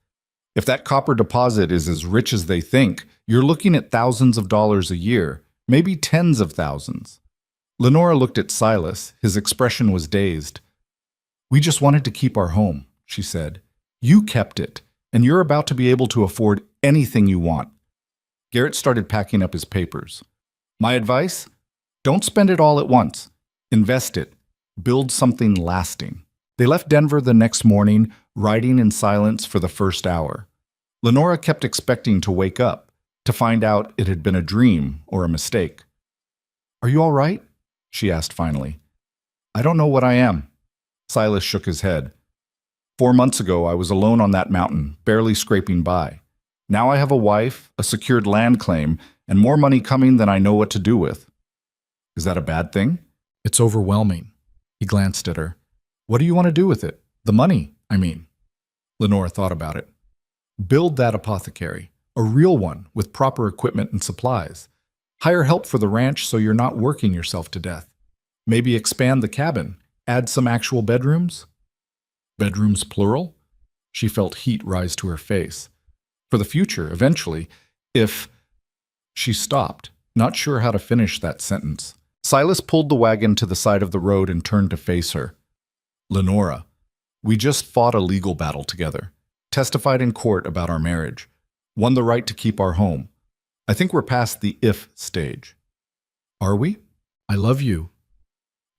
If that copper deposit is as rich as they think, you're looking at thousands of dollars a year, maybe tens of thousands. Lenora looked at Silas. His expression was dazed. We just wanted to keep our home, she said. You kept it, and you're about to be able to afford anything you want. Garrett started packing up his papers. My advice? Don't spend it all at once. Invest it. Build something lasting. They left Denver the next morning, riding in silence for the first hour. Lenora kept expecting to wake up, to find out it had been a dream or a mistake. Are you all right? She asked finally. I don't know what I am. Silas shook his head. 4 months ago, I was alone on that mountain, barely scraping by. Now I have a wife, a secured land claim, and more money coming than I know what to do with. Is that a bad thing? It's overwhelming. He glanced at her. What do you want to do with it? The money, I mean. Lenora thought about it. Build that apothecary, a real one with proper equipment and supplies. Hire help for the ranch so you're not working yourself to death. Maybe expand the cabin, add some actual bedrooms. Bedrooms plural? She felt heat rise to her face. For the future, eventually, if... She stopped, not sure how to finish that sentence. Silas pulled the wagon to the side of the road and turned to face her. Lenora, we just fought a legal battle together, testified in court about our marriage, won the right to keep our home. I think we're past the if stage. Are we? I love you.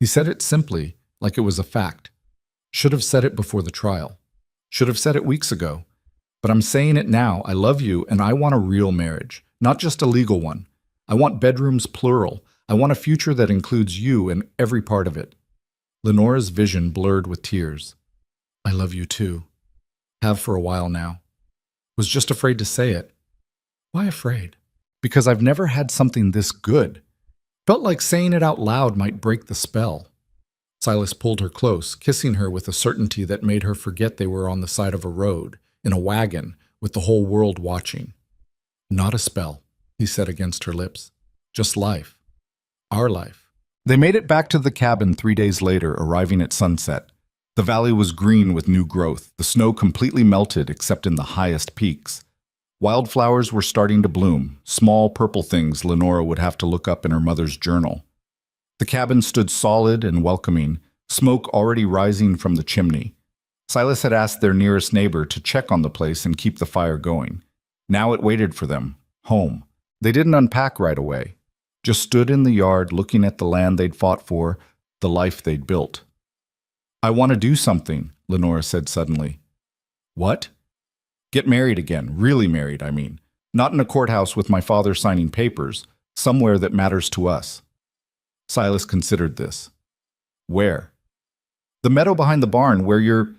He said it simply, like it was a fact. Should have said it before the trial. Should have said it weeks ago. But I'm saying it now. I love you and I want a real marriage, not just a legal one. I want bedrooms plural. I want a future that includes you in every part of it. Lenora's vision blurred with tears. I love you too. Have for a while now. Was just afraid to say it. Why afraid? Because I've never had something this good. Felt like saying it out loud might break the spell. Silas pulled her close, kissing her with a certainty that made her forget they were on the side of a road, in a wagon, with the whole world watching. Not a spell, he said against her lips. Just life. Our life. They made it back to the cabin 3 days later, arriving at sunset. The valley was green with new growth, the snow completely melted except in the highest peaks. Wildflowers were starting to bloom, small purple things Lenora would have to look up in her mother's journal. The cabin stood solid and welcoming, smoke already rising from the chimney. Silas had asked their nearest neighbor to check on the place and keep the fire going. Now it waited for them, home. They didn't unpack right away, just stood in the yard looking at the land they'd fought for, the life they'd built. I want to do something, Lenora said suddenly. What? Get married again, really married, I mean. Not in a courthouse with my father signing papers, somewhere that matters to us. Silas considered this. Where? The meadow behind the barn, where you're...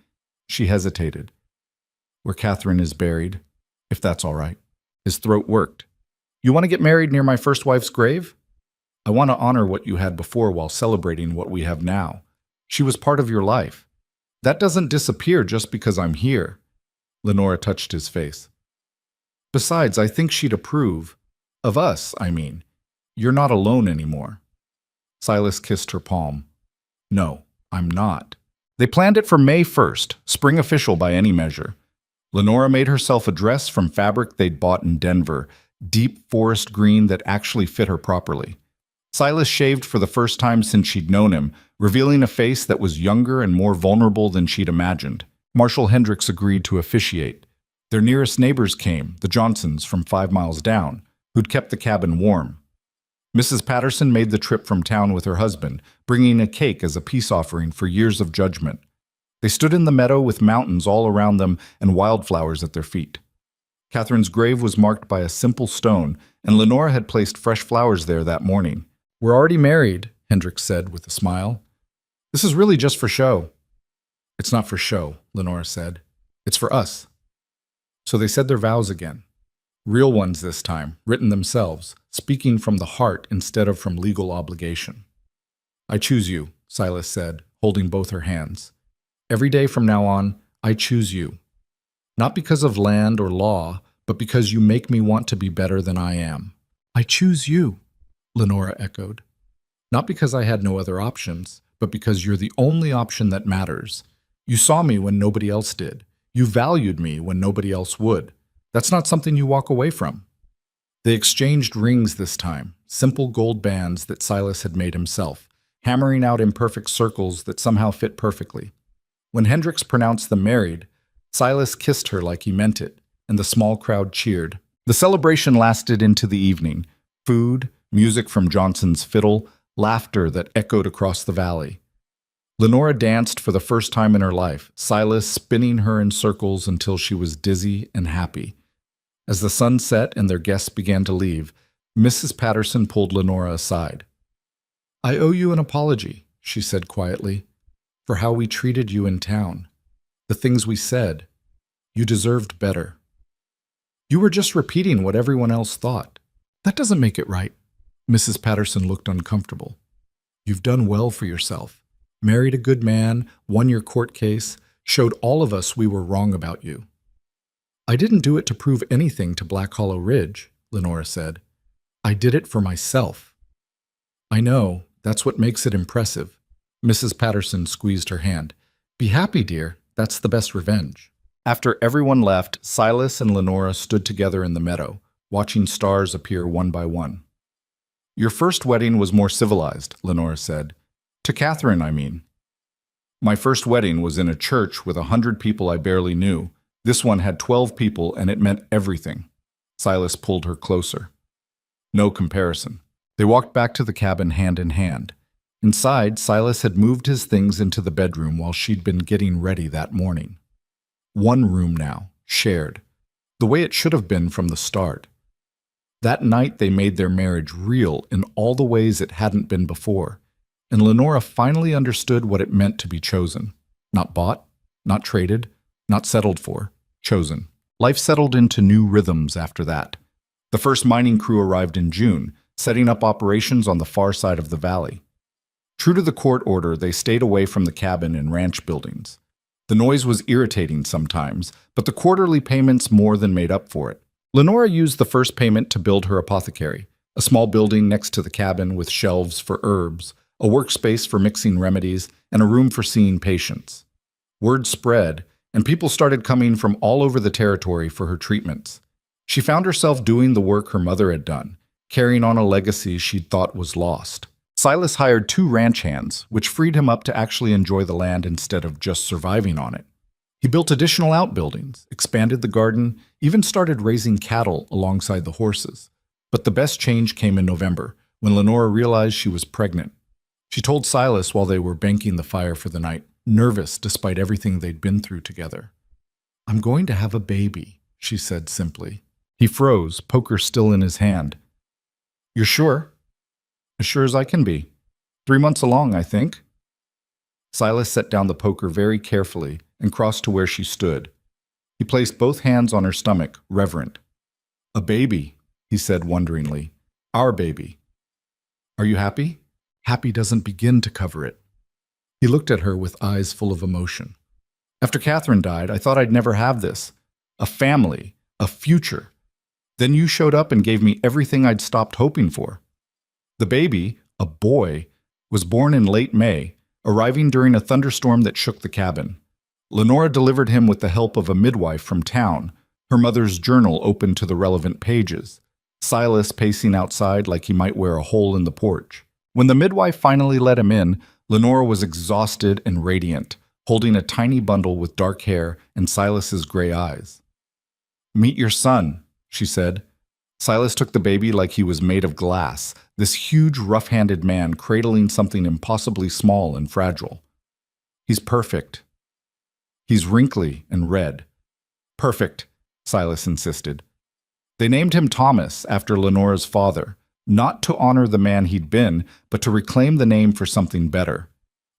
She hesitated. Where Catherine is buried, if that's all right. His throat worked. You want to get married near my first wife's grave? I want to honor what you had before while celebrating what we have now. She was part of your life. That doesn't disappear just because I'm here. Lenora touched his face. Besides, I think she'd approve. Of us, I mean. You're not alone anymore. Silas kissed her palm. No, I'm not. They planned it for May 1st, spring official by any measure. Lenora made herself a dress from fabric they'd bought in Denver, deep forest green that actually fit her properly. Silas shaved for the first time since she'd known him, revealing a face that was younger and more vulnerable than she'd imagined. Marshal Hendricks agreed to officiate. Their nearest neighbors came, the Johnsons from 5 miles down, who'd kept the cabin warm. Mrs. Patterson made the trip from town with her husband, bringing a cake as a peace offering for years of judgment. They stood in the meadow with mountains all around them and wildflowers at their feet. Catherine's grave was marked by a simple stone, and Lenora had placed fresh flowers there that morning. We're already married, Hendricks said with a smile. This is really just for show. It's not for show, Lenora said. It's for us. So they said their vows again. Real ones this time, written themselves, speaking from the heart instead of from legal obligation. I choose you, Silas said, holding both her hands. Every day from now on, I choose you. Not because of land or law, but because you make me want to be better than I am. I choose you, Lenora echoed. Not because I had no other options, but because you're the only option that matters. You saw me when nobody else did. You valued me when nobody else would. That's not something you walk away from. They exchanged rings this time, simple gold bands that Silas had made himself, hammering out imperfect circles that somehow fit perfectly. When Hendricks pronounced them married, Silas kissed her like he meant it, and the small crowd cheered. The celebration lasted into the evening. Food, music from Johnson's fiddle, laughter that echoed across the valley. Lenora danced for the first time in her life, Silas spinning her in circles until she was dizzy and happy. As the sun set and their guests began to leave, Mrs. Patterson pulled Lenora aside. I owe you an apology, she said quietly, for how we treated you in town. The things we said. You deserved better. You were just repeating what everyone else thought. That doesn't make it right. Mrs. Patterson looked uncomfortable. You've done well for yourself. Married a good man, won your court case, showed all of us we were wrong about you. I didn't do it to prove anything to Black Hollow Ridge, Lenora said. I did it for myself. I know, that's what makes it impressive. Mrs. Patterson squeezed her hand. Be happy, dear. That's the best revenge. After everyone left, Silas and Lenora stood together in the meadow, watching stars appear one by one. Your first wedding was more civilized, Lenora said. To Catherine, I mean. My first wedding was in a church with 100 people I barely knew. This one had 12 people, and it meant everything. Silas pulled her closer. No comparison. They walked back to the cabin hand in hand. Inside, Silas had moved his things into the bedroom while she'd been getting ready that morning. One room now, shared, the way it should have been from the start. That night they made their marriage real in all the ways it hadn't been before, and Lenora finally understood what it meant to be chosen. Not bought, not traded, not settled for, chosen. Life settled into new rhythms after that. The first mining crew arrived in June, setting up operations on the far side of the valley. True to the court order, they stayed away from the cabin and ranch buildings. The noise was irritating sometimes, but the quarterly payments more than made up for it. Lenora used the first payment to build her apothecary, a small building next to the cabin with shelves for herbs, a workspace for mixing remedies, and a room for seeing patients. Word spread, and people started coming from all over the territory for her treatments. She found herself doing the work her mother had done, carrying on a legacy she'd thought was lost. Silas hired 2 ranch hands, which freed him up to actually enjoy the land instead of just surviving on it. He built additional outbuildings, expanded the garden, even started raising cattle alongside the horses. But the best change came in November, when Lenora realized she was pregnant. She told Silas while they were banking the fire for the night, nervous despite everything they'd been through together. I'm going to have a baby, she said simply. He froze, poker still in his hand. You're sure? As sure as I can be. 3 months along, I think. Silas set down the poker very carefully and crossed to where she stood. He placed both hands on her stomach, reverent. A baby, he said wonderingly. Our baby. Are you happy? Happy doesn't begin to cover it. He looked at her with eyes full of emotion. After Catherine died, I thought I'd never have this. A family, a future. Then you showed up and gave me everything I'd stopped hoping for. The baby, a boy, was born in late May, arriving during a thunderstorm that shook the cabin. Lenora delivered him with the help of a midwife from town, her mother's journal open to the relevant pages, Silas pacing outside like he might wear a hole in the porch. When the midwife finally let him in, Lenora was exhausted and radiant, holding a tiny bundle with dark hair and Silas's gray eyes. Meet your son, she said. Silas took the baby like he was made of glass, this huge, rough-handed man cradling something impossibly small and fragile. He's perfect. He's wrinkly and red. Perfect, Silas insisted. They named him Thomas after Lenora's father, not to honor the man he'd been, but to reclaim the name for something better.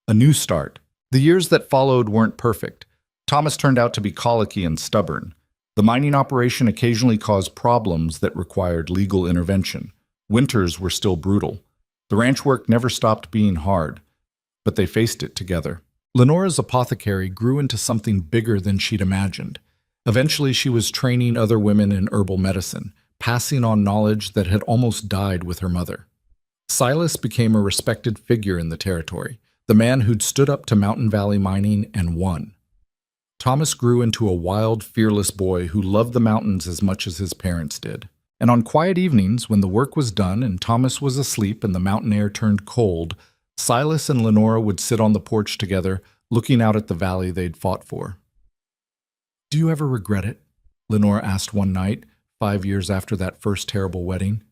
A new start. The years that followed weren't perfect. Thomas turned out to be colicky and stubborn. The mining operation occasionally caused problems that required legal intervention. Winters were still brutal. The ranch work never stopped being hard, but they faced it together. Lenora's apothecary grew into something bigger than she'd imagined. Eventually, she was training other women in herbal medicine, passing on knowledge that had almost died with her mother. Silas became a respected figure in the territory, the man who'd stood up to Mountain Valley mining and won. Thomas grew into a wild, fearless boy who loved the mountains as much as his parents did. And on quiet evenings, when the work was done and Thomas was asleep and the mountain air turned cold, Silas and Lenora would sit on the porch together, looking out at the valley they'd fought for. Do you ever regret it? Lenora asked one night, 5 years after that first terrible wedding.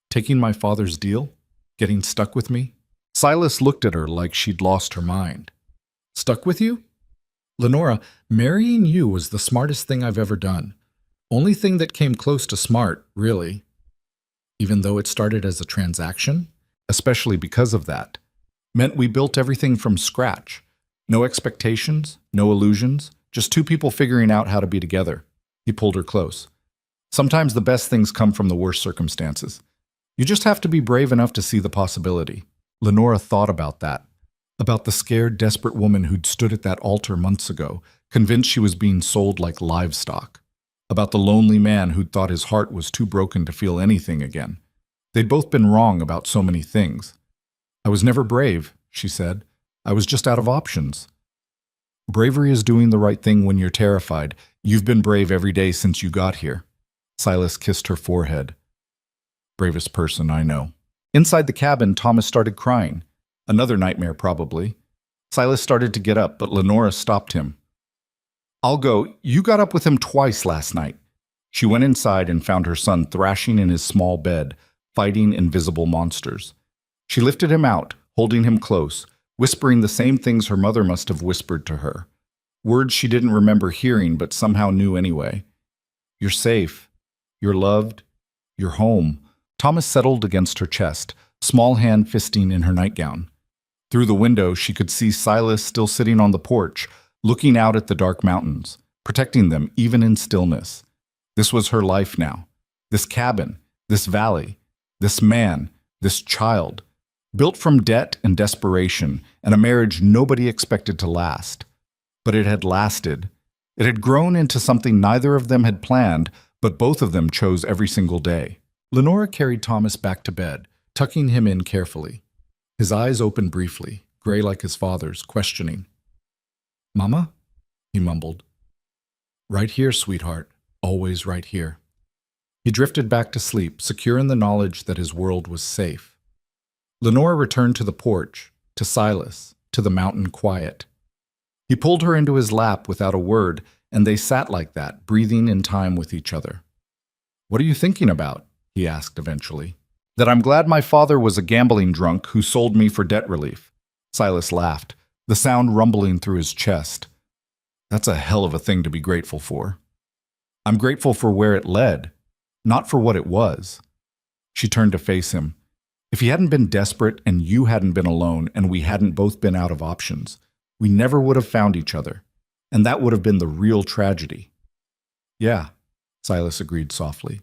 Taking my father's deal? Getting stuck with me? Silas looked at her like she'd lost her mind. Stuck with you? Lenora, marrying you was the smartest thing I've ever done. Only thing that came close to smart, really. Even though it started as a transaction, especially because of that, meant we built everything from scratch. No expectations, no illusions, just 2 people figuring out how to be together. He pulled her close. Sometimes the best things come from the worst circumstances. You just have to be brave enough to see the possibility. Lenora thought about that. About the scared, desperate woman who'd stood at that altar months ago, convinced she was being sold like livestock. About the lonely man who'd thought his heart was too broken to feel anything again. They'd both been wrong about so many things. "I was never brave," she said. "I was just out of options." "Bravery is doing the right thing when you're terrified. You've been brave every day since you got here." Silas kissed her forehead. "Bravest person I know." Inside the cabin, Thomas started crying. Another nightmare, probably. Silas started to get up, but Lenora stopped him. "I'll go. You got up with him twice last night." She went inside and found her son thrashing in his small bed, fighting invisible monsters. She lifted him out, holding him close, whispering the same things her mother must have whispered to her. Words she didn't remember hearing but somehow knew anyway. "You're safe. You're loved. You're home." Thomas settled against her chest, small hand fisting in her nightgown. Through the window, she could see Silas still sitting on the porch, looking out at the dark mountains, protecting them even in stillness. This was her life now. This cabin, this valley, this man, this child, built from debt and desperation and a marriage nobody expected to last. But it had lasted. It had grown into something neither of them had planned, but both of them chose every single day. Lenora carried Thomas back to bed, tucking him in carefully. His eyes opened briefly, gray like his father's, questioning. "Mama?" he mumbled. "Right here, sweetheart. Always right here." He drifted back to sleep, secure in the knowledge that his world was safe. Lenora returned to the porch, to Silas, to the mountain quiet. He pulled her into his lap without a word, and they sat like that, breathing in time with each other. "What are you thinking about?" he asked eventually. "That I'm glad my father was a gambling drunk who sold me for debt relief." Silas laughed, the sound rumbling through his chest. "That's a hell of a thing to be grateful for." "I'm grateful for where it led, not for what it was." She turned to face him. "If he hadn't been desperate and you hadn't been alone and we hadn't both been out of options, we never would have found each other, and that would have been the real tragedy." "Yeah," Silas agreed softly.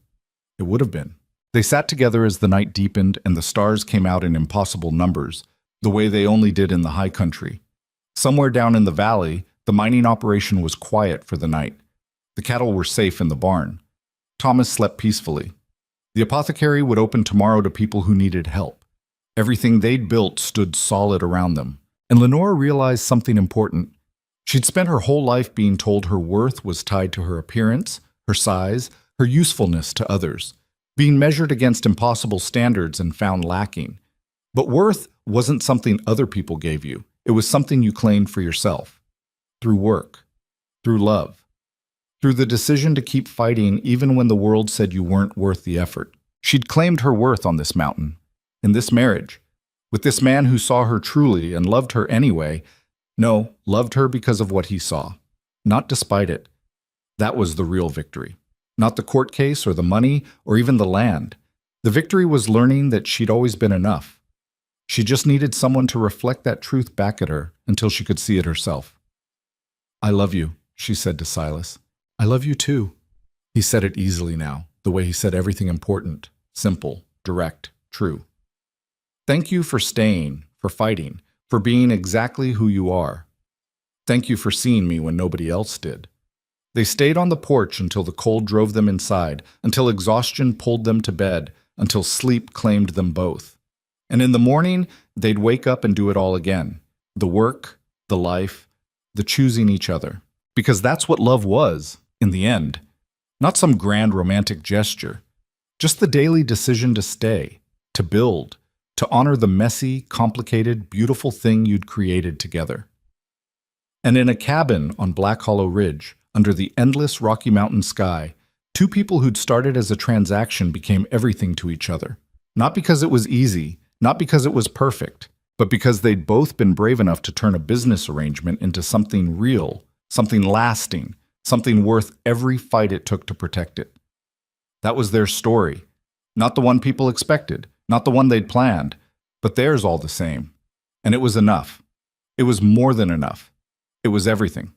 "It would have been." They sat together as the night deepened and the stars came out in impossible numbers, the way they only did in the high country. Somewhere down in the valley, the mining operation was quiet for the night. The cattle were safe in the barn. Thomas slept peacefully. The apothecary would open tomorrow to people who needed help. Everything they'd built stood solid around them. And Lenora realized something important. She'd spent her whole life being told her worth was tied to her appearance, her size, her usefulness to others, being measured against impossible standards and found lacking. But worth wasn't something other people gave you. It was something you claimed for yourself. Through work. Through love. Through the decision to keep fighting even when the world said you weren't worth the effort. She'd claimed her worth on this mountain, in this marriage, with this man who saw her truly and loved her anyway. No, loved her because of what he saw, not despite it. That was the real victory. Not the court case or the money or even the land. The victory was learning that she'd always been enough. She just needed someone to reflect that truth back at her until she could see it herself. "I love you," she said to Silas. "I love you too." He said it easily now, the way he said everything important, simple, direct, true. "Thank you for staying, for fighting, for being exactly who you are. Thank you for seeing me when nobody else did." They stayed on the porch until the cold drove them inside, until exhaustion pulled them to bed, until sleep claimed them both. And in the morning, they'd wake up and do it all again. The work, the life, the choosing each other. Because that's what love was, in the end. Not some grand romantic gesture. Just the daily decision to stay, to build, to honor the messy, complicated, beautiful thing you'd created together. And in a cabin on Black Hollow Ridge, under the endless Rocky Mountain sky, two people who'd started as a transaction became everything to each other. Not because it was easy, not because it was perfect, but because they'd both been brave enough to turn a business arrangement into something real, something lasting, something worth every fight it took to protect it. That was their story. Not the one people expected, not the one they'd planned, but theirs all the same. And it was enough. It was more than enough. It was everything.